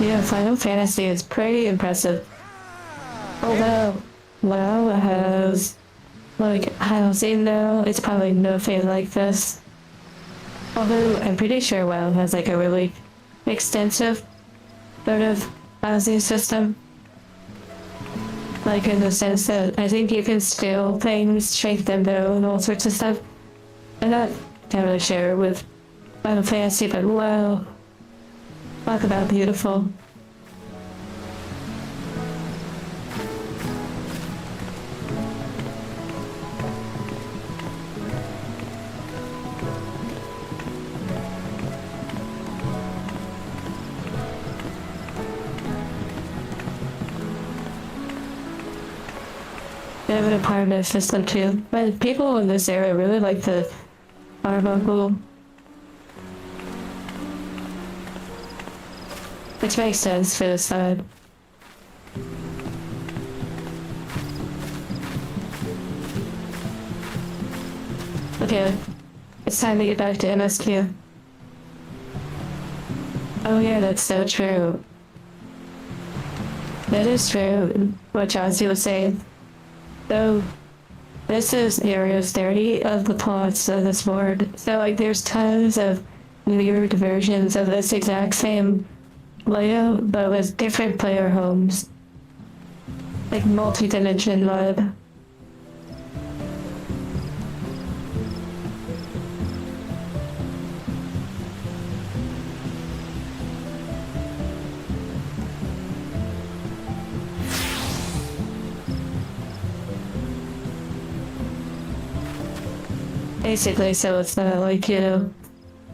Yeah, Final Fantasy is pretty impressive. Although, WoW has, like, housing now, it's probably nothing like this. Although, I'm pretty sure WoW has, like, a really extensive sort of housing system. Like, in the sense that I think you can steal things, shake them down, and all sorts of stuff. I'm not entirely sure with Final Fantasy, but wow. Talk about beautiful. They have an apartment system too, but people in this area really like the Arbuckle. Which makes sense for this side. Okay, it's time to get back to MSQ. Oh yeah, that's so true. That is true, what Chauncey was saying. So, this is area 30 of the plots of this board. So, like, there's tons of weird versions of this exact same layout, but with different player homes. Like, multi-dimension vibe. Basically, so it's not like, you know,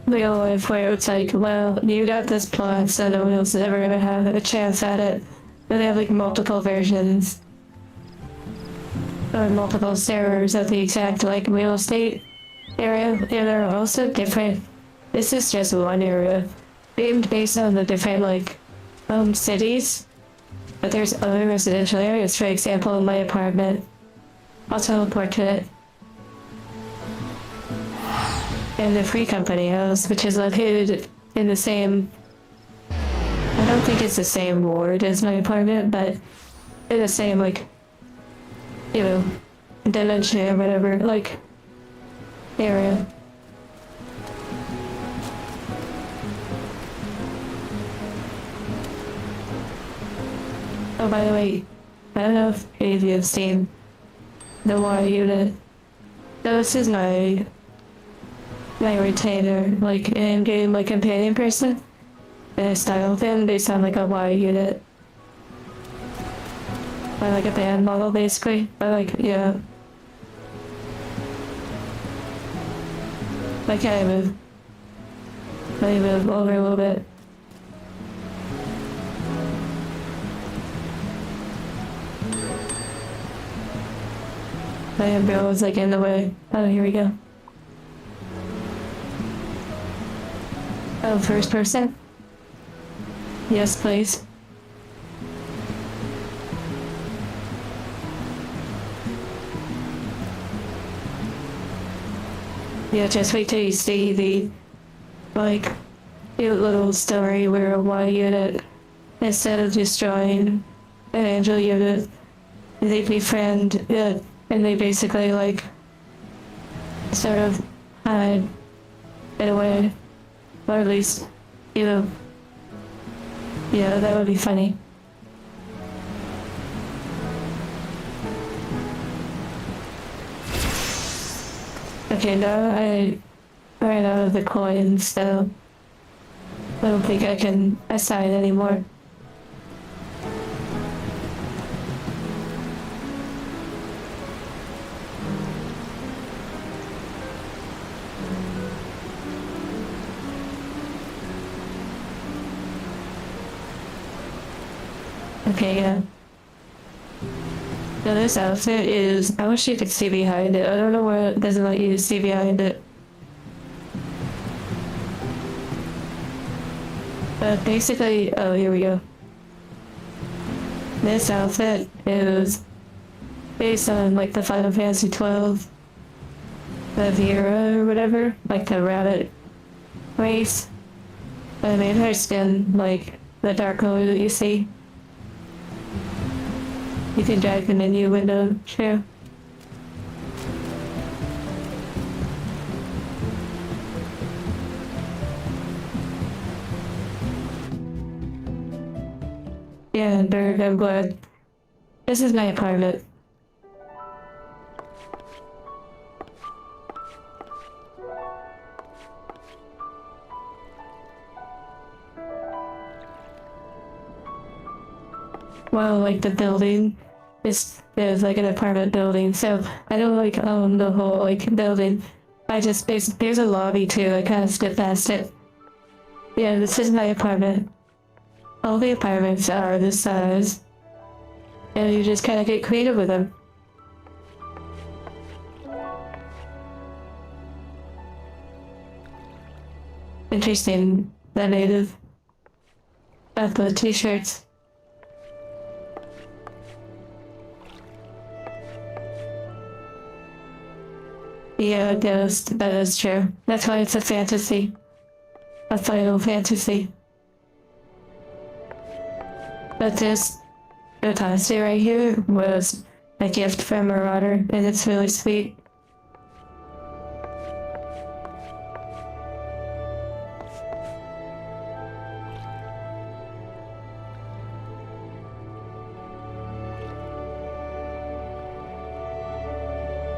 real life where it's like, well, you got this plot, so no one else is ever gonna have a chance at it. But they have like multiple versions. Or multiple servers of the exact like real estate area. And they're also different. This is just one area. Named based on the different like cities. But there's other residential areas, for example, my apartment. I'll teleport to it. And the Free Company house, which is located in the same, I don't think it's the same ward as my apartment, but in the same, like, you know, dimension or whatever, like, area. Oh, by the way, I don't know if you've seen the wire unit. No, this is my retainer, like in game, like companion person. And I style them, they sound like a wire unit. Or like a band model basically. But like, yeah. Like can I move? Let me move over a little bit. My umbrella was like in the way. Oh, here we go. Oh, first person? Yes, please. Yeah, just wait till you see the, like, cute little story where a Y unit, instead of destroying an angel unit, they befriend it, and they basically, like, sort of hide it away. Or at least, you know, yeah, that would be funny. Okay, now I ran out of the coins, so I don't think I can assign anymore. Okay, yeah. Now this outfit is, I wish you could see behind it. I don't know where it doesn't let you see behind it. But basically, oh, here we go. This outfit is based on like the Final Fantasy XII, the Vera or whatever, like the rabbit race. I made her skin like the dark color that you see. You can drag the menu window, too. Yeah, Berg, I'm glad. This is my apartment. Well, like the building is like an apartment building, so I don't like own the whole like building. I just there's a lobby too. I kind of skip past it. Yeah, this is my apartment. All the apartments are this size, and you just kind of get creative with them. Interesting. The native. At the t-shirts. Yeah, that is true. That's why it's a fantasy. A Final Fantasy. But this Otase right here was a gift from Marauder, and it's really sweet.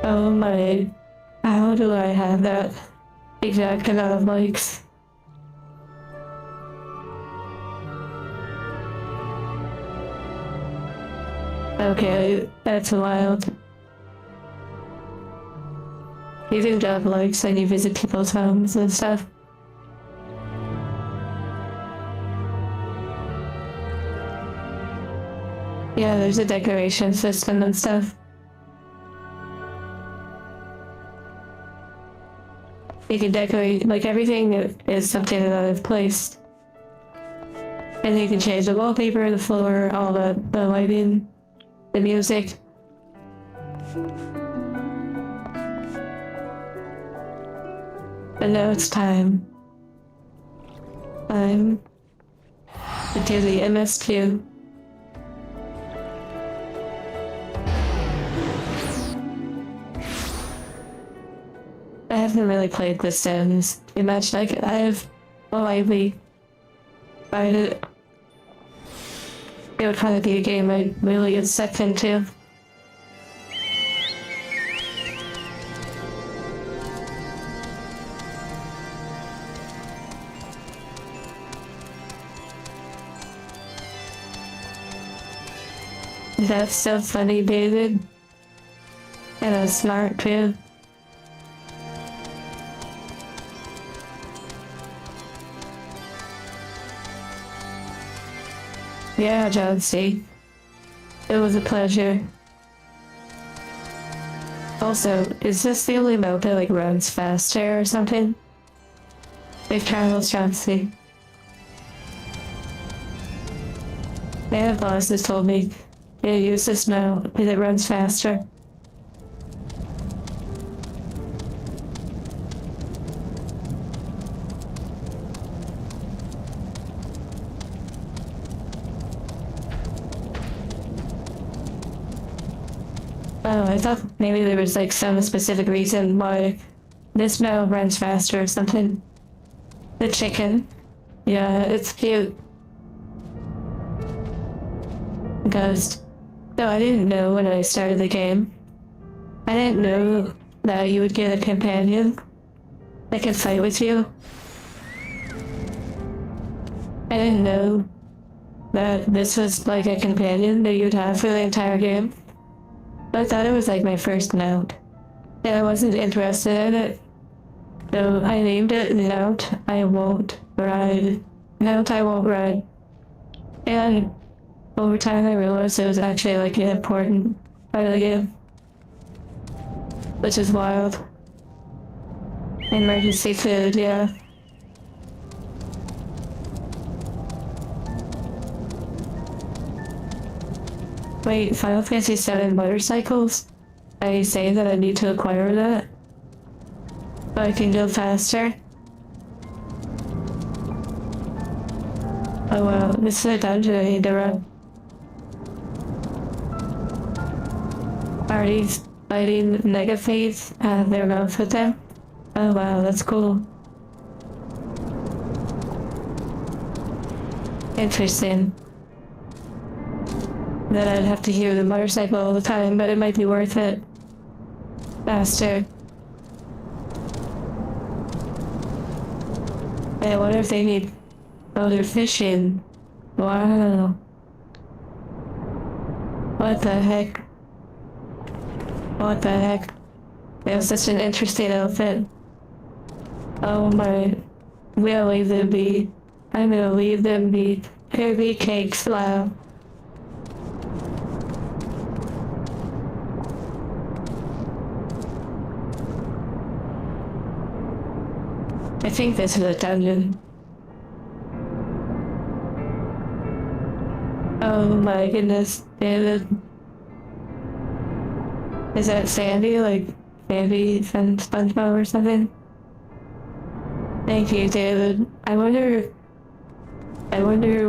Oh my, how do I have that exact amount of likes? Okay, that's wild. You do job likes and you visit people's homes and stuff. Yeah, there's a decoration system and stuff. You can decorate, like everything is something that I've placed. And you can change the wallpaper, the floor, all the lighting, the music. And now it's time. Time to do the MS2. I haven't really played The Sims too much. Like I've lightly tried it. it would probably be a game I'd really get sucked into. That's so funny, David. And a smart too. Yeah, Jonesy. It was a pleasure. Also, is this the only mode that like runs faster or something? Big travels, Jonesy. My boss has told me, yeah, use this now because it runs faster. Oh, I thought maybe there was like some specific reason why this now runs faster or something. The chicken. Yeah, it's cute. Ghost. No, I didn't know when I started the game. I didn't know that you would get a companion that can fight with you. I didn't know that this was like a companion that you'd have for the entire game. I thought it was like my first note, and I wasn't interested in it. So I named it Note I Won't Ride. Note I Won't Ride. And over time I realized it was actually like an important part of the game. Which is wild. Emergency food, yeah. Wait, Final Fantasy VII motorcycles? Are you saying that I need to acquire that? So I can go faster? Oh wow, this is a dungeon I need to run. Are these fighting Negaphades and their mouth with them? Oh wow, that's cool. Interesting. Then I'd have to hear the motorcycle all the time, but it might be worth it. Faster. I wonder if they need... Oh, they're fishing. Wow. What the heck? What the heck? They have such an interesting outfit. Oh my... We'll leave them be. I'm gonna leave them be. Here be cakes, wow. I think this is a dungeon. Oh my goodness, David. Is that Sandy, like Sandy from SpongeBob or something? Thank you, David. I wonder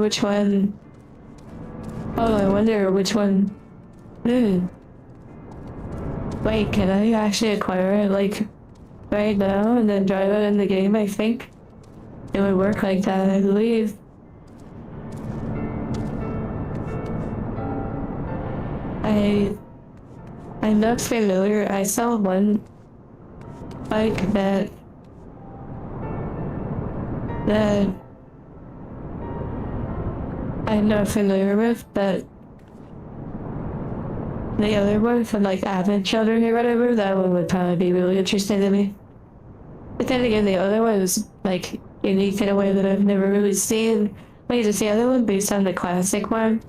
which one... Oh, I wonder which one... Wait, can I actually acquire it, like... right now and then drive it in the game? I think it would work like that, I believe. I'm not familiar. I saw one bike that I'm not familiar with, but the other one from like Advent Children or whatever, that one would probably be really interesting to me. But then again, the other one was like unique in a way that I've never really seen. Wait, is the other one based on the classic one?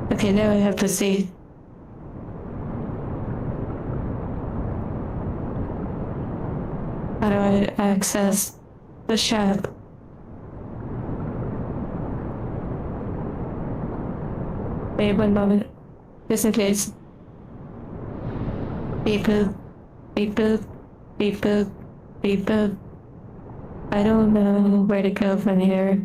Okay, now I have to see. How do I access the shop? Wait 1 moment. Just in case. Beep boop. Beep boop. Beep boop. Beep boop. I don't know where to go from here.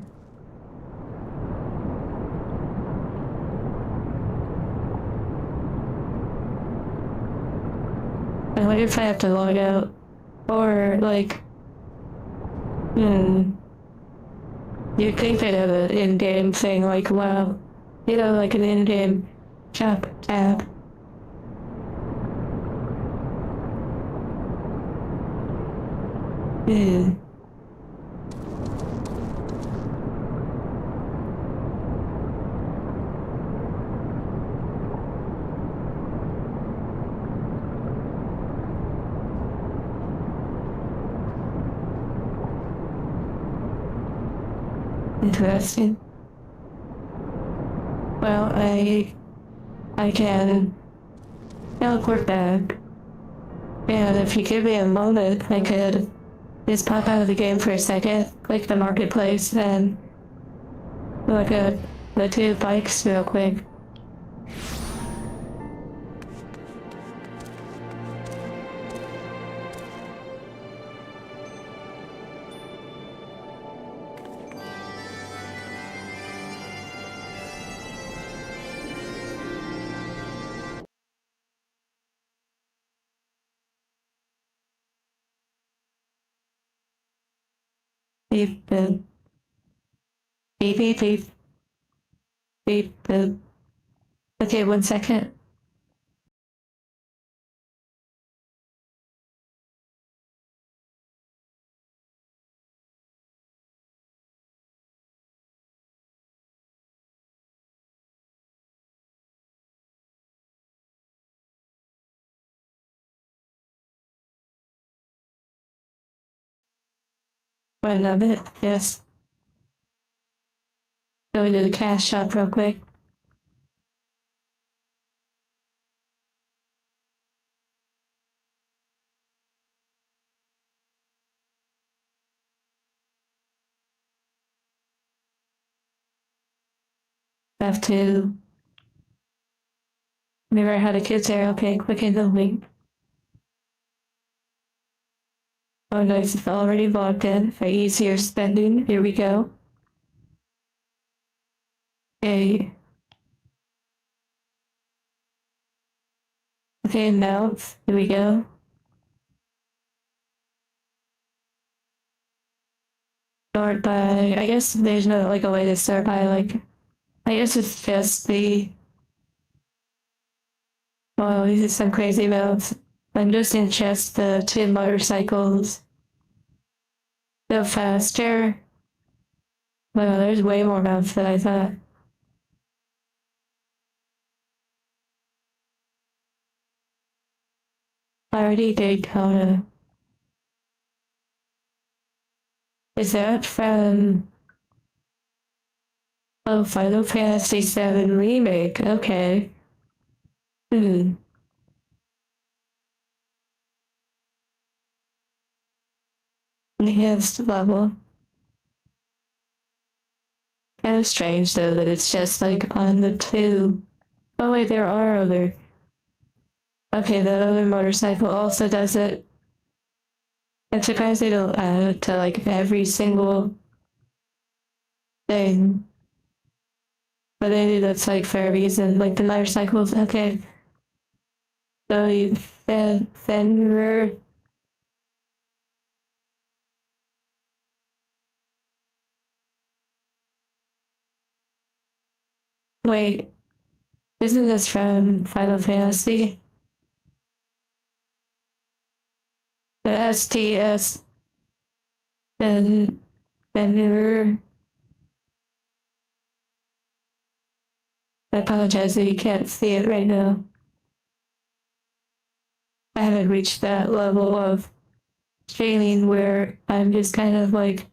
I wonder if I have to log out. Or like... You'd think they'd have an in-game thing like, wow, you know, like an in-game shop tab. Hmm. Interesting. Well, I can teleport back. And if you give me a moment, I could just pop out of the game for a second, click the marketplace, and look at the two bikes real quick. Beep, boop. Beep, beep, beep. Beep, boop. Okay, 1 second. One of it, yes. Go to the cash shop real quick. Have to remember how the kids are. Okay, click in the link. Oh, nice, it's already logged in for easier spending. Here we go. Okay. Okay, now, here we go. Start by, I guess there's no like a way to start by like, I guess it's just the, well, these are some crazy moves. I'm just in just the two motorcycles. Go faster. Wow, there's way more moves than I thought. I already did Kona. Is that from, oh, Final Fantasy VII Remake? Okay. Hmm. Enhanced level. Kind of strange though that it's just like on the two. Oh wait, there are other. Okay, the other motorcycle also does it. I'm surprised they don't add it to like every single thing. But maybe that's like for a reason. Like the motorcycles, okay. So you Fenrir. Wait, isn't this from Final Fantasy? The STS Fenrir. I apologize if you can't see it right now. I haven't reached that level of training where I'm just kind of like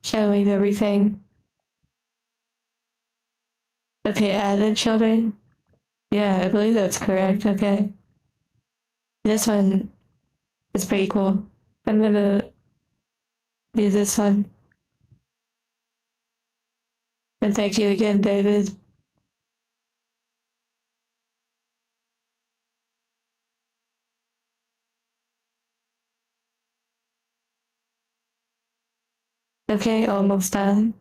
showing everything. Okay, added children. Yeah, I believe that's correct. Okay. This one is pretty cool. I'm gonna do this one. And thank you again, David. Okay, almost done.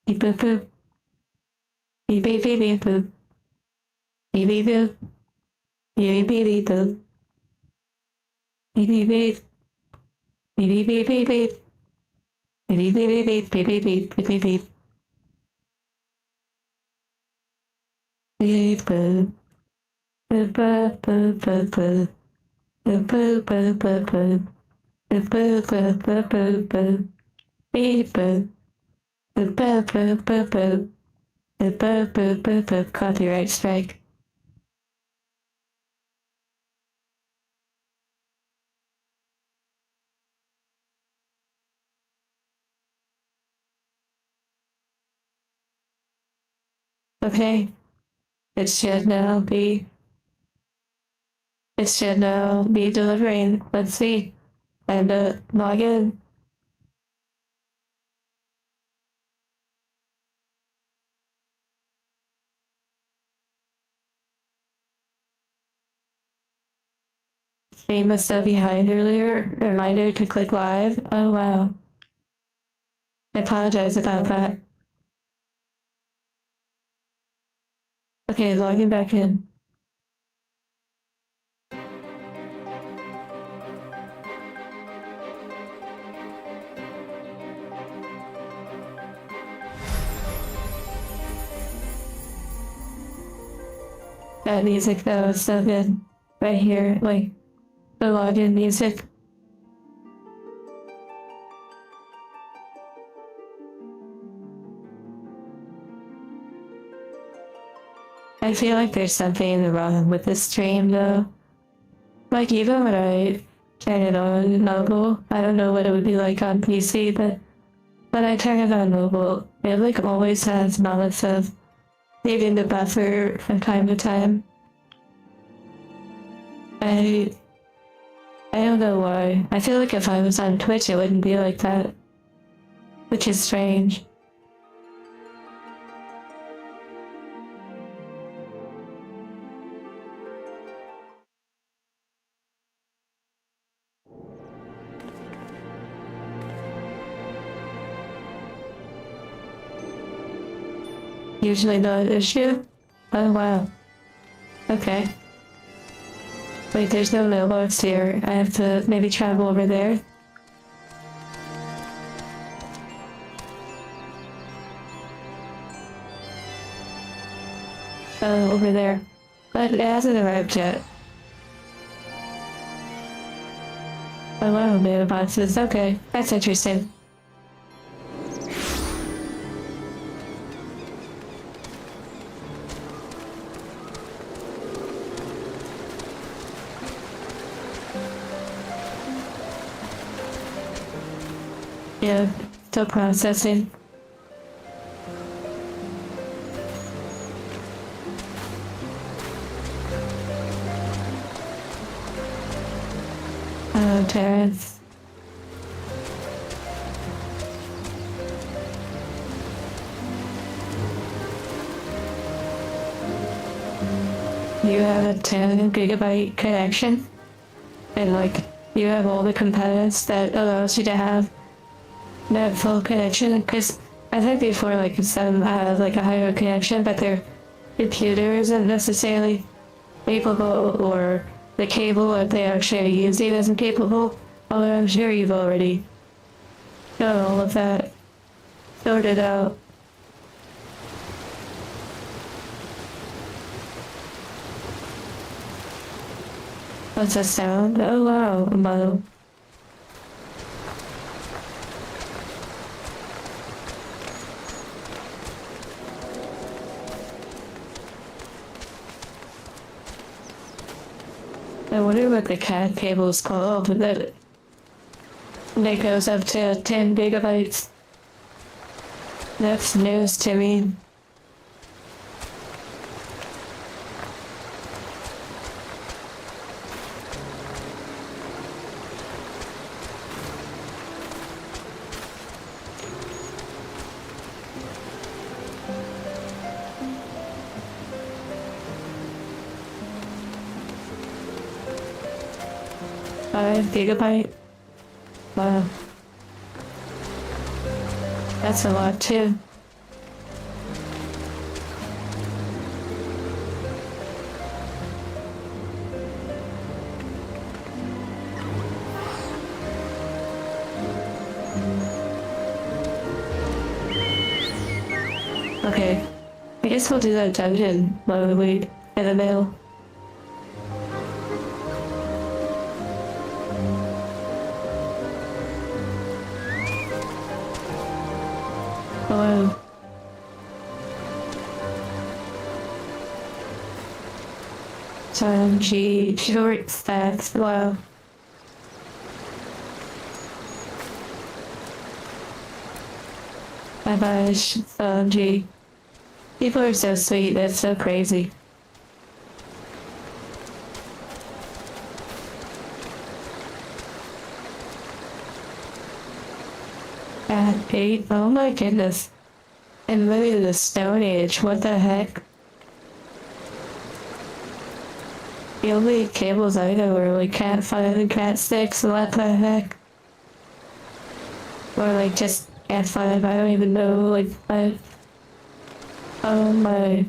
Beep boop boop. Beep beep beep beep boop. Beep beep boop. Beep beep beep boop. Beep beep beep. Beep beep beep beep beep. Beep beep beep beep beep beep beep beep beep beep. Beep boop. Boop boop boop boop boop. Boop boop boop boop boop. Boop boop boop boop boop boop. Beep boop. Boop boop boop boop boop. Boop boop boop boop boop. Copyright strike. Okay. It should now be. It should now be delivering. Let's see. And log in. They must have behind earlier. Reminder to click live. Oh wow. I apologize about that. Okay, logging back in. That music though is so good. Right here, like the login music. I feel like there's something wrong with this stream though. Like even when I turn it on mobile, I don't know what it would be like on PC, but when I turn it on mobile, it like always has moments of needing to buffer from time to time. I don't know why. I feel like if I was on Twitch it wouldn't be like that. Which is strange. Usually not an issue? Oh wow. Okay. Wait, there's no mailbox here. I have to maybe travel over there. Oh, over there. But it hasn't arrived yet. Oh wow, mailboxes. Okay, that's interesting. Yeah, still processing. Oh, Terrence. You have a 10 gigabyte connection, and like you have all the components that allows you to have that full connection. Because I think before like some have like a higher connection, but their computer isn't necessarily capable, or the cable that they actually use isn't capable. Although I'm sure you've already got all of that sorted out. What's that sound? Oh wow, a model. I wonder what the CAD cable is called that goes up to 10 gigabytes. That's news to me. Five gigabyte? Wow. That's a lot too. Okay. I guess we'll do that dungeon while we wait in the mail. Hello. G short stacks. Wow. My gosh, G. People are so sweet, that's so crazy. At 8, oh my goodness. And literally the Stone Age, what the heck? The only cables I know are like Cat 5 and Cat 6, what the heck? Or like just Cat 5, I don't even know, like, oh my.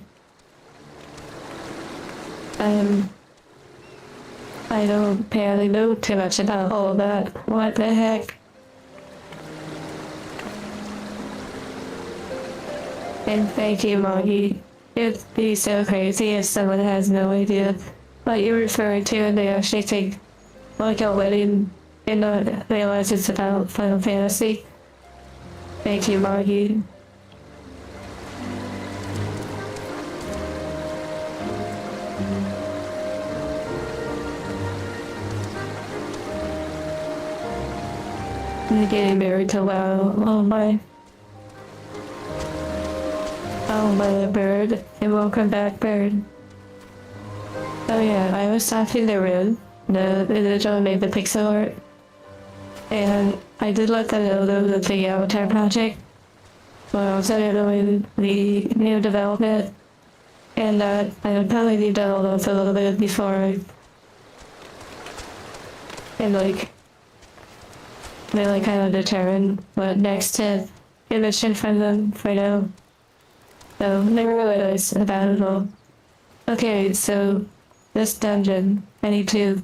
I don't barely know too much about all that, what the heck? And thank you, Moggy. It'd be so crazy if someone has no idea what you're referring to and they actually think like a wedding and not realize it's about Final Fantasy. Thank you, Moggy. I'm getting married to WoW. Oh my. Oh my bird. And welcome back, bird. Oh yeah, I was talking to Rin, the individual who made the pixel art. And I did let them know there was a big avatar project. But I was doing the new development. And I would probably need to hold off a little bit before and like they like kind of determine what next to emission from them for now. So never really nice about it all. Okay, so this dungeon, I need to do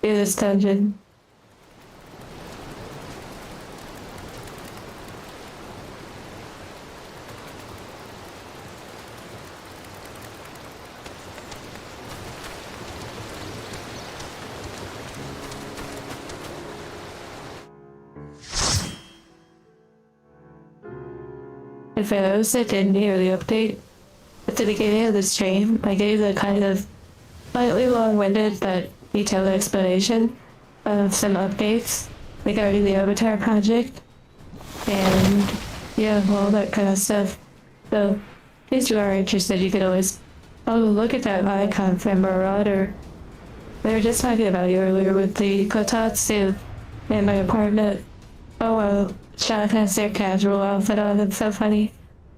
this dungeon. And for those that didn't hear the update, at the beginning of the stream, I gave a kind of slightly long-winded but detailed explanation of some updates regarding the Avatar project, and yeah, all that kind of stuff. So, if you are interested, you can always look at that icon from Marauder. We were just talking about you earlier with the kotatsu in my apartment. Oh well, Sean has their casual outfit on, it's so funny.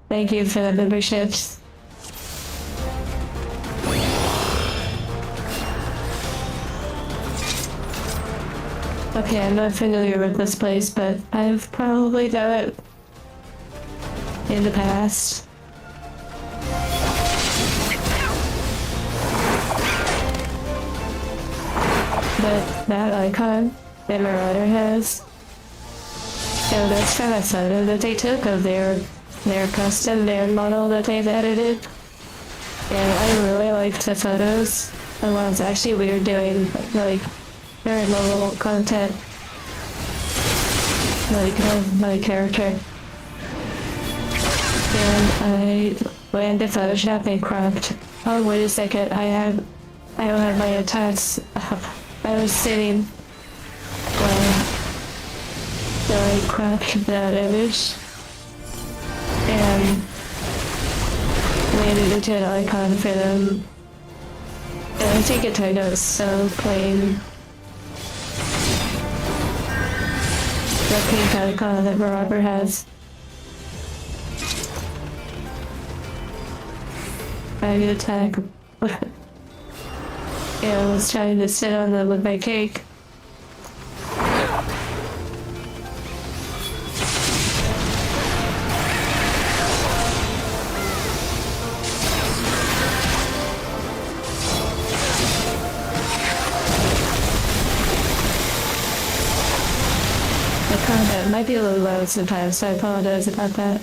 Thank you for the memberships. Okay, I'm not familiar with this place, but I've probably done it in the past. But that icon that Marauder has, so that's kind of photo that they took of their custom, their model that they've edited. And I really liked the photos. And while it's actually weird doing like very low content, like of my character. And I went into Photoshop and cropped. Oh wait a second, I don't have my attacks. I was sitting well, so I cropped that image and made it into an icon for them. And I think it turned out so plain. The pink icon that Marauder has. I need attack. Yeah, I was trying to sit on them with my cake. The combat might be a little loud sometimes, so I apologize about that.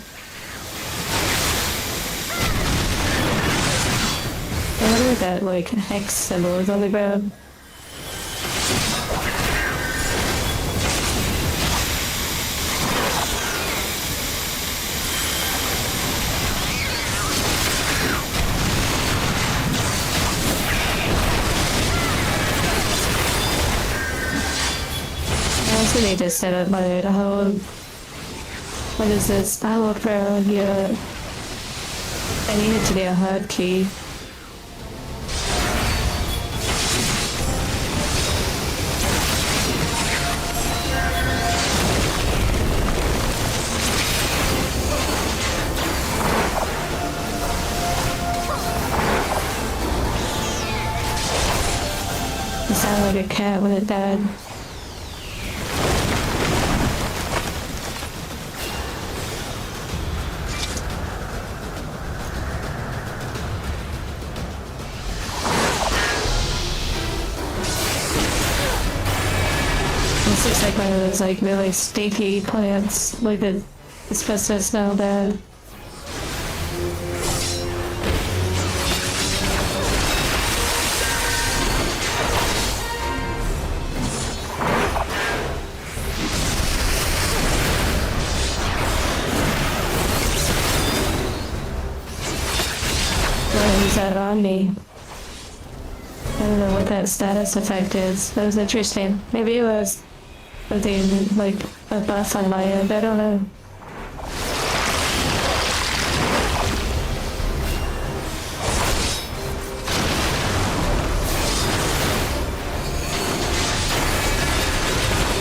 I wonder if that like hex symbol is on the ground. I also need to set up my whole. What is this? I will pro here. I need it to be a hard key. It sounded like a cat when it died. This looks like one of those like really stinky plants, like the it's supposed to smell bad. Why is that on me? I don't know what that status effect is. That was interesting. Maybe it was something like a buff on my end. I don't know.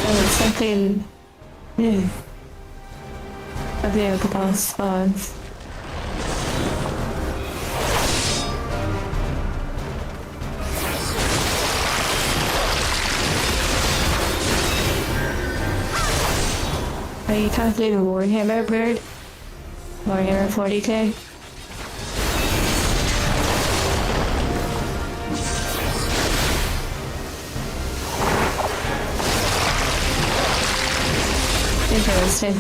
Oh, it's something new. I think the boss spawns. Are you talking to Warhammer Bird? Warhammer 40k? Interesting.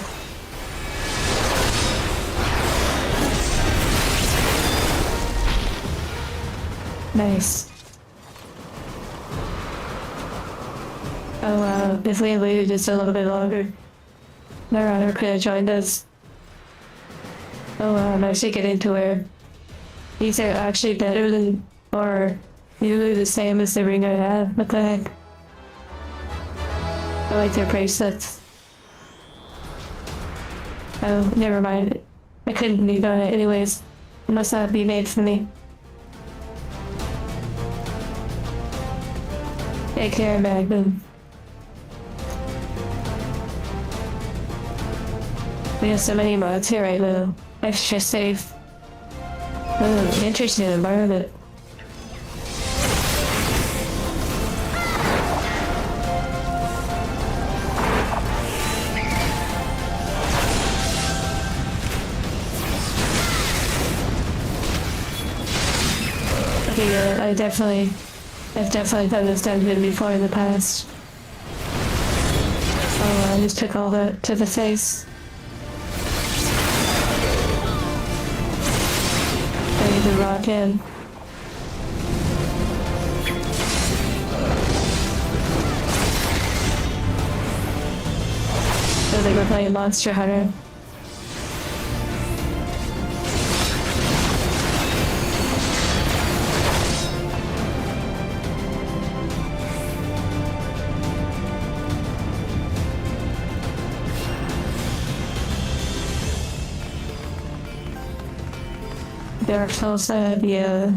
Nice. Oh wow, if we waited just a little bit longer. My runner could have joined us. Oh wow, I'm actually getting to where these are actually better than, or nearly the same as the ring I have. What the heck? I like their bracelets. Oh, never mind. I couldn't leave on it anyways. It must not be made for me. Take care, Magnum. We have so many mods here right now. Extra safe. Oh, interesting environment. Okay, yeah, I've definitely done this dungeon before in the past. Oh, I just took all that to the face. The rock in. So they were playing Monster Hunter. Dark Souls, yeah.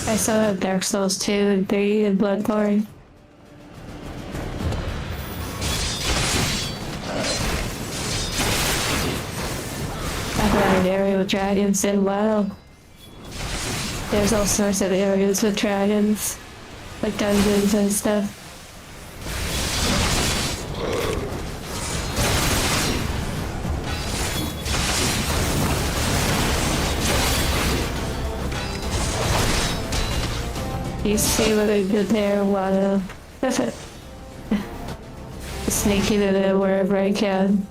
I still have Dark Souls 2 and 3 and Bloodborne. An area with dragons and WoW. There's all sorts of areas with dragons, like dungeons and stuff. You see what I did there, Wano. Sneak into there wherever I can.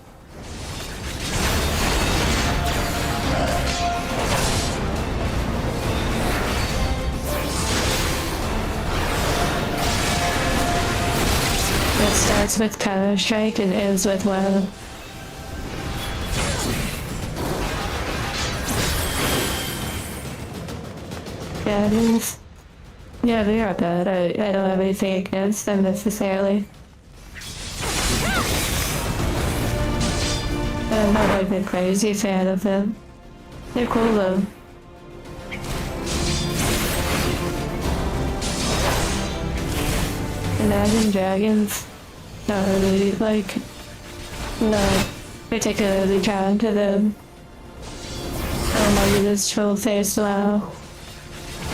It starts with Counter-Strike and ends with WoW. Yeah, it is. Yeah, they are bad. I don't have anything against them necessarily. But I'm not like a crazy fan of them. They're cool though. Imagine Dragons. Not really, like, not particularly drawn to them. Oh my goodness, troll face, wow.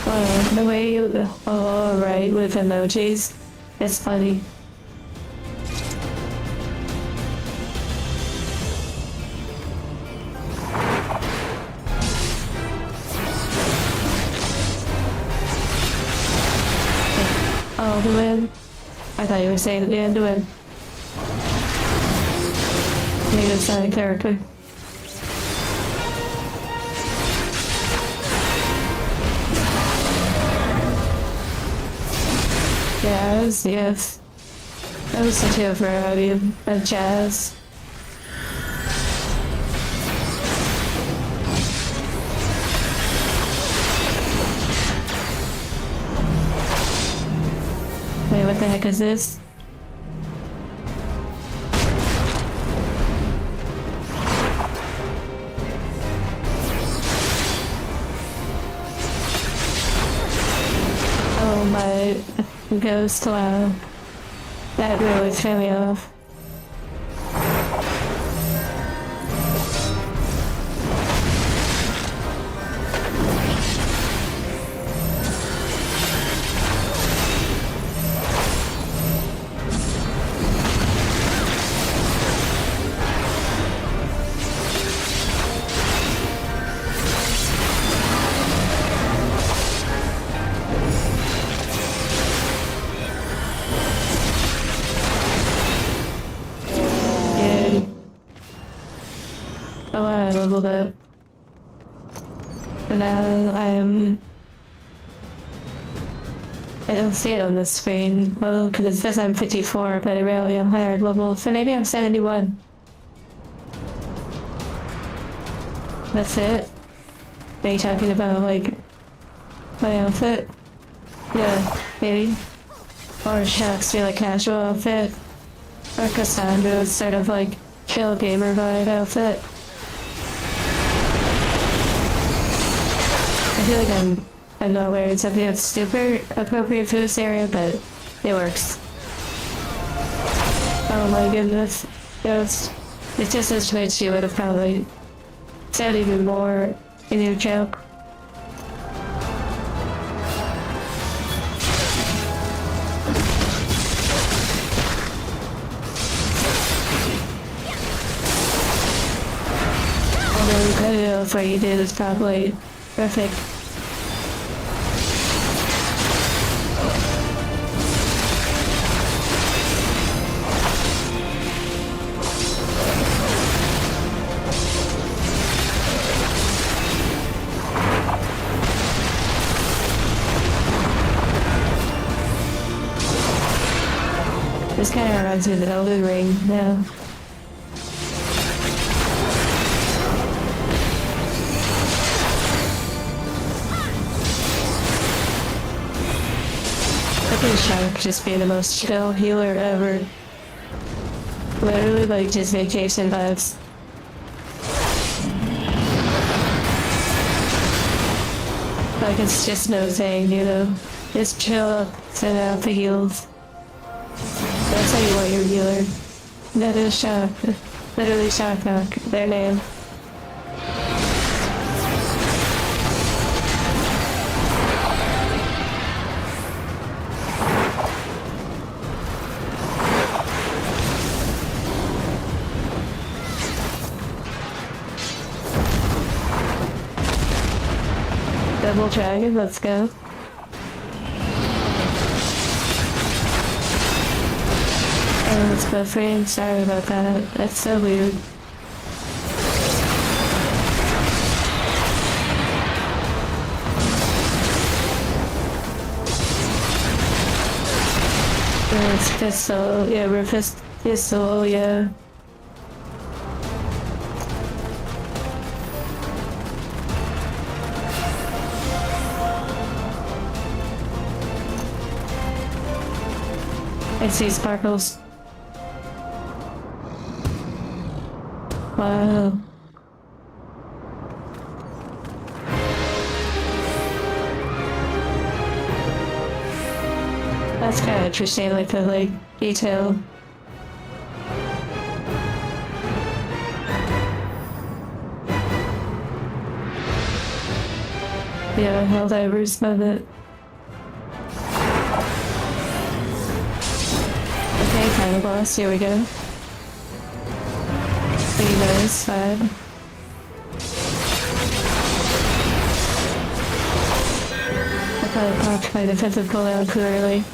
Wow, the way you write with emojis, it's funny. Oh, the win. I thought you were saying the end to win. Maybe it's not a character. Yes. That was such a variety of jazz. Wait, what the heck is this? Oh my ghost, wow. That really threw me off. Oh, I leveled up. And now I don't see it on the screen. Well, because it says I'm 54, but I rarely am higher level, so maybe I'm 71. That's it? Are you talking about, like, my outfit? Yeah, maybe. Or Shaq's really casual outfit. Or Cassandra's sort of like chill gamer vibe outfit. I feel like I'm not wearing something that's super appropriate for this area, but it works. Oh my goodness. It's just as Twitch, you would have probably said even more in your joke. Although the credit of what you did is probably perfect. This kind of reminds me of the Elden Ring now. Shark just be the most chill healer ever. Literally like just vacation vibes. Like it's just no saying, you know. Just chill, send out the heals. That's how you want your healer. That is Shark. Literally Shark, their name. Double dragon, let's go. Oh, it's buffering. Sorry about that. That's so weird. It's pistol. Yeah, we're pistol. Yeah. I see sparkles. Wow. That's kind of interesting, like the detail. Yeah, Helldivers of it. Okay, final boss, here we go. Pretty nice, fine. I probably popped my defensive cooldown too early.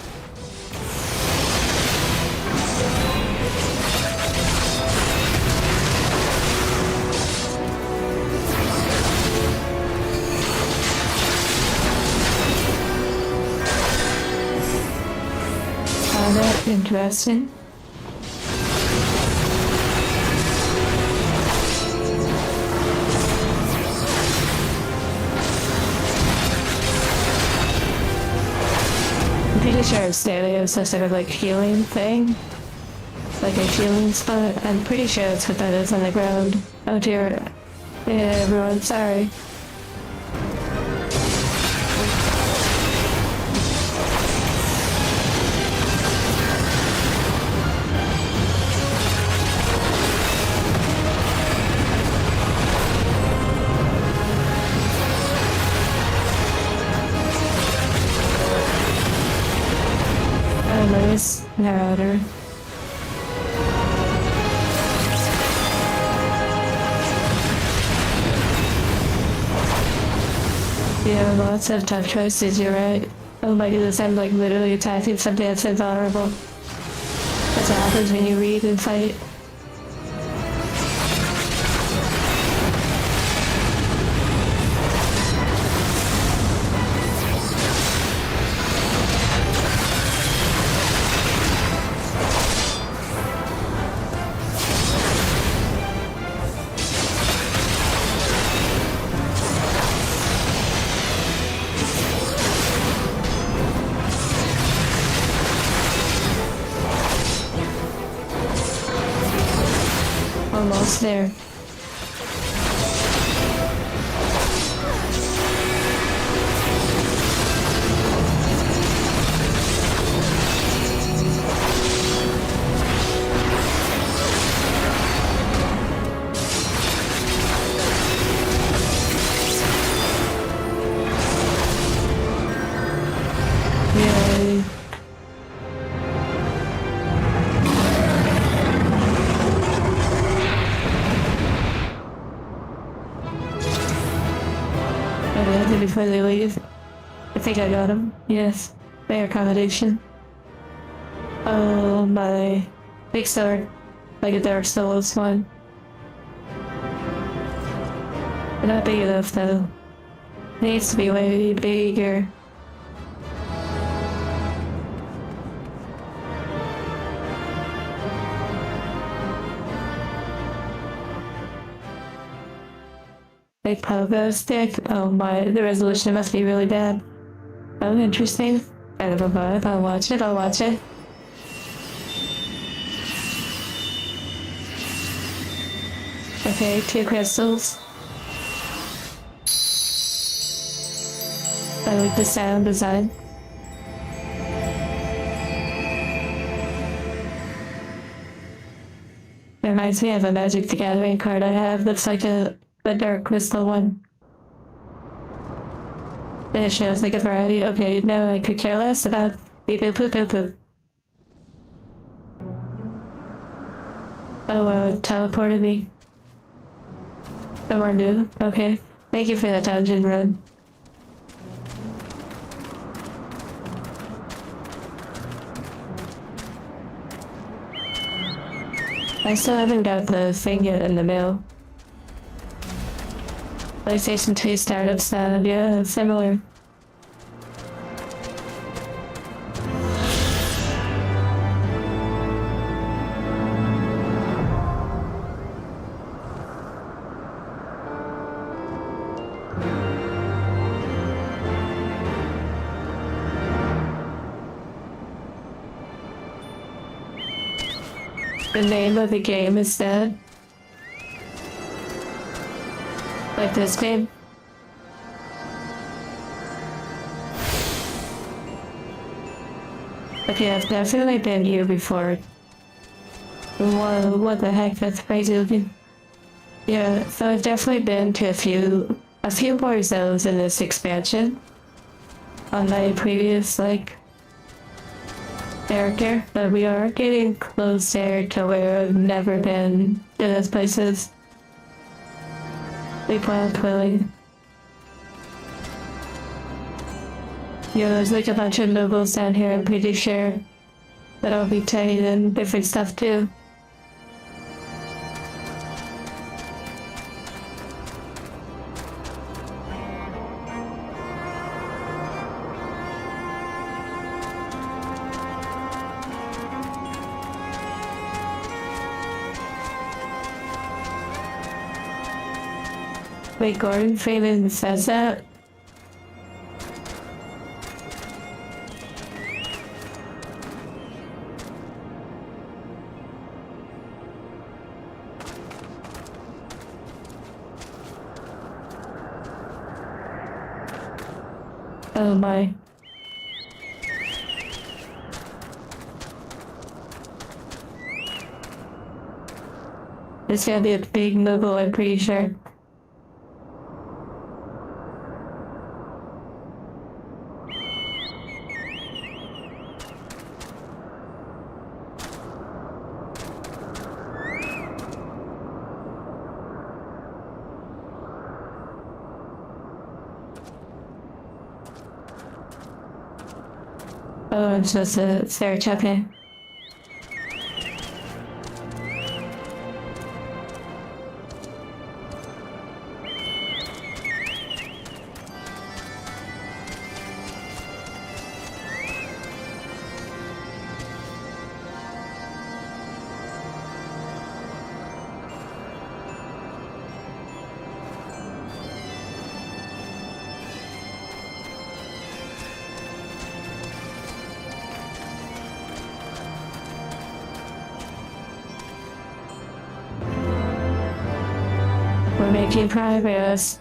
Found it interesting. I'm pretty sure it's Stalio, some sort of healing thing. Like a healing spot. I'm pretty sure that's what that is on the ground. Oh dear. Yeah, everyone, sorry. Oh, nice. Narrator. Yeah, lots of tough choices, you're right. Oh my goodness, I'm literally attacking something that's invulnerable. That's what happens when you read and fight. Almost there. Yay. Before they leave. I think I got him. Yes. Their accommodation. Oh my. Big sword. Like a Dark Souls one. They're not big enough though. It needs to be way bigger. Big pogo stick? Oh my, the resolution must be really bad. Oh, interesting. Kind of a vibe. I'll watch it, I'll watch it. Okay, 2 crystals. I like the sound design. It reminds me of a Magic the Gathering card I have that's like the dark crystal one. And it shows like a variety. Okay, no, I could care less about beep boop boop boop boop. Oh, teleported me. Somewhere new. Okay. Thank you for the dungeon run. I still haven't got the thing yet in the mail. PlayStation 2 startup sound, yeah, similar. The name of the game is dead. Like this game. Okay, I've definitely been here before. Whoa, what the heck, that's crazy looking. Yeah, so I've definitely been to a few more zones in this expansion. On my previous, character, but we are getting closer to where I've never been in those places. Big wild Twilly. Yeah, there's like a bunch of nobles down here, I'm pretty sure. That I'll be taking and different stuff too. Wait, Gordon Freeman says that? Oh my. It's gonna be a big mobile, I'm pretty sure. Oh, I'm supposed to search, okay. We're making progress.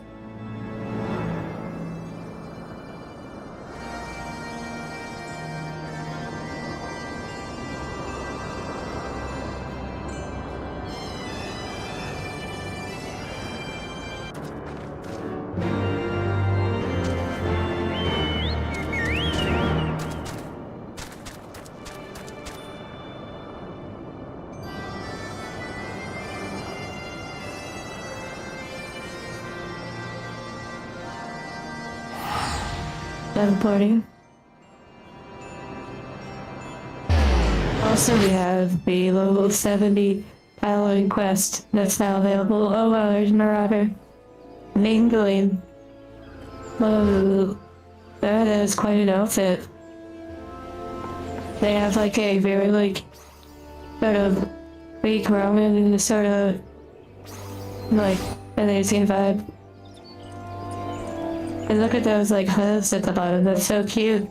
Teleporting. Also, we have the level 70 Halloween quest that's now available. Oh wow, there's Marauder. Mingling. Whoa, that is quite an outfit. They have like a very sort of Greek Roman sort of amazing vibe. And look at those hooves at the bottom, that's so cute.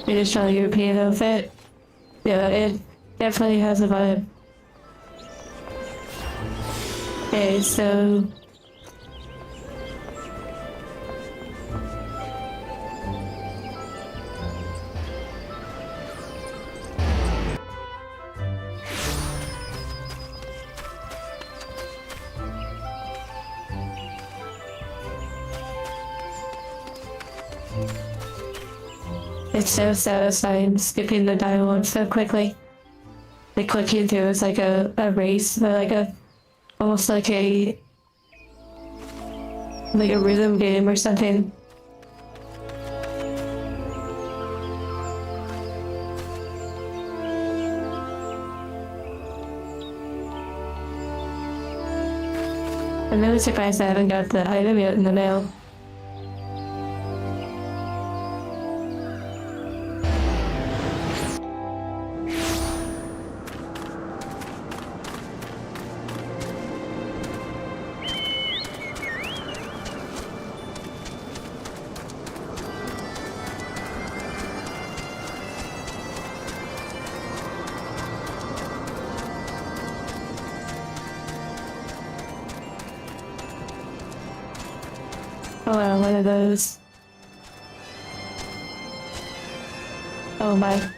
Traditional European outfit. Yeah, it definitely has a vibe. Okay, so it's so satisfying skipping the dialogue so quickly. Like clicking through is like a race, almost like a rhythm game or something. I'm really surprised I haven't got the item yet in the mail. Oh wow, one of those. Oh my.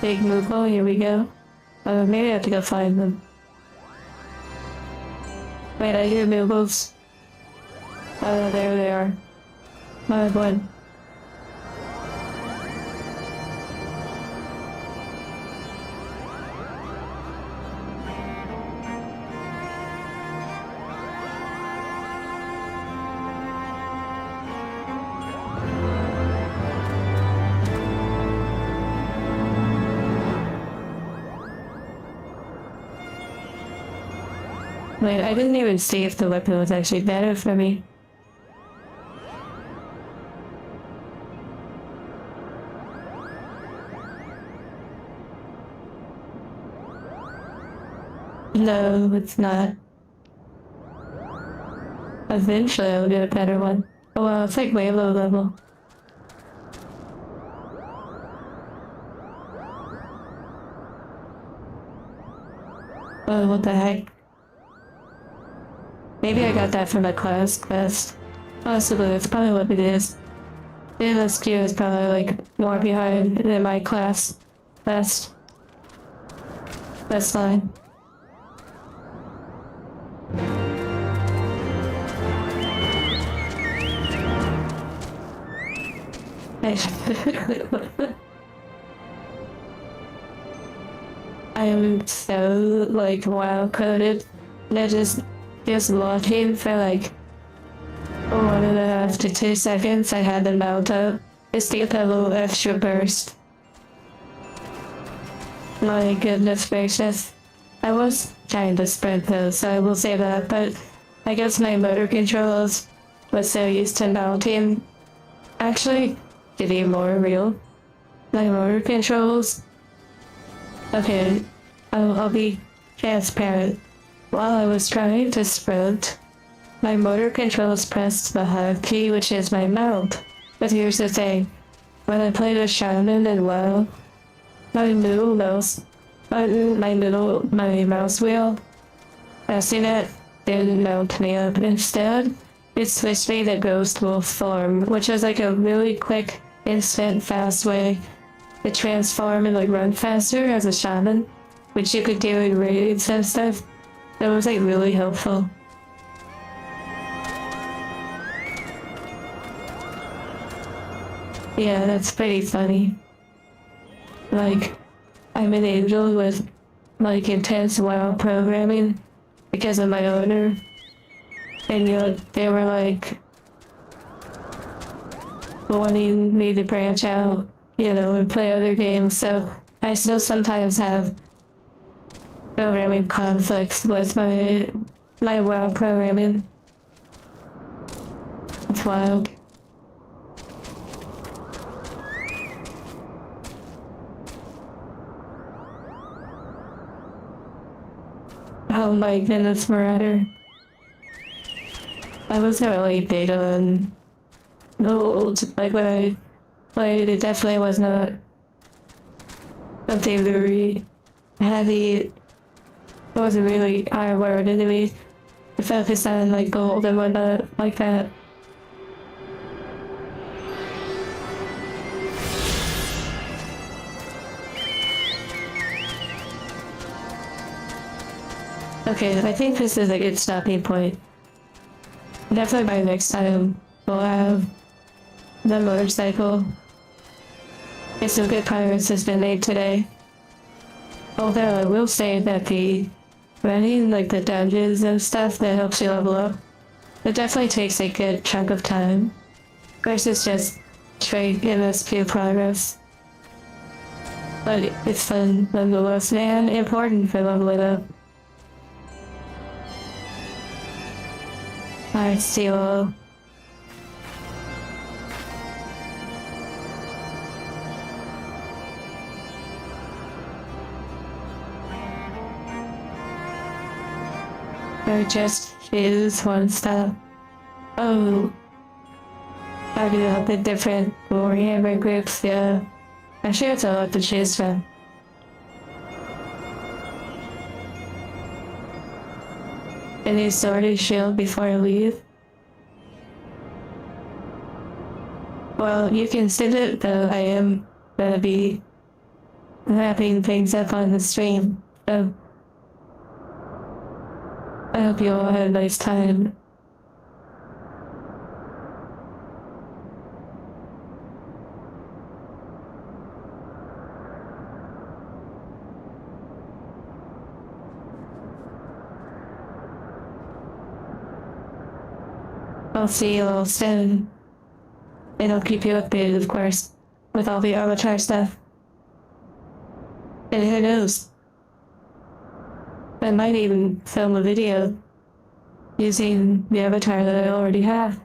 Big move. Oh, here we go. Maybe I have to go find them. Wait, I hear moves. Oh, there they are. My one. Wait, I didn't even see if the weapon was actually better for me. No, it's not. Eventually I'll get a better one. Oh well, it's like way low level. Oh, what the heck? Maybe I got that from my class quest. Possibly, that's probably what it is. The LSQ is probably like more behind than my class quest. That's fine. I am so like wow coded. And I just launching for like 1.5 to 2 seconds. I had the mount up just to get that little extra burst. My goodness gracious. I was trying to sprint though, so I will say that, but I guess my motor controls was so used to mounting. Actually, to be more real, my motor controls. Okay, I'll be transparent. While I was trying to sprint, my motor controls pressed the hub key, which is my mount. But here's the thing, when I played a shaman and WoW, my middle mouse button, my mouse wheel, pressing it didn't mount me up. Instead, it switched me to Ghost Wolf form, which was like a really quick, instant, fast way to transform and like run faster as a shaman, which you could do in raids and stuff. That was like really helpful. Yeah, that's pretty funny. Like, I'm an angel with like intense WoW programming because of my owner. And you know, they were like wanting me to branch out, you know, and play other games, so I still sometimes have programming conflicts with my WoW programming. It's wild. Oh my goodness, Marauder. I wasn't really big on gold. Like when I played, it definitely was not something very heavy. It wasn't really high word to me. I focused on like gold and whatnot like that. Okay, I think this is a good stopping point. Definitely by next time we'll have the motorcycle. It's some good progress has been made today. Although I will say that the running like the dungeons and stuff that helps you level up It definitely takes a good chunk of time versus just straight MSP progress. But it's fun nonetheless and important for leveling up. Alright, Steel. Or just choose one step. Oh. I do have the different warrior groups, yeah. I'm sure it's a lot to choose from. Any sword and shield before I leave? Well, you can send it, though I am gonna be wrapping things up on the stream. So I hope you all had a nice time. I'll see you all soon. And I'll keep you updated, of course, with all the Avatar stuff. And who knows? I might even film a video using the avatar that I already have.